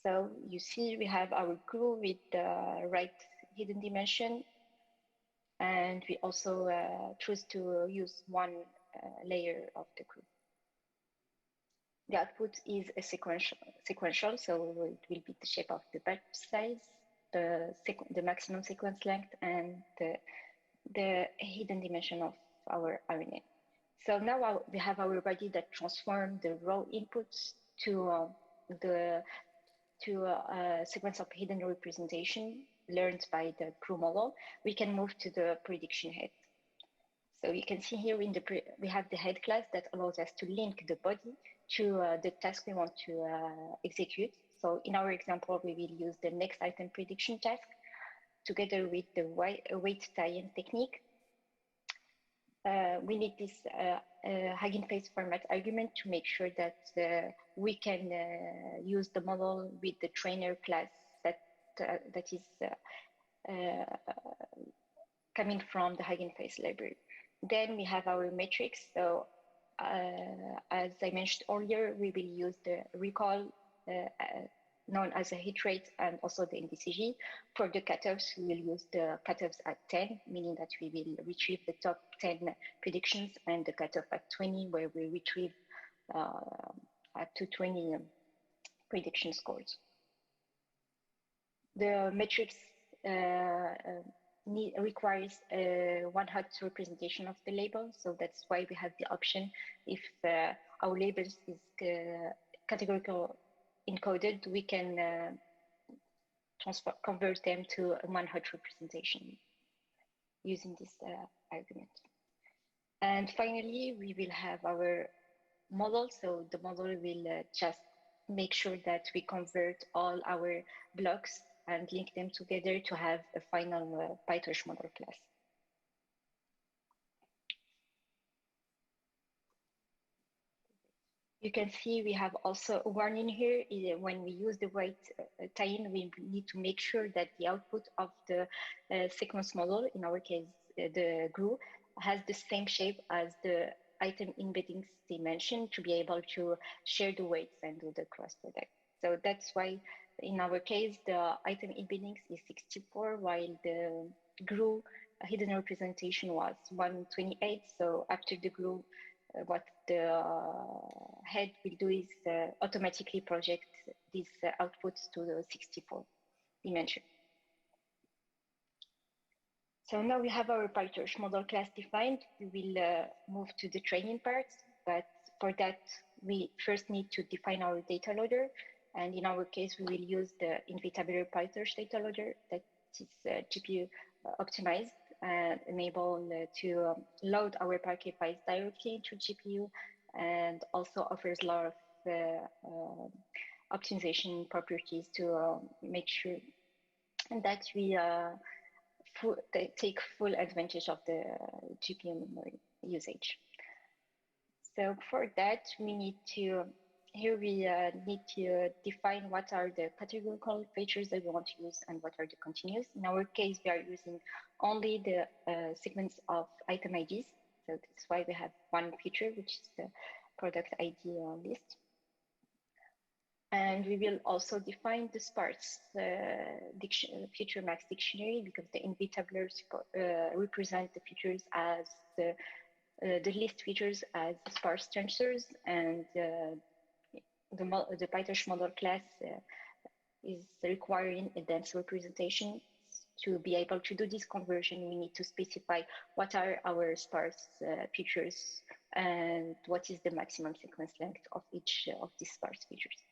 So you see we have our GUI with the right hidden dimension. And we also choose to use 1 layer of the group. The output is a sequential, so it will be the shape of the batch size, the maximum sequence length, and the hidden dimension of our RNN. So now we have our body that transform the raw inputs to a sequence of hidden representation learned by the crew model. We can move to the prediction head. So you can see here we have the head class that allows us to link the body to the task we want to execute. So in our example, we will use the next item prediction task together with the weight tie-in technique. We need this Hugging Face format argument to make sure that we can use the model with the trainer class that is coming from the Hugging Face library. Then we have our metrics. So as I mentioned earlier, we will use the recall known as a hit rate and also the NDCG. For the cutoffs, we will use the cutoffs at 10, meaning that we will retrieve the top 10 predictions, and the cutoff at 20, where we retrieve up to 20 prediction scores. The metrics requires a one-hot representation of the label. So that's why we have the option if our labels is categorical encoded, we can convert them to a one-hot representation using this argument. And finally, we will have our model. So the model will just make sure that we convert all our blocks and link them together to have a final PyTorch model class. You can see we have also a warning here. When we use the right tie-in, we need to make sure that the output of the sequence model, in our case, the GRU, has the same shape as the item embeddings they mentioned to be able to share the weights and do the cross product. So that's why in our case, the item embeddings is 64, while the GRU hidden representation was 128. So after the GRU, what the head will do is automatically project these outputs to the 64 dimension. So now we have our PyTorch model class defined. We will move to the training part, but for that, we first need to define our data loader. And in our case, we will use the NVIDIA PyTorch data loader that is GPU optimized and enable to load our Parquet files directly into GPU, and also offers a lot of optimization properties to make sure that we take full advantage of the GPU memory usage. So for that, we need to need to define what are the categorical features that we want to use and what are the continuous. In our case, we are using only the sequence of item IDs. So that's why we have one feature, which is the product ID list. And we will also define the sparse feature max dictionary, because the NV tabular represent the features as the list features as sparse tensors, and the PyTorch model class is requiring a dense representation. To be able to do this conversion, we need to specify what are our sparse features and what is the maximum sequence length of each of these sparse features.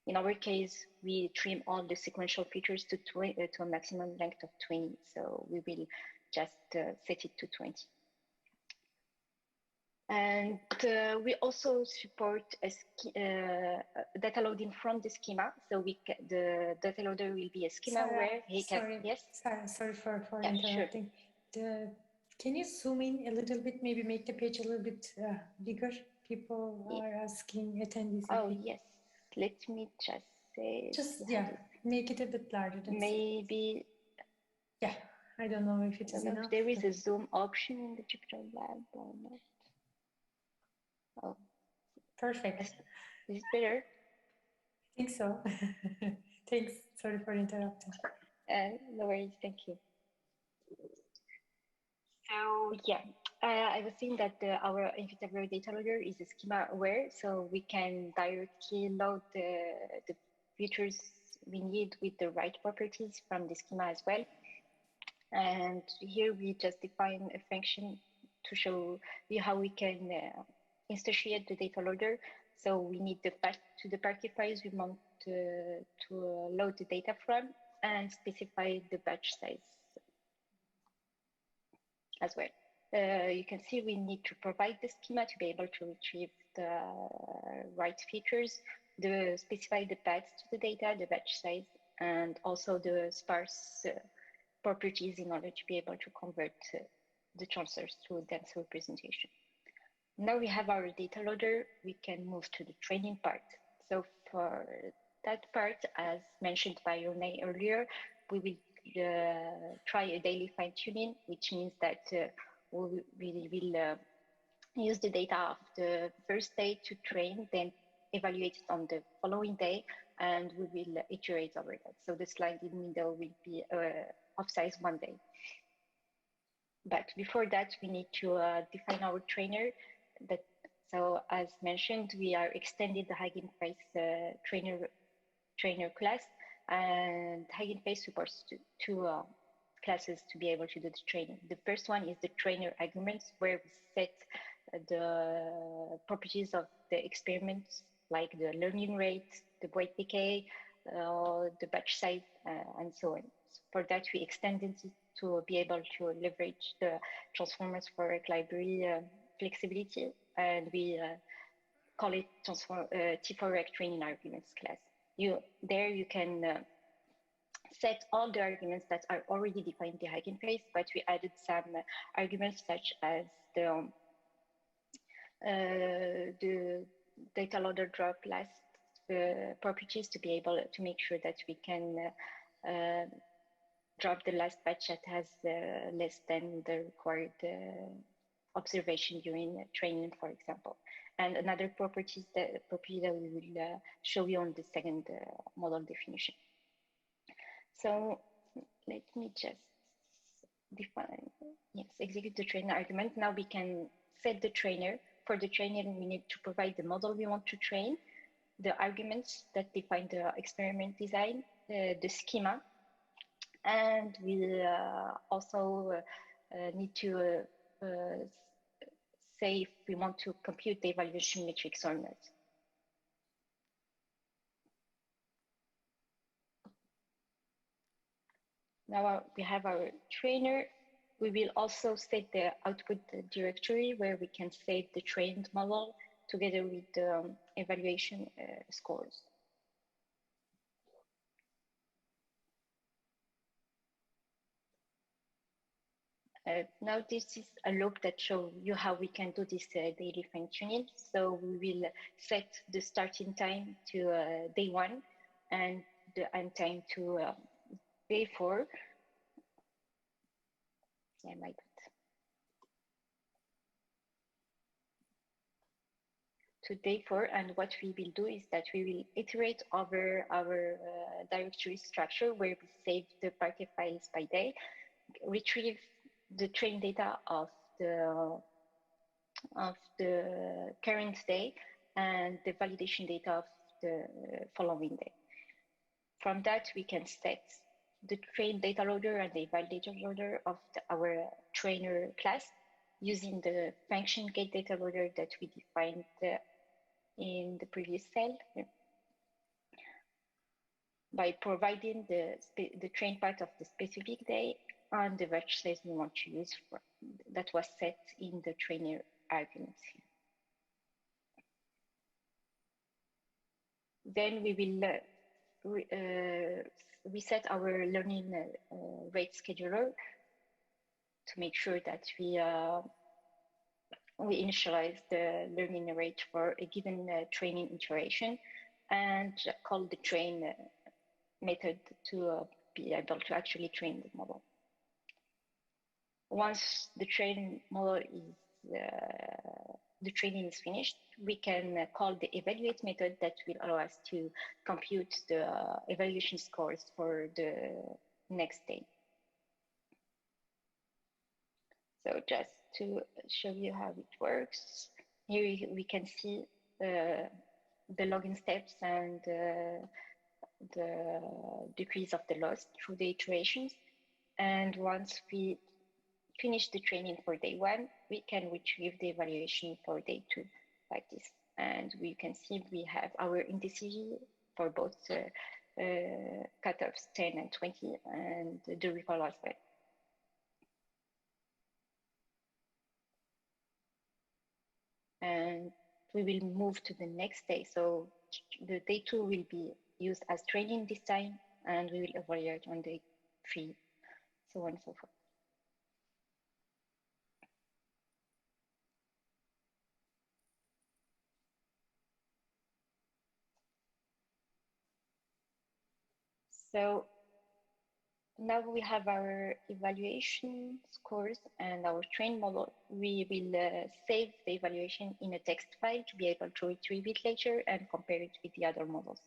In our case, we trim all the sequential features to a maximum length of 20. So we will just set it to 20. And we also support a data loading from the schema. So the data loader will be a schema Sara, where he can, sorry, yes? Sorry for Yeah, interrupting. sure. Can you zoom in a little bit, maybe make the page a little bit bigger? People are asking attendees. Oh, yes. Let me just say. Just, yeah, make it a bit larger. Maybe. Yeah, I don't know if it is enough. If there is a zoom option in the Jupyter Lab or not. Oh, perfect. Is it better? I think so. Thanks. Sorry for interrupting. No worries. Thank you. So yeah, I was saying that our NVIDIA data loader is a schema aware, so we can directly load the features we need with the right properties from the schema as well. And here we just define a function to show you how we can instantiate the data loader. So we need the path to the Parquet files we want to load the data from, and specify the batch size as well. You can see we need to provide the schema to be able to retrieve the right features, specify the paths to the data, the batch size, and also the sparse properties in order to be able to convert the transfers to dense representation. Now we have our data loader, we can move to the training part. So for that part, as mentioned by Ronay earlier, we will try a daily fine-tuning, which means that we will use the data of the first day to train, then evaluate it on the following day, and we will iterate over that. So the slide in the middle will be of size 1 day. But before that, we need to define our trainer. So as mentioned, we are extending the Hugging Face trainer class, and Hugging Face supports two classes to be able to do the training. The first one is the trainer arguments, where we set the properties of the experiments, like the learning rate, the weight decay, the batch size, and so on. For that, we extended it to be able to leverage the transformers for library flexibility, and we call it T4Rec training arguments class. There you can set all the arguments that are already defined in the eigenphase, but we added some arguments such as the data loader drop last properties to be able to make sure that we can drop the last batch that has less than the required observation during training, for example. And another property that we will show you on the second model definition. So let me just define, yes, execute the trainer argument. Now we can set the trainer. For the trainer, we need to provide the model we want to train, the arguments that define the experiment design, the schema, and we also need to say if we want to compute the evaluation metrics or not. Now we have our trainer. We will also set the output directory where we can save the trained model together with the evaluation scores. Now this is a look that shows you how we can do this daily fine tuning. So we will set the starting time to day 1 and the end time to day 4. Yeah, my bad. To day 4, and what we will do is that we will iterate over our directory structure where we save the parquet files by day, retrieve the train data of the current day and the validation data of the following day. From that, we can set the train data loader and the validator loader of our trainer class using the function get data loader that we defined in the previous cell by providing the train part of the specific day and the batch size we want to use that was set in the trainer arguments. Then we will reset our learning rate scheduler to make sure that we initialize the learning rate for a given training iteration and call the train method to be able to actually train the model. Once the training model is the training is finished, we can call the evaluate method that will allow us to compute the evaluation scores for the next day. So just to show you how it works, here we can see the login steps and the decrease of the loss through the iterations. And once we finish the training for day 1, we can retrieve the evaluation for day 2 like this. And we can see we have our indices for both cutoffs 10 and 20 and the recall as well. And we will move to the next day. So the day 2 will be used as training this time, and we will evaluate on day 3, so on and so forth. So now we have our evaluation scores and our trained model. We will save the evaluation in a text file to be able to retrieve it later and compare it with the other models.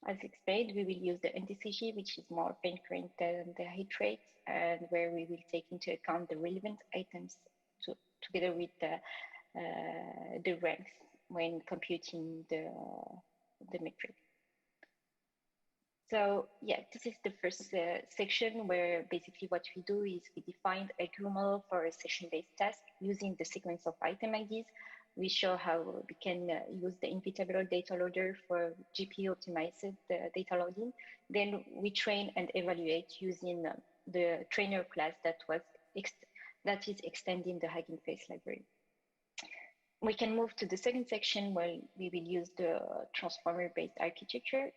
As explained, we will use the NTCG, which is more fine-grained than the hit rate, and where we will take into account the relevant items together with the ranks when computing the metric. So yeah, this is the first section where basically what we do is we define a GUI model for a session-based task using the sequence of item IDs. We show how we can use the inevitable data loader for GPU optimized data loading. Then we train and evaluate using the trainer class that is extending the Hugging Face library. We can move to the second section where we will use the transformer-based architecture.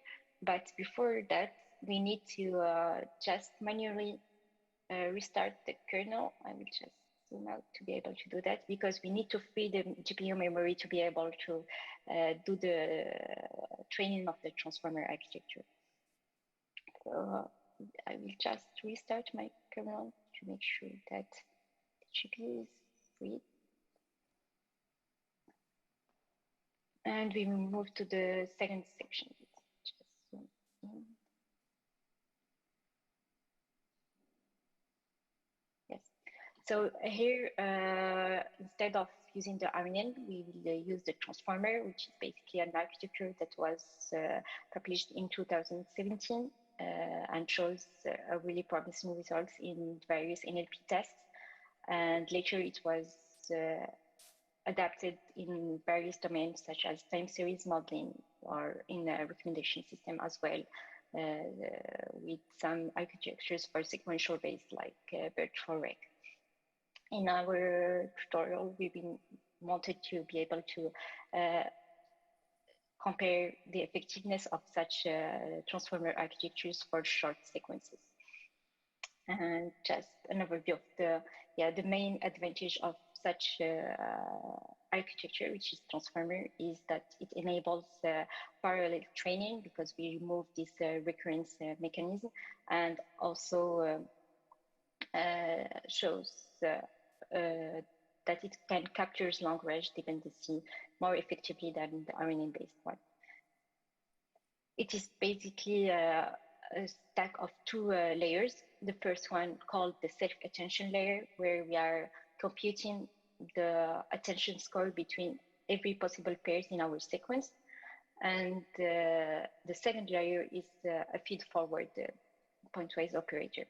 But before that, we need to just manually restart the kernel. I will just zoom out to be able to do that because we need to free the GPU memory to be able to do the training of the transformer architecture. So I will just restart my kernel to make sure that the GPU is freed. And we move to the second section. Just zoom in. Yes. So here, instead of using the RNN, we will use the transformer, which is basically an architecture that was published in 2017 and shows really promising results in various NLP tests. And later it was adapted in various domains such as time series modeling or in a recommendation system as well, with some architectures for sequential based like BERT for Rec. In our tutorial, we've been wanted to be able to compare the effectiveness of such transformer architectures for short sequences. And just an overview of the main advantage of such architecture, which is transformer, is that it enables parallel training because we remove this recurrence mechanism, and also shows that it can capture long range dependency more effectively than the RNN-based one. It is basically a stack of two layers. The first one called the self-attention layer, where we are computing the attention score between every possible pairs in our sequence. And the second layer is a feed-forward pointwise operator.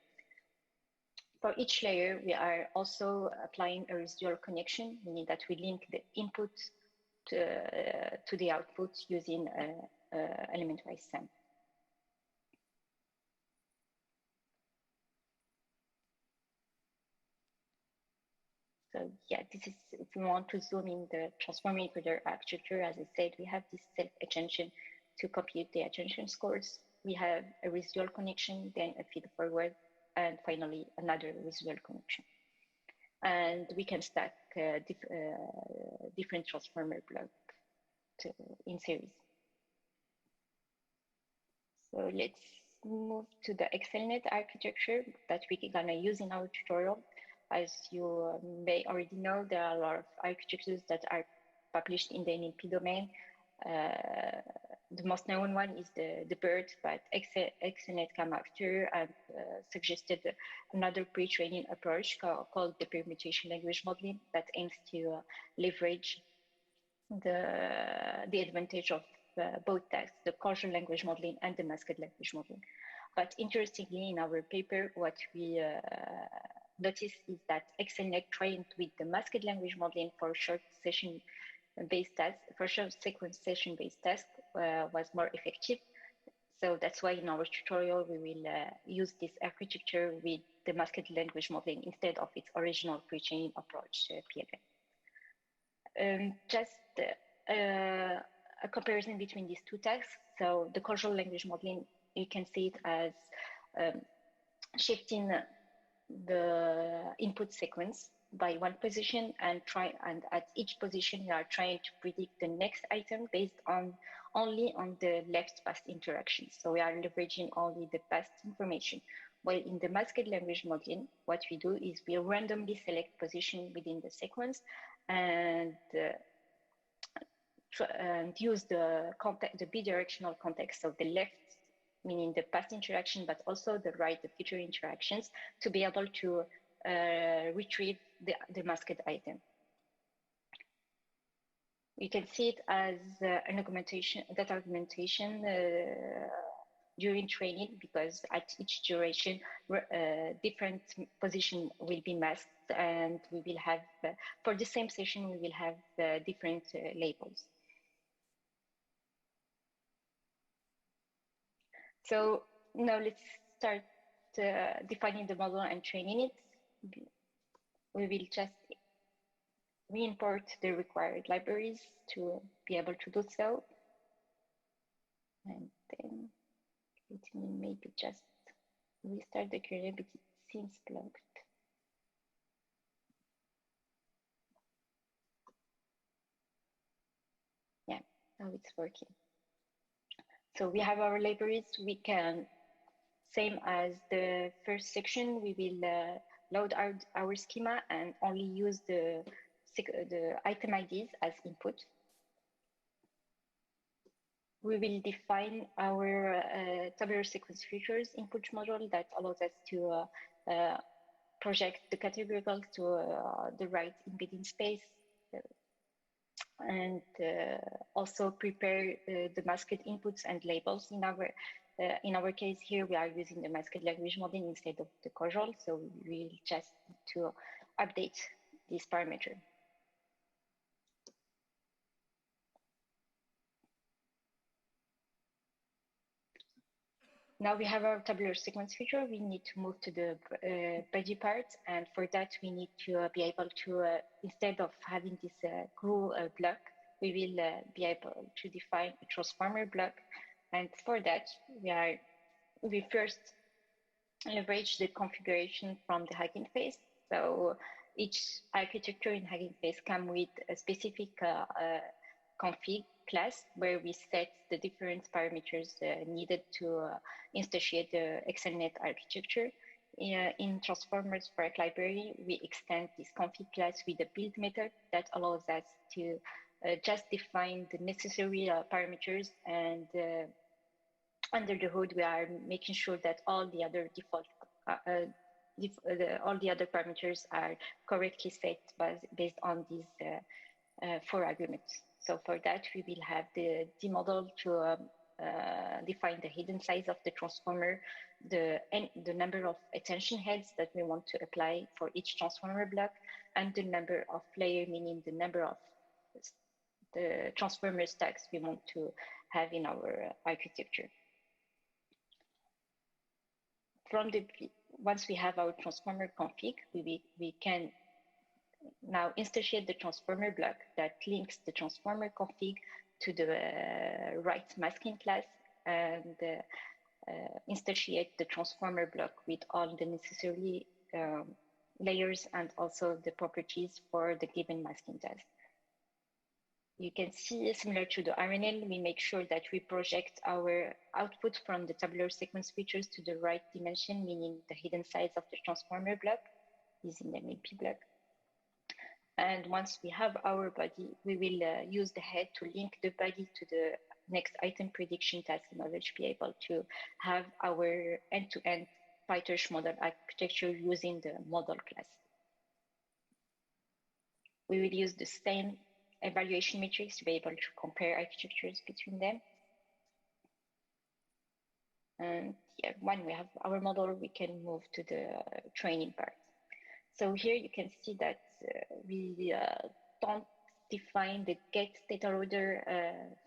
For each layer, we are also applying a residual connection, meaning that we link the input to the output using element-wise sum. So yeah, this is, if we want to zoom in the transformer encoder architecture, as I said, we have this self-attention to compute the attention scores. We have a residual connection, then a feed forward, and finally another residual connection. And we can stack different transformer blocks in series. So let's move to the XLNet architecture that we're gonna use in our tutorial. As you may already know, there are a lot of architectures that are published in the NLP domain. The most known one is the BERT, but XLNet came after and suggested another pre-training approach called the permutation language modeling that aims to leverage the advantage of both tasks, the causal language modeling and the masked language modeling. But interestingly, in our paper, what we noticed is that XLNet trained with the masked language modeling for short session-based tasks, for short sequence session-based tasks was more effective. So that's why in our tutorial, we will use this architecture with the masked language modeling instead of its original pre-training approach, PLM. Just a comparison between these two tasks. So the causal language modeling, you can see it as shifting the input sequence by one position and at each position you are trying to predict the next item based on only on the left past interaction. So we are leveraging only the past information. While in the masked language modeling, what we do is we randomly select position within the sequence and use the context, the bidirectional context of the left, meaning the past interaction, but also the right, the future interactions, to be able to retrieve the masked item. You can see it as an augmentation, data augmentation during training, because at each duration, different position will be masked, and we will have, for the same session, we will have different labels. So now let's start defining the model and training it. We will just re-import the required libraries to be able to do so. And then let me maybe just restart the query, but it seems blocked. Yeah, now it's working. So we have our libraries. We can, same as the first section, we will load our schema and only use the item IDs as input. We will define our tabular sequence features input module that allows us to project the categorical to the right embedding space, and also prepare the masked inputs and labels. In our case here, we are using the masked language model instead of the causal, so we will just need to update this parameter. Now we have our tabular sequence feature. We need to move to the body part, and for that we need to be able to, instead of having this glue block, we will be able to define a transformer block. And for that, we first leverage the configuration from the Hugging Face. So each architecture in Hugging Face comes with a specific config class where we set the different parameters needed to instantiate the XLNet architecture. In Transformers Frac library, we extend this config class with a build method that allows us to just define the necessary parameters, and under the hood, we are making sure that all the other default all the other parameters are correctly set based on these 4 arguments. So for that, we will have the model to define the hidden size of the transformer, the number of attention heads that we want to apply for each transformer block, and the number of layers, meaning the number of the transformer stacks we want to have in our architecture. Once we have our transformer config, we can now instantiate the transformer block that links the transformer config to the right masking class, and instantiate the transformer block with all the necessary layers and also the properties for the given masking task. You can see, similar to the RNL, we make sure that we project our output from the tabular sequence features to the right dimension, meaning the hidden size of the transformer block using the MP block. And once we have our body, we will use the head to link the body to the next item prediction task in order to be able to have our end-to-end PyTorch model architecture using the model class. We will use the same evaluation matrix to be able to compare architectures between them. And yeah, when we have our model, we can move to the training part. So here you can see that we don't define the get data loader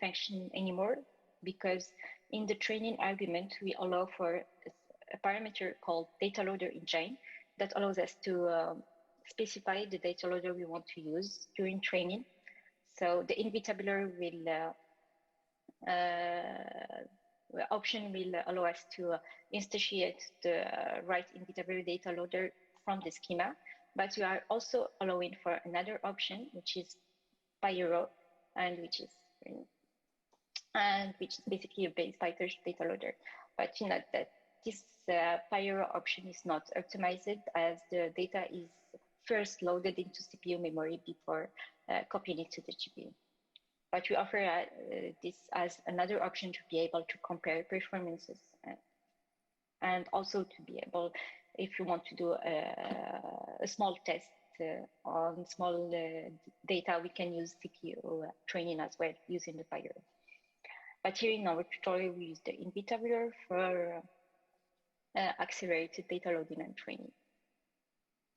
function anymore, because in the training argument, we allow for a parameter called data loader engine that allows us to specify the data loader we want to use during training. So the NVTabular option will allow us to instantiate the right NVTabular data loader from the schema, but we are also allowing for another option, which is Pereira, and which is basically a base PyTorch data loader. But you know that this Pereira option is not optimized, as the data is first loaded into CPU memory before copying it to the GPU. But we offer this as another option to be able to compare performances, and also to be able, if you want to do a small test on small data, we can use CPU training as well using the Pereira. But here in our tutorial, we use the NVIDIA Tabular for accelerated data loading and training.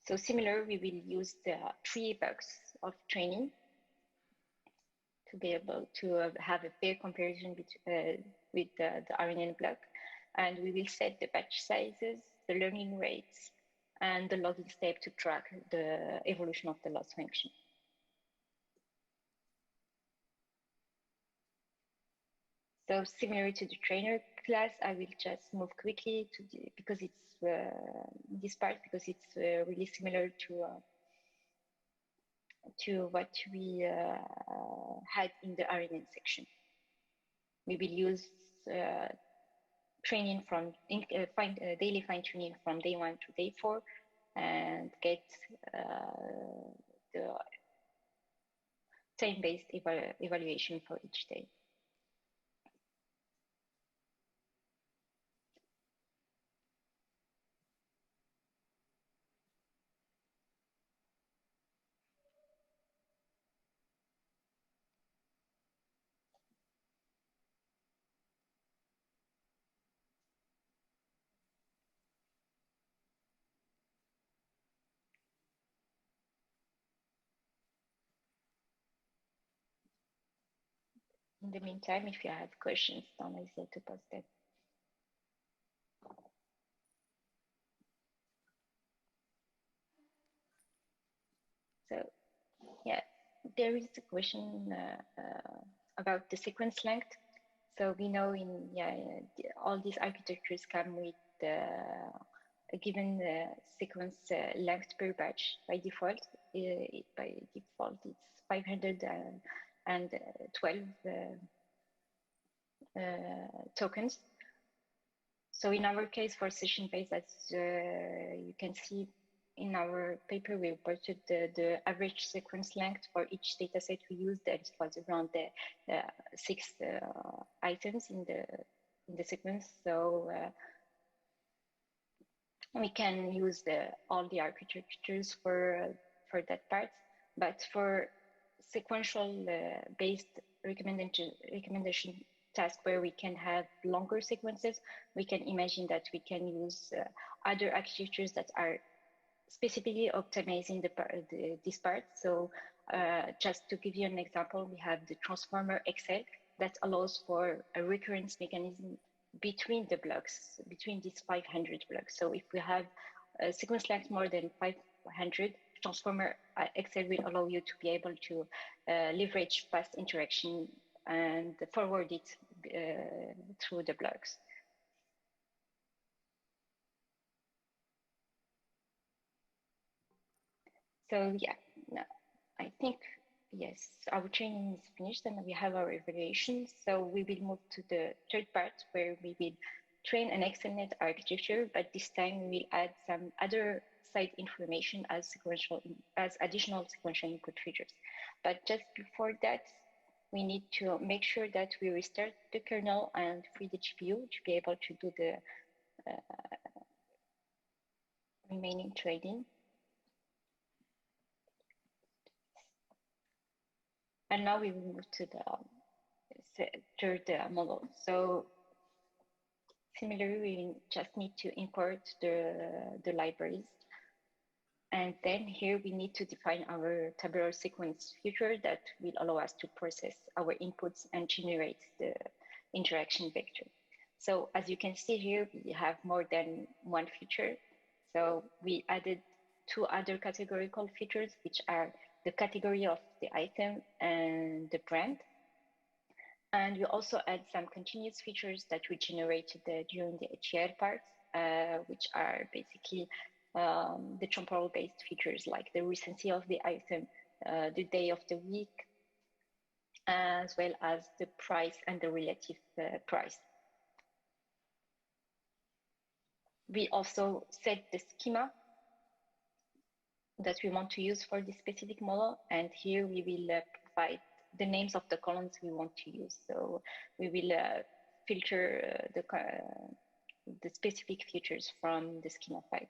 So similar, we will use the 3 bucks of training to be able to have a fair comparison with the RNN block. And we will set the batch sizes, the learning rates, and the logging step to track the evolution of the loss function. So similar to the trainer class, I will just move quickly to because it's this part, because it's really similar to what we had in the RNN section. We will use training from daily fine tuning from day 1 to day 4, and get the time-based evaluation for each day. In the meantime, if you have questions, don't hesitate to post them. So, yeah, there is a question about the sequence length. So we know in all these architectures come with a given sequence length per batch by default. By default, it's 512 tokens. So in our case, for session-based, as you can see in our paper, we reported the average sequence length for each dataset we used, and it was around the 6 items in the sequence. So we can use all the architectures for that part, but for sequential based recommendation task where we can have longer sequences, we can imagine that we can use other architectures that are specifically optimizing this part. So just to give you an example, we have the transformer XL that allows for a recurrence mechanism between the blocks, between these 500 blocks. So if we have a sequence length more than 500, transformer XL will allow you to be able to leverage past interaction and forward it through the blocks. So yeah, no, I think, yes, our training is finished and we have our evaluation. So we will move to the third part where we will train an XLNet architecture, but this time we will add some other side information as additional sequential input features. But just before that, we need to make sure that we restart the kernel and free the GPU to be able to do the remaining training. And now we will move to the third model. So similarly, we just need to import the libraries. And then here we need to define our tabular sequence feature that will allow us to process our inputs and generate the interaction vector. So as you can see here, we have more than one feature. So we added 2 other categorical features, which are the category of the item and the brand. And we also add some continuous features that we generated during the HCL part, which are basically the temporal-based features like the recency of the item, the day of the week, as well as the price and the relative price. We also set the schema that we want to use for this specific model, and here we will provide the names of the columns we want to use. So we will filter the specific features from the schema file.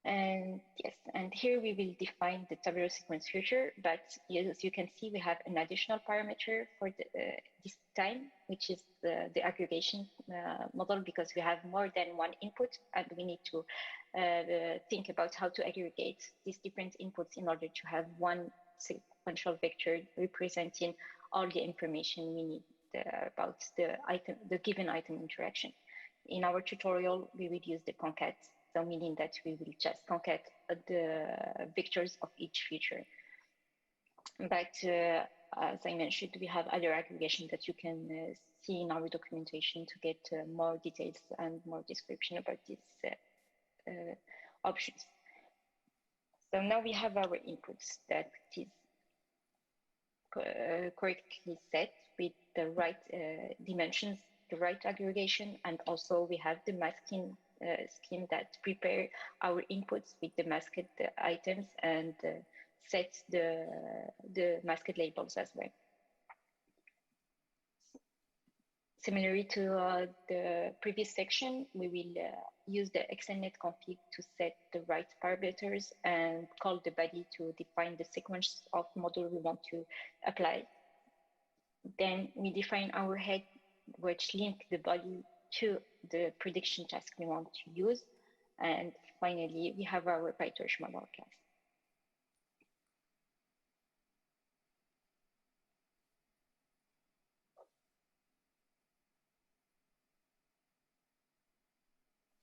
And yes, and here we will define the tabular sequence feature, but as you can see, we have an additional parameter for this time, which is the aggregation model, because we have more than one input, and we need to think about how to aggregate these different inputs in order to have one sequential vector representing all the information we need about the given item interaction. In our tutorial, we will use the concat, so meaning that we will just concat the vectors of each feature. But as I mentioned, we have other aggregation that you can see in our documentation to get more details and more description about these options. So now we have our inputs that is correctly set with the right dimensions, the right aggregation, and also we have the masking scheme that prepare our inputs with the masked items and set the masked labels as well. Similarly to the previous section, we will use the XNet config to set the right parameters and call the body to define the sequence of module we want to apply. Then we define our head, which link the body to the prediction task we want to use. And finally, we have our PyTorch model class.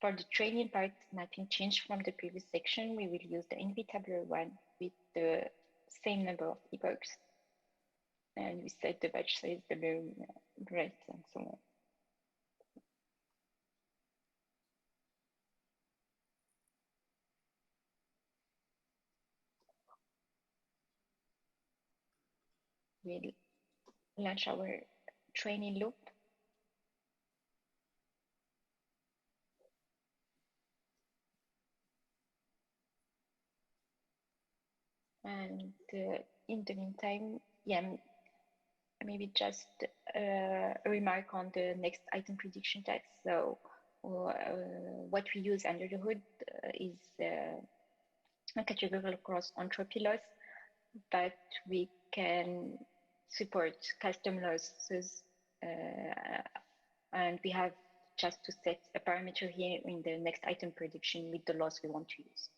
For the training part, nothing changed from the previous section. We will use the NVIDIA one with the same number of epochs. And we set the batch size, the learn rate, and so on. We'll launch our training loop. And in the meantime, yeah, maybe just a remark on the next item prediction task. So what we use under the hood is a categorical cross entropy loss, but we can support custom losses, and we have just to set a parameter here in the next item prediction with the loss we want to use.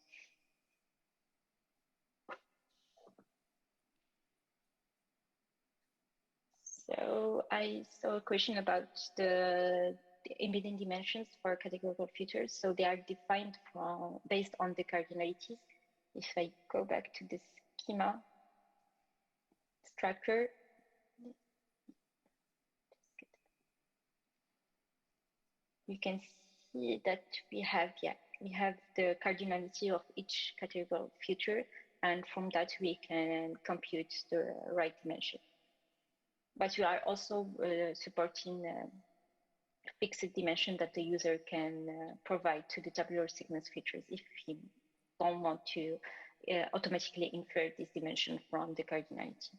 So I saw a question about the embedding dimensions for categorical features. So they are defined based on the cardinalities. If I go back to the schema structure, you can see that we have the cardinality of each categorical feature, and from that we can compute the right dimension. But we are also supporting fixed dimension that the user can provide to the tabular sequence features if he don't want to automatically infer this dimension from the cardinality.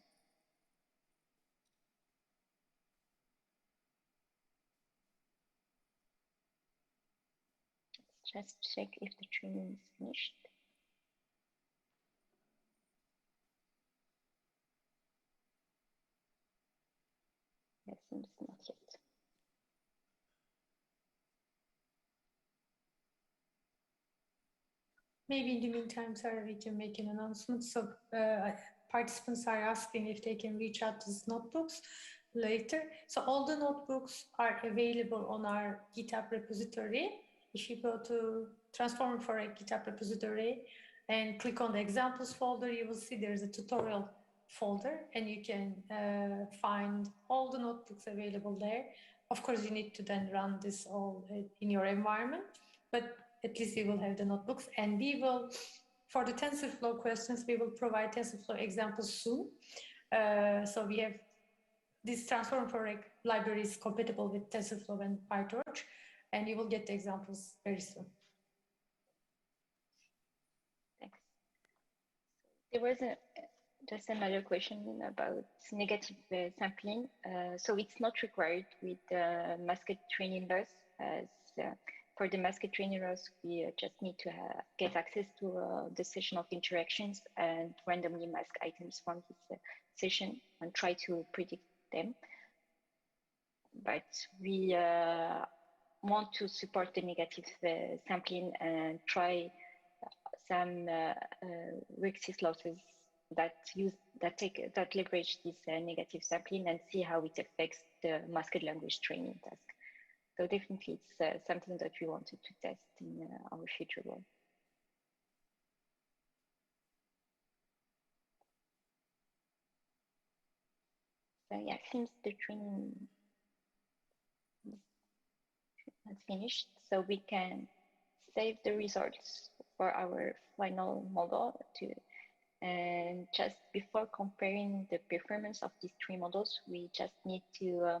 Let's just check if the training is finished. It seems not yet. Maybe in the meantime, Sara, we can make an announcement. So participants are asking if they can reach out to these notebooks later. So all the notebooks are available on our GitHub repository. If you go to Transformer for a GitHub repository and click on the examples folder, you will see there's a tutorial folder, and you can find all the notebooks available there. Of course, you need to then run this all in your environment, but at least you will have the notebooks. And we will, for the TensorFlow questions, we will provide TensorFlow examples soon. So we have this Transformer for library is compatible with TensorFlow and PyTorch, and you will get the examples very soon. Thanks. There was just another question about negative sampling. So it's not required with masked training loss, as for the masked trainers, we just need to get access to the session of interactions and randomly mask items from this session and try to predict them. But we want to support the negative sampling and try some RecSys losses that leverage this negative sampling and see how it affects the masked language training task. So definitely it's something that we wanted to test in our future work. So yeah, since the training has finished, so we can save the results for our final model and just before comparing the performance of these three models, we just need to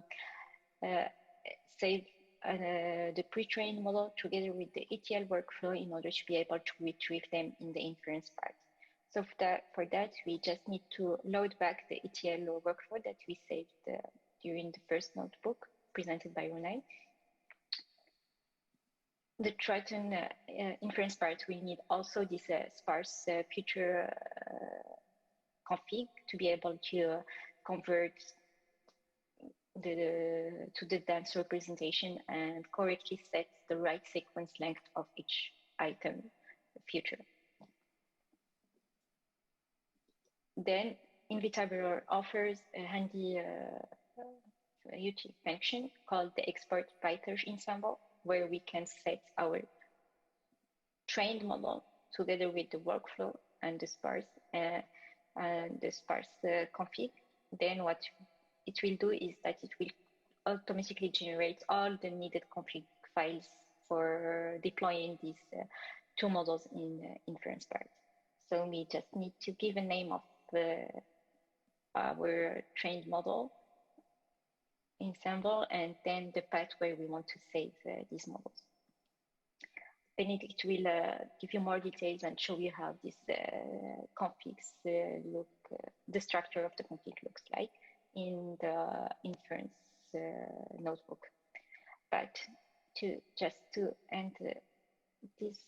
save the pre-trained model together with the ETL workflow in order to be able to retrieve them in the inference part. So for that, we just need to load back the ETL workflow that we saved during the first notebook presented by Ronay. The Triton inference part, we need also this sparse future config to be able to convert to the dense representation and correctly set the right sequence length of each item future. Then Tabular offers a handy utility function called the export PyTorch ensemble, where we can set our trained model together with the workflow and the sparse config. Then what it will do is that it will automatically generate all the needed config files for deploying these two models in inference part. So we just need to give a name of our trained model ensemble and then the path where we want to save these models. Benedikt will give you more details and show you how these configs look, the structure of the config looks like in the inference notebook. But just to end this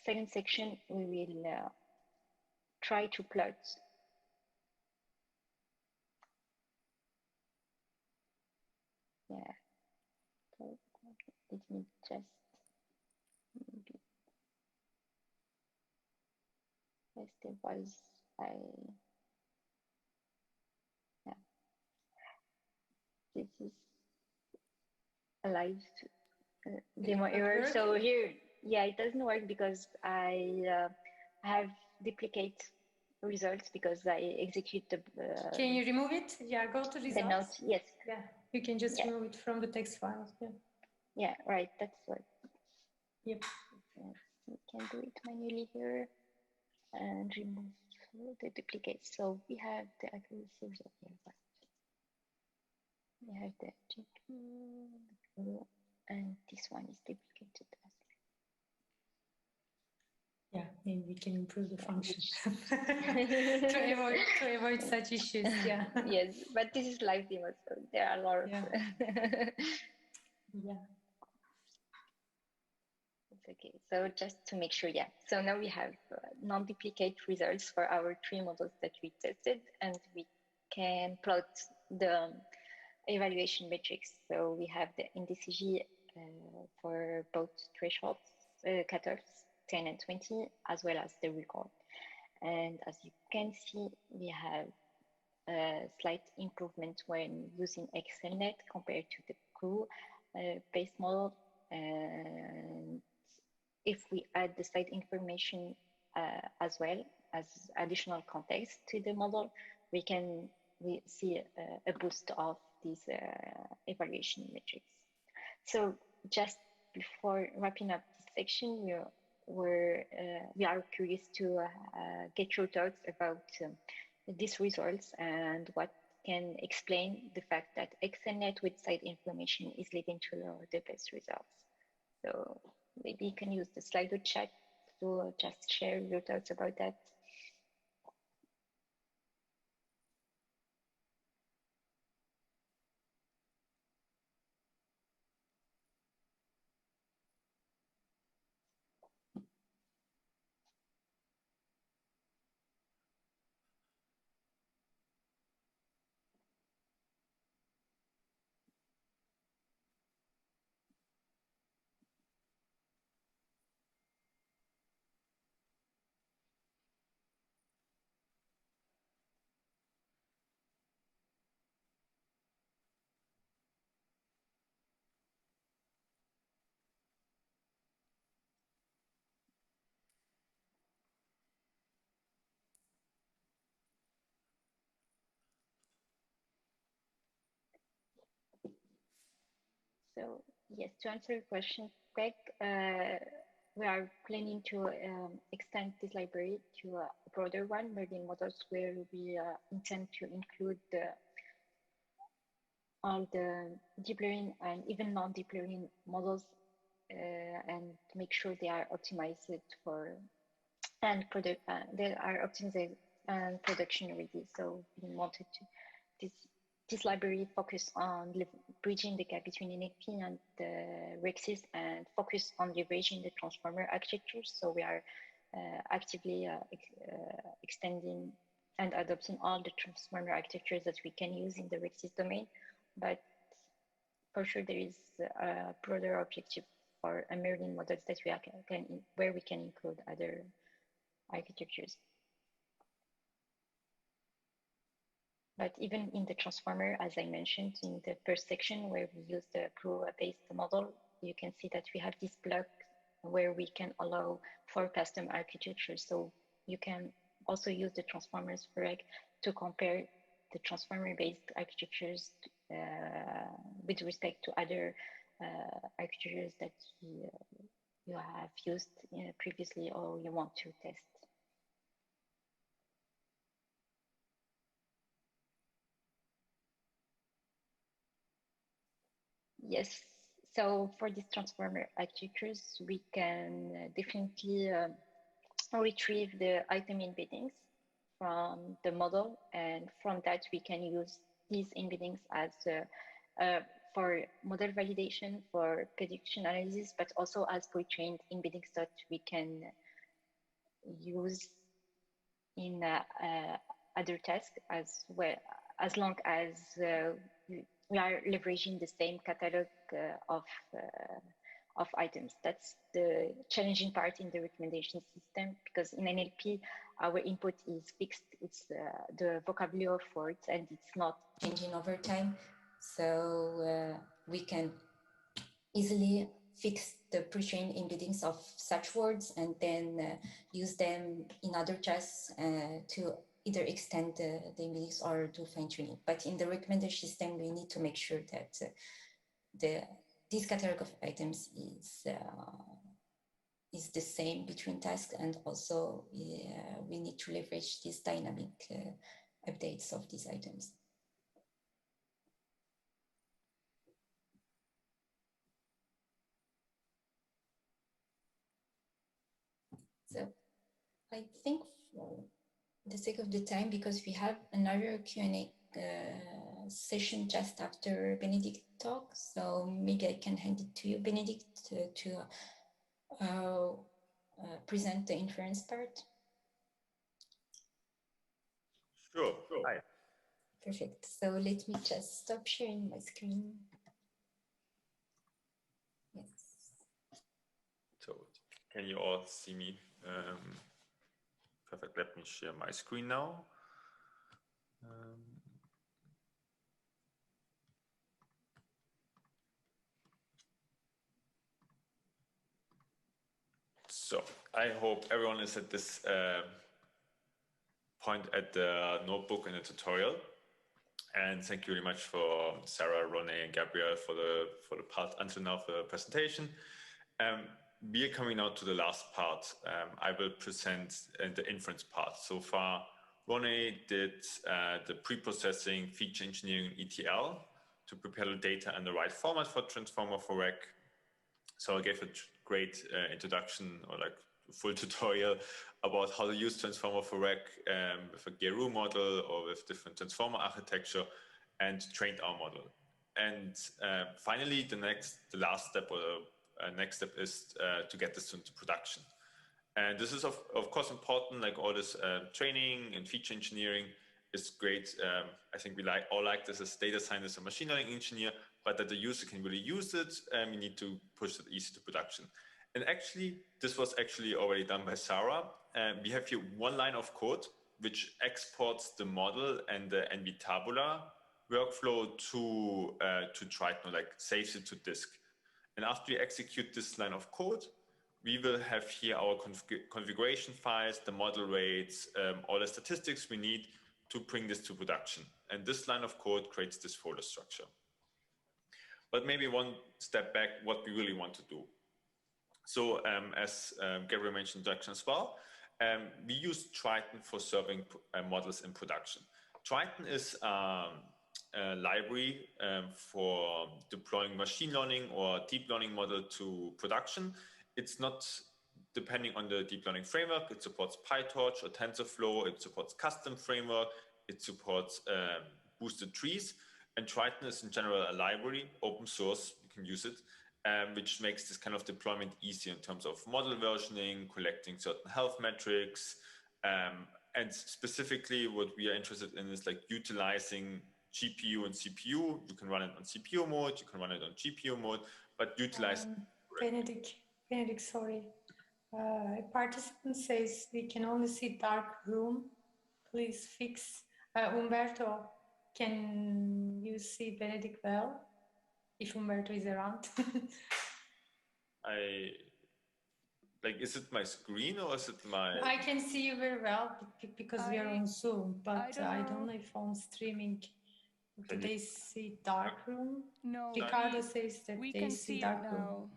second section, we will try to plot so let me just test the voice. This is a live demo error. So here, yeah, it doesn't work because I have duplicate results because I execute the. Can you remove it? Yeah, go to results. The note, yes. Yeah, you can just remove it from the text file. Yeah. Yeah, right. That's what. Yep. We can do it manually here and remove the duplicate. So we have the accuracy result here. We have the GPU, and this one is duplicated. Yeah, maybe we can improve the function to avoid such issues. Yeah. Yes, but this is live demo, so there are a lot of. Yeah. It's okay. So just to make sure, yeah. So now we have non-duplicate results for our three models that we tested, and we can plot the evaluation metrics. So we have the NDCG for both thresholds, cutoffs, 10 and 20, as well as the recall. And as you can see, we have a slight improvement when using XLNet compared to the crew based model. And if we add the site information as well as additional context to the model, we see a boost of these evaluation metrics. So just before wrapping up this section, we are curious to get your thoughts about these results and what can explain the fact that XNet with site information is leading to the best results. So maybe you can use the Slido chat to just share your thoughts about that. So yes, to answer your question, Greg, we are planning to extend this library to a broader one, learning models, where we intend to include all the deep learning and even non-deep learning models, and make sure they are optimized for and they are optimized and production ready. So we wanted to this library focus on bridging the gap between NLP and the RecSys, and focus on leveraging the transformer architecture. So we are actively extending and adopting all the transformer architectures that we can use in the RecSys domain. But for sure, there is a broader objective for emerging models that we where we can include other architectures. But even in the transformer, as I mentioned in the first section where we use the GRU-based model, you can see that we have this block where we can allow for custom architecture. So you can also use the transformers for to compare the transformer-based architectures with respect to other architectures that you have used previously or you want to test. Yes, so for these transformer architectures, we can definitely retrieve the item embeddings from the model, and from that we can use these embeddings as for model validation, for prediction analysis, but also as pre-trained embeddings that we can use in other tasks as well, as long as we are leveraging the same catalog of items. That's the challenging part in the recommendation system, because in NLP, our input is fixed. It's the vocabulary of words, and it's not changing over time. So we can easily fix the pre-trained embeddings of such words and then use them in other tasks to either extend the embeddings or do fine-tuning. But in the recommendation system, we need to make sure that this catalog of items is the same between tasks, and also we need to leverage these dynamic updates of these items. So I think for the sake of the time, because we have another Q&A session just after Benedikt talk, so maybe I can hand it to you, Benedikt, to present the inference part. Sure. Hi. Perfect. So let me just stop sharing my screen. Yes. So can you all see me? Perfect. Let me share my screen now. So I hope everyone is at this point at the notebook and the tutorial. And thank you very much for Sara, Ronay, and Gabriel for the part until now for the presentation. We are coming now to the last part. I will present the inference part. So far, Ronay did the pre-processing, feature engineering, ETL to prepare the data in the right format for Transformer for Rec. So I gave a great introduction, or like a full tutorial about how to use Transformer for Rec with a GRU model or with different Transformer architecture, and trained our model. And finally, the last step, or next step, is to get this into production. And this is of course important, like all this training and feature engineering is great. I think we all like this as data scientist or machine learning engineer, but that the user can really use it, we need to push it easy to production. And actually, this was actually already done by Sara. We have here one line of code which exports the model and the NV Tabular workflow to Triton, like saves it to disk. And after we execute this line of code, we will have here our configuration files, the model rates, all the statistics we need to bring this to production. And this line of code creates this folder structure. But maybe one step back, what we really want to do. So as Gabriel mentioned in introduction as well, we use Triton for serving models in production. Triton is a library for deploying machine learning or deep learning model to production. It's not depending on the deep learning framework. It supports PyTorch or TensorFlow. It supports custom framework. It supports boosted trees. And Triton is in general a library, open source, you can use it, which makes this kind of deployment easy in terms of model versioning, collecting certain health metrics, and specifically what we are interested in is like utilizing GPU and CPU. You can run it on CPU mode, you can run it on GPU mode, but utilize. Benedikt, sorry. A participant says we can only see dark room. Please fix. Umberto, can you see Benedikt well? If Umberto is around. Is it my screen or is it my... I can see you very well because we are on Zoom, but I don't know if on streaming, do they see dark room? No. Ricardo says that we they can see it dark now. room.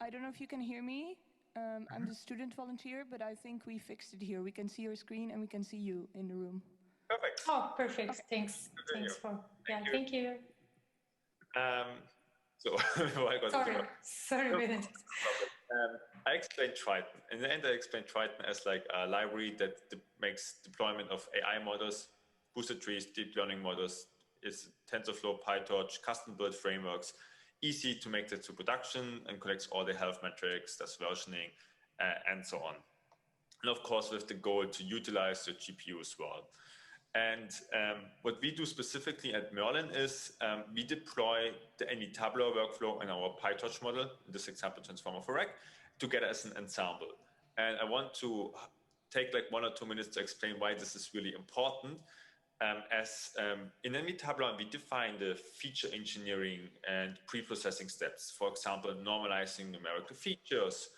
I don't know if you can hear me. I'm the student volunteer, but I think we fixed it here. We can see your screen and we can see you in the room. Perfect. Oh, perfect. Okay. Thanks. Thanks for... Thank you. So I got Sorry, Benedikt. I explained Triton. In the end, I explained Triton as like a library that makes deployment of AI models, boosted trees, deep learning models, is TensorFlow, PyTorch, custom built frameworks, easy to make that to production and collects all the health metrics, does versioning, and so on. And of course, with the goal to utilize the GPU as well. And what we do specifically at Merlin is we deploy the Tabular workflow in our PyTorch model, in this example transformer for REC, together as an ensemble. And I want to take like 1 or 2 minutes to explain why this is really important. In Tabular, we define the feature engineering and pre-processing steps. For example, normalizing numerical features,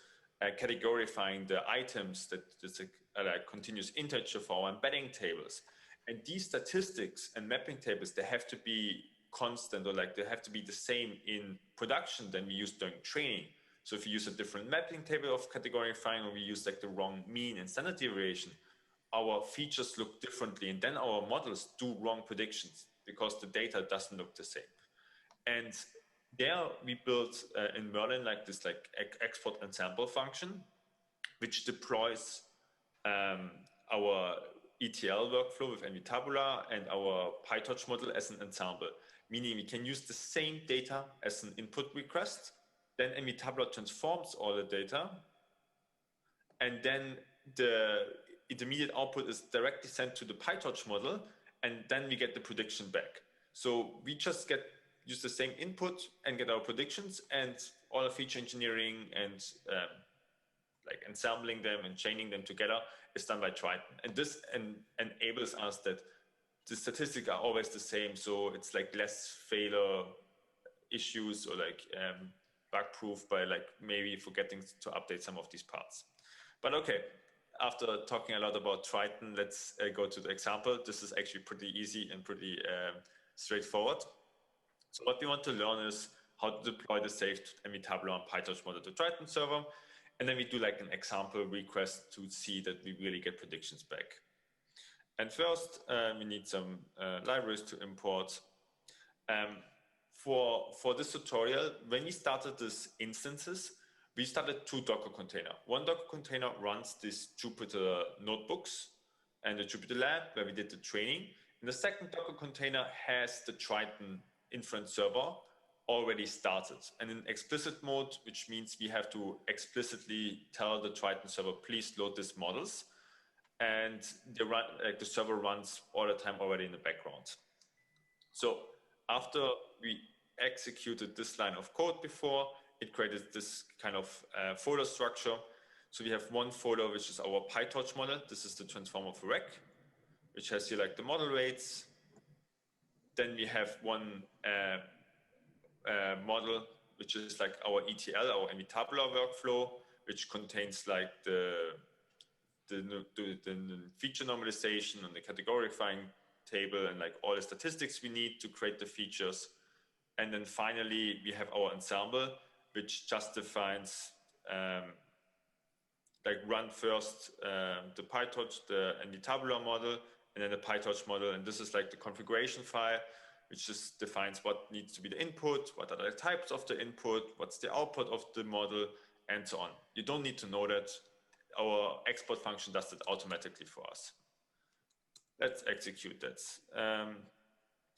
categorifying the items that is a continuous integer for our embedding tables. And these statistics and mapping tables, they have to be constant, or like they have to be the same in production than we use during training. So if you use a different mapping table of categorifying, or we use like the wrong mean and standard deviation, our features look differently, and then our models do wrong predictions because the data doesn't look the same. And there we built in Merlin like this like export ensemble function, which deploys our ETL workflow with Tabular and our PyTorch model as an ensemble, meaning we can use the same data as an input request, then Tabular transforms all the data, and then the intermediate output is directly sent to the PyTorch model, and then we get the prediction back. So we just use the same input and get our predictions, and all the feature engineering and like ensembling them and chaining them together is done by Triton. And this enables us that the statistics are always the same. So it's like less failure issues or like bug proof by like maybe forgetting to update some of these parts. But okay, after talking a lot about Triton, let's go to the example. This is actually pretty easy and pretty straightforward. So what we want to learn is how to deploy the saved Tabular and PyTorch model to Triton server. And then we do like an example request to see that we really get predictions back. And first, we need some libraries to import. For this tutorial, when we started these instances, we started 2 Docker containers. One Docker container runs these Jupyter notebooks and the Jupyter lab where we did the training. And the second Docker container has the Triton inference server already started, and in explicit mode, which means we have to explicitly tell the Triton server, please load these models, and the server runs all the time already in the background. So after we executed this line of code before, it created this kind of folder structure. So we have one folder, which is our PyTorch model. This is the transformer for REC, which has here like the model weights. Then we have one model, which is like our ETL, our Tabular workflow, which contains like the feature normalization and the categorifying table and like all the statistics we need to create the features. And then finally, we have our ensemble, which just defines, like run first the PyTorch, and the Tabular model, and then the PyTorch model. And this is like the configuration file, which just defines what needs to be the input, what are the types of the input, what's the output of the model, and so on. You don't need to know that. Our export function does it automatically for us. Let's execute that.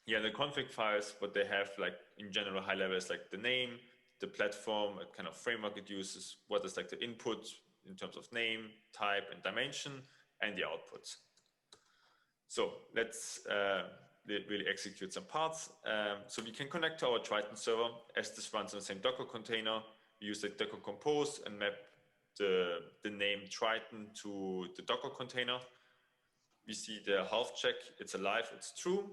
Yeah, the config files, what they have, like in general, high level is like the name, the platform, what kind of framework it uses, what is like the input in terms of name, type, and dimension, and the outputs. So let's really execute some parts. So we can connect to our Triton server as this runs in the same Docker container. We use the Docker compose and map the name Triton to the Docker container. We see the health check, it's alive, it's true.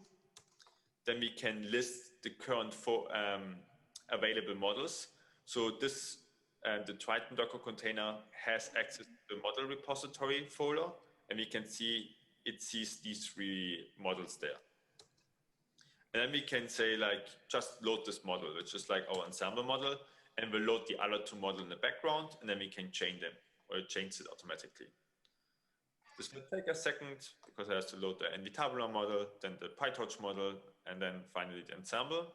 Then we can list the current available models. So this, the Triton Docker container has access to the model repository folder, and we can see it sees these 3 models there. And then we can say like, just load this model, which is like our ensemble model, and we'll load the other 2 models in the background, and then we can chain them, or it chains it automatically. This will take a second because it has to load the NVIDIA model, then the PyTorch model, and then finally the ensemble.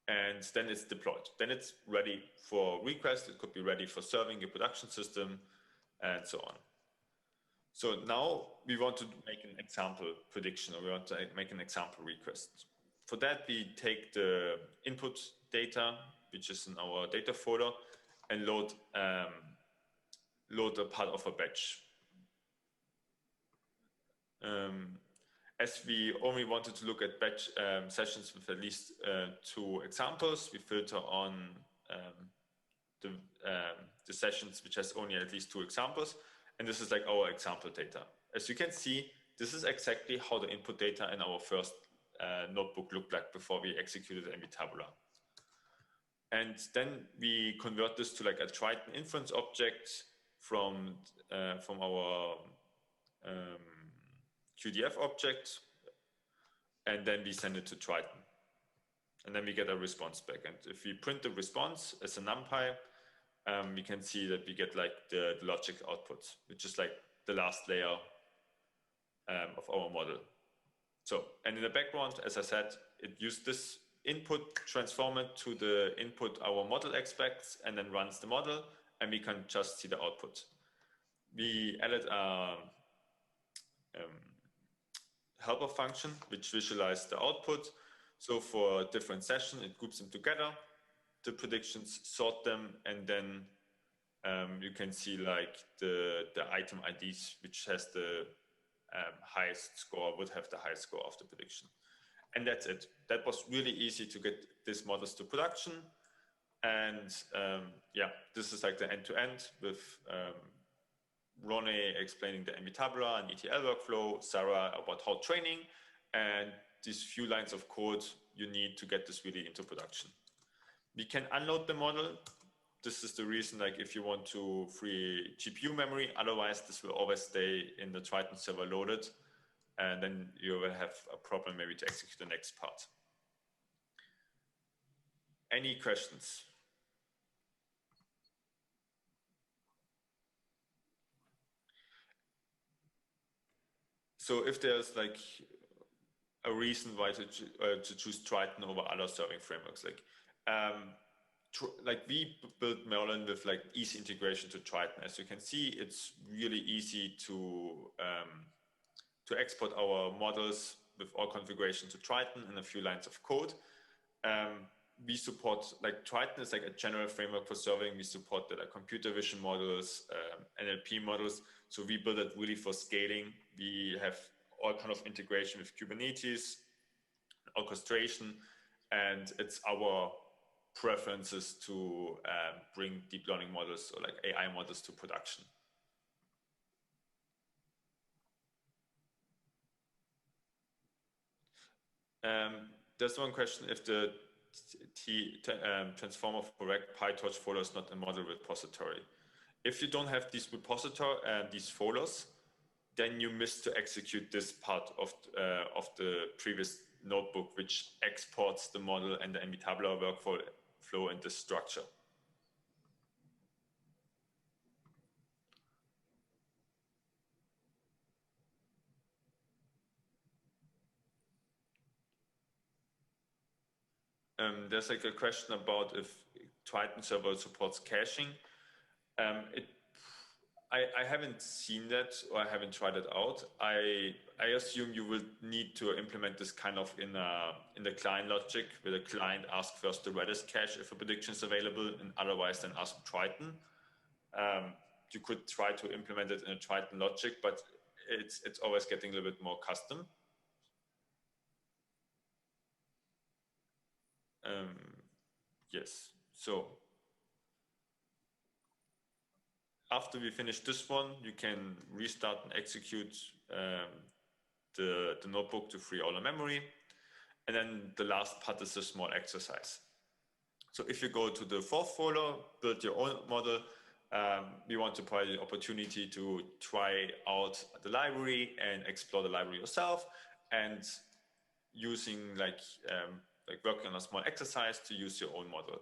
And then it's deployed. Then it's ready for request. It could be ready for serving your production system, and so on. So now we want to make an example prediction, or we want to make an example request. For that, we take the input data, which is in our data folder, and load a part of a batch. As we only wanted to look at batch sessions with at least 2 examples, we filter on the sessions which has only at least 2 examples. And this is like our example data. As you can see, this is exactly how the input data in our first notebook looked like before we executed NVIDIA. And then we convert this to like a Triton inference object from our QDF object, and then we send it to Triton. And then we get a response back. And if we print the response as a NumPy, we can see that we get like the logic output, which is like the last layer of our model. So, and in the background, as I said, it used this input, transform it to the input our model expects, and then runs the model, and we can just see the output. We added a helper function which visualizes the output. So for a different session, it groups them together, the predictions, sort them, and then you can see like the item IDs, which has the highest score, would have the highest score of the prediction. And that's it. That was really easy to get these models to production. And yeah, this is like the end-to-end with Ronay explaining the NVIDIA and ETL workflow, Sara about how training, and these few lines of code you need to get this really into production. We can unload the model. This is the reason, like if you want to free GPU memory, otherwise this will always stay in the Triton server loaded, and then you will have a problem maybe to execute the next part. Any questions? So if there's like a reason why to choose Triton over other serving frameworks, like we built Merlin with like easy integration to Triton. As you can see, it's really easy to export our models with all configuration to Triton in a few lines of code. We support, like Triton is like a general framework for serving. We support the computer vision models, NLP models. So we build it really for scaling. We have all kind of integration with Kubernetes, orchestration, and it's our preferences to bring deep learning models or like AI models to production. There's one question: if the transformer for PyTorch folder is not a model repository. If you don't have these repository and these folders, then you miss to execute this part of the previous notebook, which exports the model and the NV Tabular workflow in this structure. There's like a question about if Triton server supports caching. I haven't seen that, or I haven't tried it out. I assume you will need to implement this kind of in the client logic, where the client asks first the Redis cache if a prediction is available, and otherwise then ask Triton. You could try to implement it in a Triton logic, but it's always getting a little bit more custom. Yes, so after we finish this one, you can restart and execute the notebook to free all the memory. And then the last part is a small exercise. So if you go to the fourth folder, build your own model, we want to provide the opportunity to try out the library and explore the library yourself, and using like working on a small exercise to use your own model.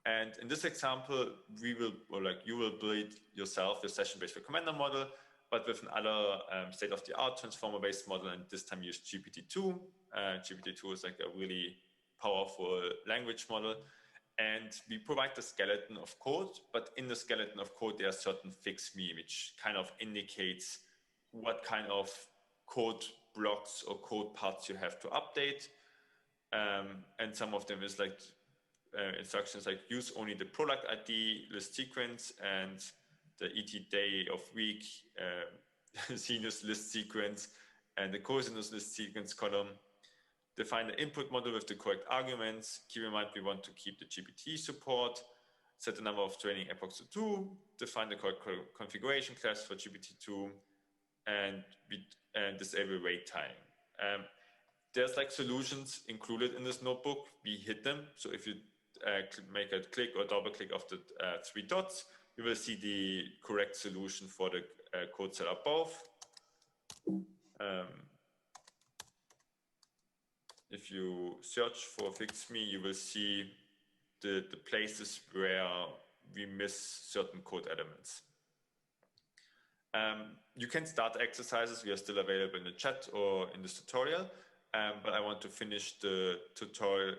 And in this example, you will build yourself your session-based recommender model, but with another state-of-the-art transformer-based model, and this time use GPT-2. GPT-2 is like a really powerful language model. And we provide the skeleton of code, but in the skeleton of code, there are certain fix me, which kind of indicates what kind of code blocks or code parts you have to update. And some of them is like instructions like use only the product ID, list sequence, and the ET day of week, sinus list sequence, and the cosinus list sequence column. Define the input model with the correct arguments. Keep in mind we want to keep the GPT support. Set the number of training epochs to 2. Define the correct configuration class for GPT-2, and disable wait time. There's like solutions included in this notebook. We hid them. So if you make a click or double click of the 3 dots, you will see the correct solution for the code cell above. If you search for fix me, you will see the places where we miss certain code elements. You can start exercises. We are still available in the chat or in this tutorial. But I want to finish the tutorial,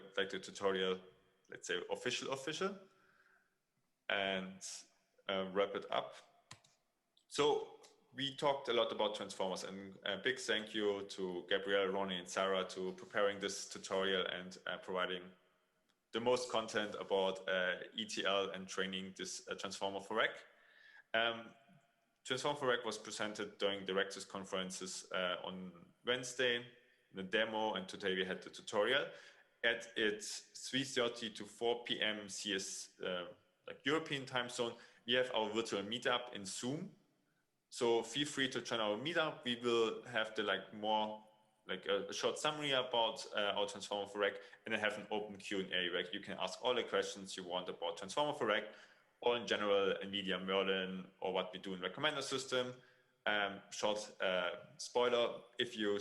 let's say official, and wrap it up. So we talked a lot about transformers, and a big thank you to Gabriel, Ronay, and Sara to preparing this tutorial and providing the most content about ETL and training this transformer for Rec. Transformer for Rec was presented during the RecSys conferences on Wednesday, the demo, and today we had the tutorial. It's 3:30 to 4 p.m. CS, like European time zone. We have our virtual meetup in Zoom. So feel free to join our meetup. We will have the a short summary about our Transformer for Rec, and then have an open Q&A where you can ask all the questions you want about Transformer for Rec, or in general NVIDIA Merlin, or what we do in recommender system. Short spoiler: if you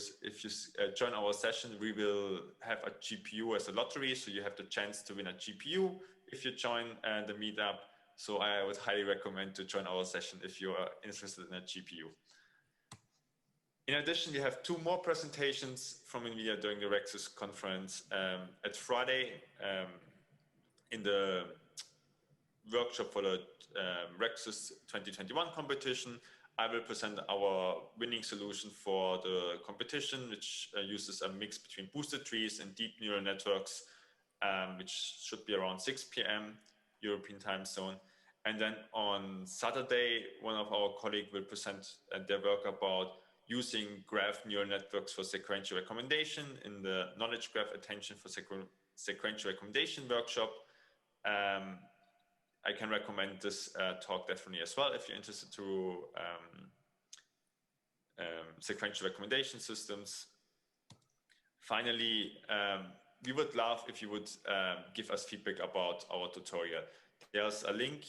join our session, we will have a GPU as a lottery, so you have the chance to win a GPU if you join the meetup. So I would highly recommend to join our session if you are interested in a GPU. In addition, we have 2 more presentations from NVIDIA during the RecSys conference. At Friday, in the workshop for the RecSys 2021 competition, I will present our winning solution for the competition, which uses a mix between boosted trees and deep neural networks, which should be around 6 p.m. European time zone. And then on Saturday, one of our colleagues will present their work about using graph neural networks for sequential recommendation in the knowledge graph attention for sequential recommendation workshop. I can recommend this talk definitely as well if you're interested to sequential recommendation systems. Finally, we would love if you would give us feedback about our tutorial. There's a link.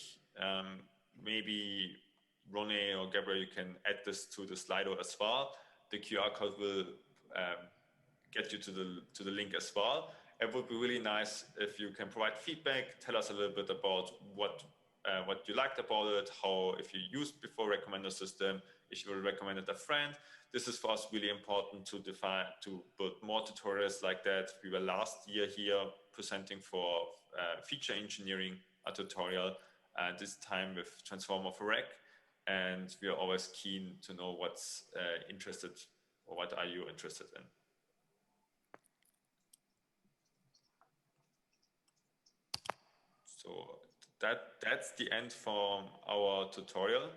Maybe Ronay or Gabriel, you can add this to the Slido as well. The QR code will get you to the link as well. It would be really nice if you can provide feedback, tell us a little bit about what you liked about it, how, if you used before recommender system, if you will recommend it a friend. This is for us really important to build more tutorials like that. We were last year here presenting for feature engineering, a tutorial, this time with Transformer for Rec. And we are always keen to know what's interested, or what are you interested in. So that's the end from our tutorial.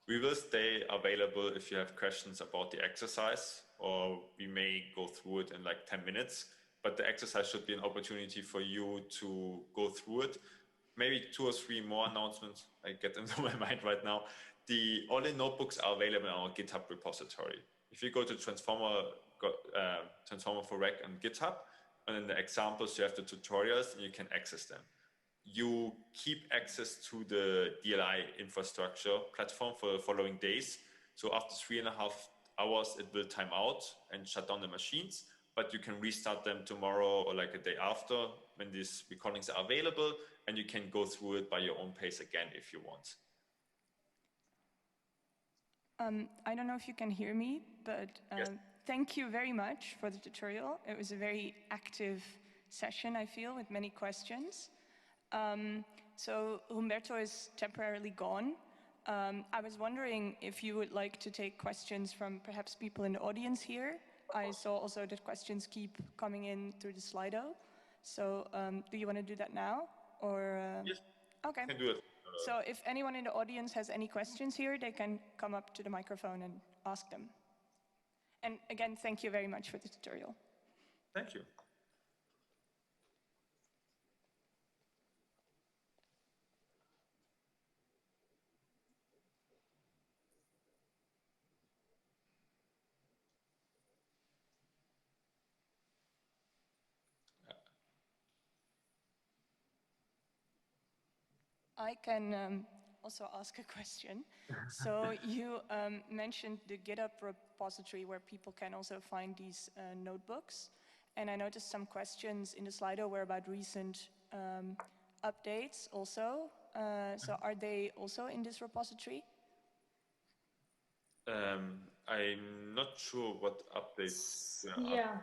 We will stay available if you have questions about the exercise, or we may go through it in like 10 minutes, but the exercise should be an opportunity for you to go through it. Maybe 2 or 3 more announcements I get into my mind right now. All the notebooks are available in our GitHub repository. If you go to Transformer for Rec on GitHub, and in the examples, you have the tutorials and you can access them. You keep access to the DLI infrastructure platform for the following days. So after 3.5 hours, it will time out and shut down the machines, but you can restart them tomorrow or like a day after when these recordings are available, and you can go through it by your own pace again if you want. I don't know if you can hear me, but Yes. Thank you very much for the tutorial. It was a very active session, I feel, with many questions. So Humberto is temporarily gone. I was wondering if you would like to take questions from perhaps people in the audience here. I saw also that questions keep coming in through the Slido. So do you want to do that now? Or, Yes, okay. you can do it. So if anyone in the audience has any questions here, they can come up to the microphone and ask them. And again, thank you very much for the tutorial. Thank you. I can also ask a question. So you mentioned the GitHub repository where people can also find these notebooks. And I noticed some questions in the Slido were about recent updates also. So are they also in this repository? I'm not sure what updates. Yeah.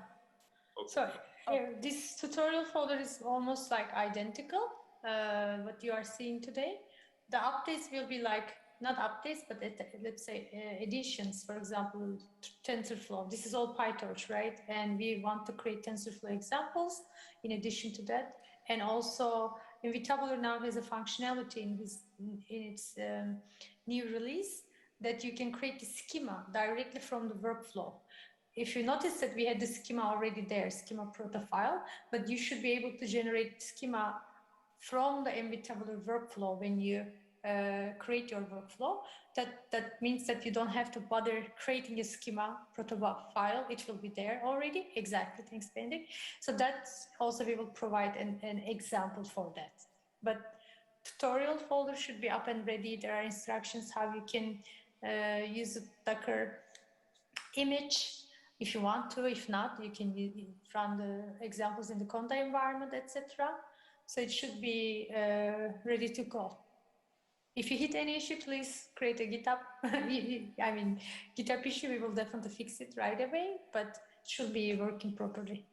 Okay. So here, this tutorial folder is almost like identical, what you are seeing today. The updates will be like, not updates, but let's say additions, for example, TensorFlow. This is all PyTorch, right? And we want to create TensorFlow examples in addition to that. And also, Tabular now has a functionality in its new release that you can create the schema directly from the workflow. If you notice that we had the schema already there, schema protofile, but you should be able to generate schema from the Tabular workflow when you create your workflow. That means that you don't have to bother creating a schema protofile. It will be there already. Exactly, thanks, Benedikt. So that's also, we will provide an example for that. But tutorial folder should be up and ready. There are instructions how you can use the Docker image if you want to. If not, you can run the examples in the Conda environment, etc. So it should be ready to go. If you hit any issue, please create a GitHub. I mean, GitHub issue, we will definitely fix it right away, but it should be working properly.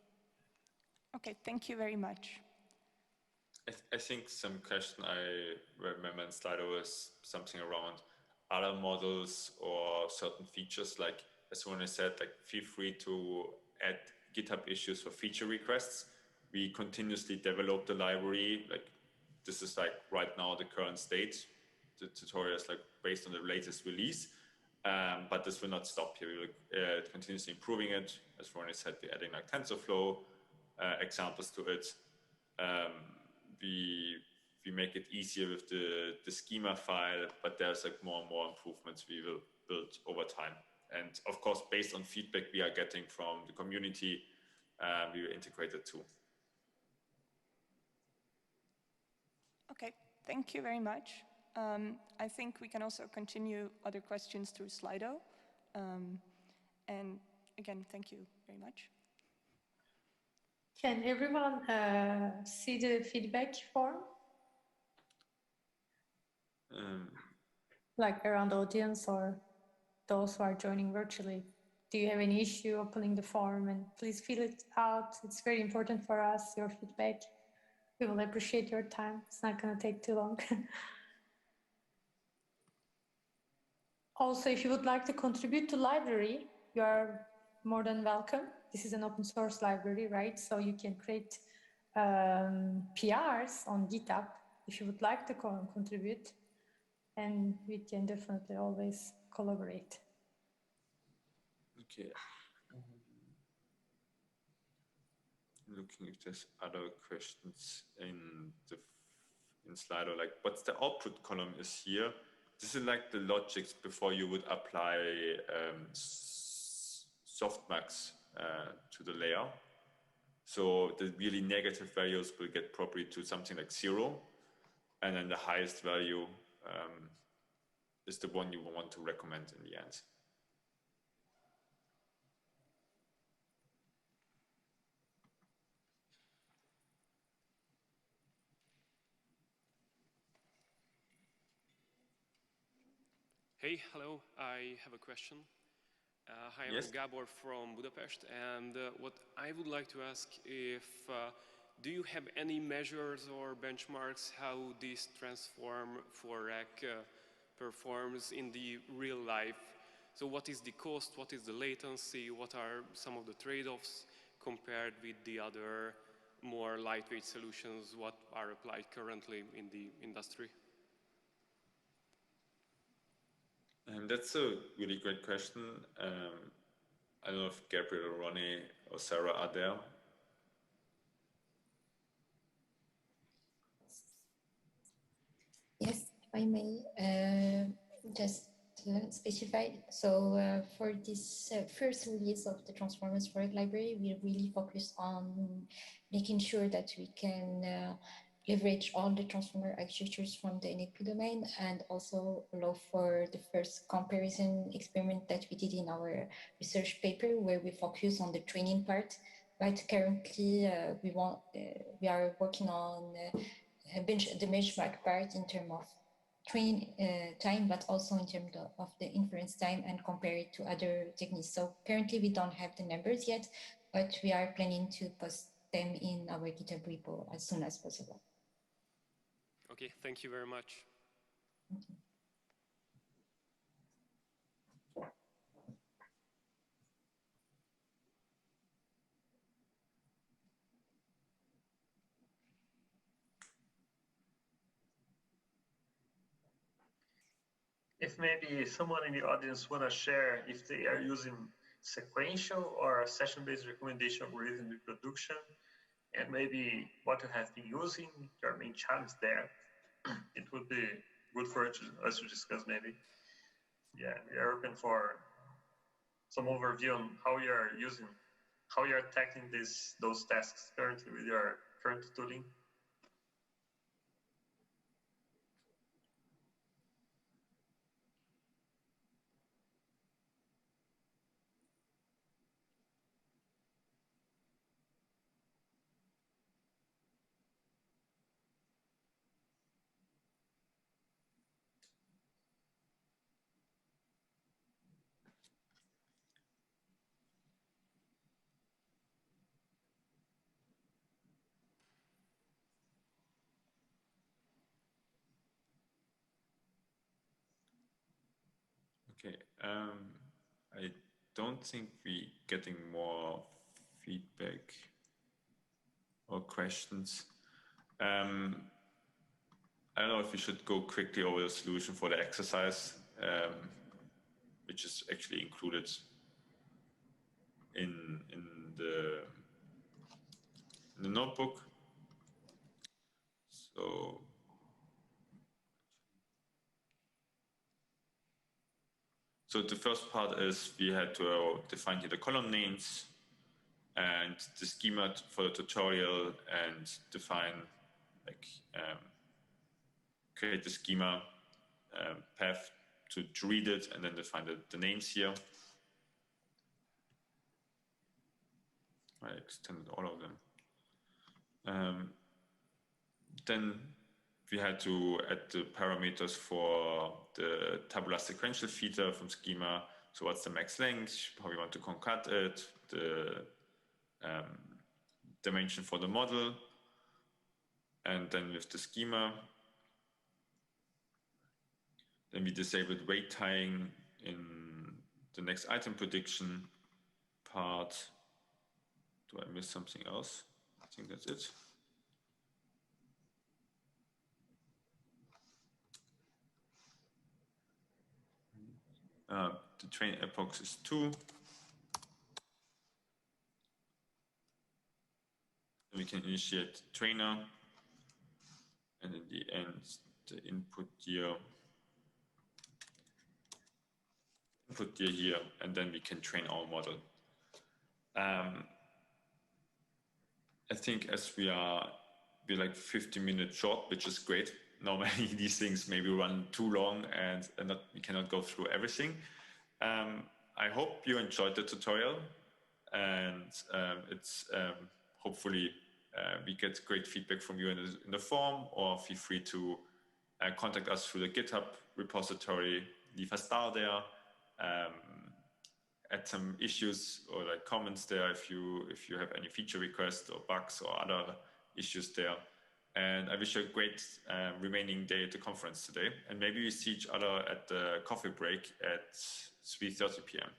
Okay, thank you very much. I think some question I remember in Slido was something around other models or certain features, like as Ronay said, like feel free to add GitHub issues for feature requests. We continuously develop the library. Like this is like right now the current state. The tutorial is like based on the latest release, but this will not stop here. We will continuously improving it. As Ronay said, we're adding like TensorFlow examples to it. We make it easier with the schema file, but there's like more and more improvements we will build over time. And of course, based on feedback we are getting from the community, we will integrate it too. Okay, thank you very much. I think we can also continue other questions through Slido. And again, thank you very much. Can everyone see the feedback form? Like around the audience or those who are joining virtually? Do you have any issue opening the form? And please fill it out. It's very important for us, your feedback. We will appreciate your time. It's not going to take too long. Also, if you would like to contribute to library, you are more than welcome. This is an open source library, right? So you can create PRs on GitHub if you would like to contribute. And we can definitely always collaborate. Okay. Looking if there's other questions in Slido, like what's the output column is here. This is like the logics before you would apply softmax to the layer. So the really negative values will get probably to something like 0. And then the highest value is the one you want to recommend in the end. Hey, hello, I have a question. Hi, I'm Gabor from Budapest, and what I would like to ask if, do you have any measures or benchmarks how this transform for Rec performs in the real life? So what is the cost, what is the latency, what are some of the trade-offs compared with the other more lightweight solutions, what are applied currently in the industry? That's a really great question. I don't know if Gabriel, Ronay, or Sara are there. Yes, if I may just specify. So for this first release of the Transformers for Rec library, we really focused on making sure that we can leverage all the transformer architectures from the NAP domain and also allow for the first comparison experiment that we did in our research paper where we focus on the training part. But currently we are working on the benchmark part in terms of train time, but also in terms of the inference time and compare it to other techniques. So currently we don't have the numbers yet, but we are planning to post them in our GitHub repo as soon as possible. Okay, thank you very much. Thank you. If maybe someone in the audience want to share if they are using sequential or a session-based recommendation algorithm in production, and maybe what you have been using, your main challenge there, it would be good for us to discuss maybe. Yeah, we are open for some overview on how you're tackling those tasks currently with your current tooling. Okay, I don't think we're getting more feedback or questions. I don't know if we should go quickly over the solution for the exercise, which is actually included in the notebook. So the first part is we had to define here the column names and the schema for the tutorial and define, like, create the schema path to read it, and then define the names here. I extended all of them. Then we had to add the parameters for the tabular sequential feeder from schema. So what's the max length, how we want to concat it, the dimension for the model, and then with the schema, then we disabled weight tying in the next item prediction part. Do I miss something else? I think that's it. The train epochs is 2. We can initiate the trainer, and in the end, the input year here, and then we can train our model. I think as we're like 50-minute short, which is great. Normally these things maybe run too long and we cannot go through everything. I hope you enjoyed the tutorial, and it's hopefully we get great feedback from you in the forum, or feel free to contact us through the GitHub repository, leave a star there, add some issues or like comments there if you have any feature requests or bugs or other issues there. And I wish you a great remaining day at the conference today. And maybe we see each other at the coffee break at 3:30 p.m.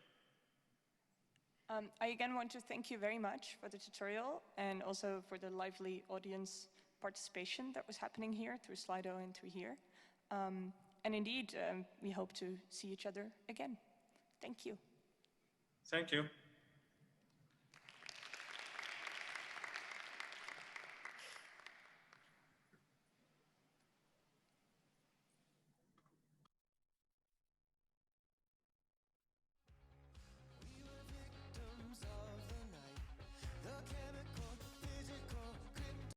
I again want to thank you very much for the tutorial, and also for the lively audience participation that was happening here through Slido and through here. And indeed, we hope to see each other again. Thank you. Thank you.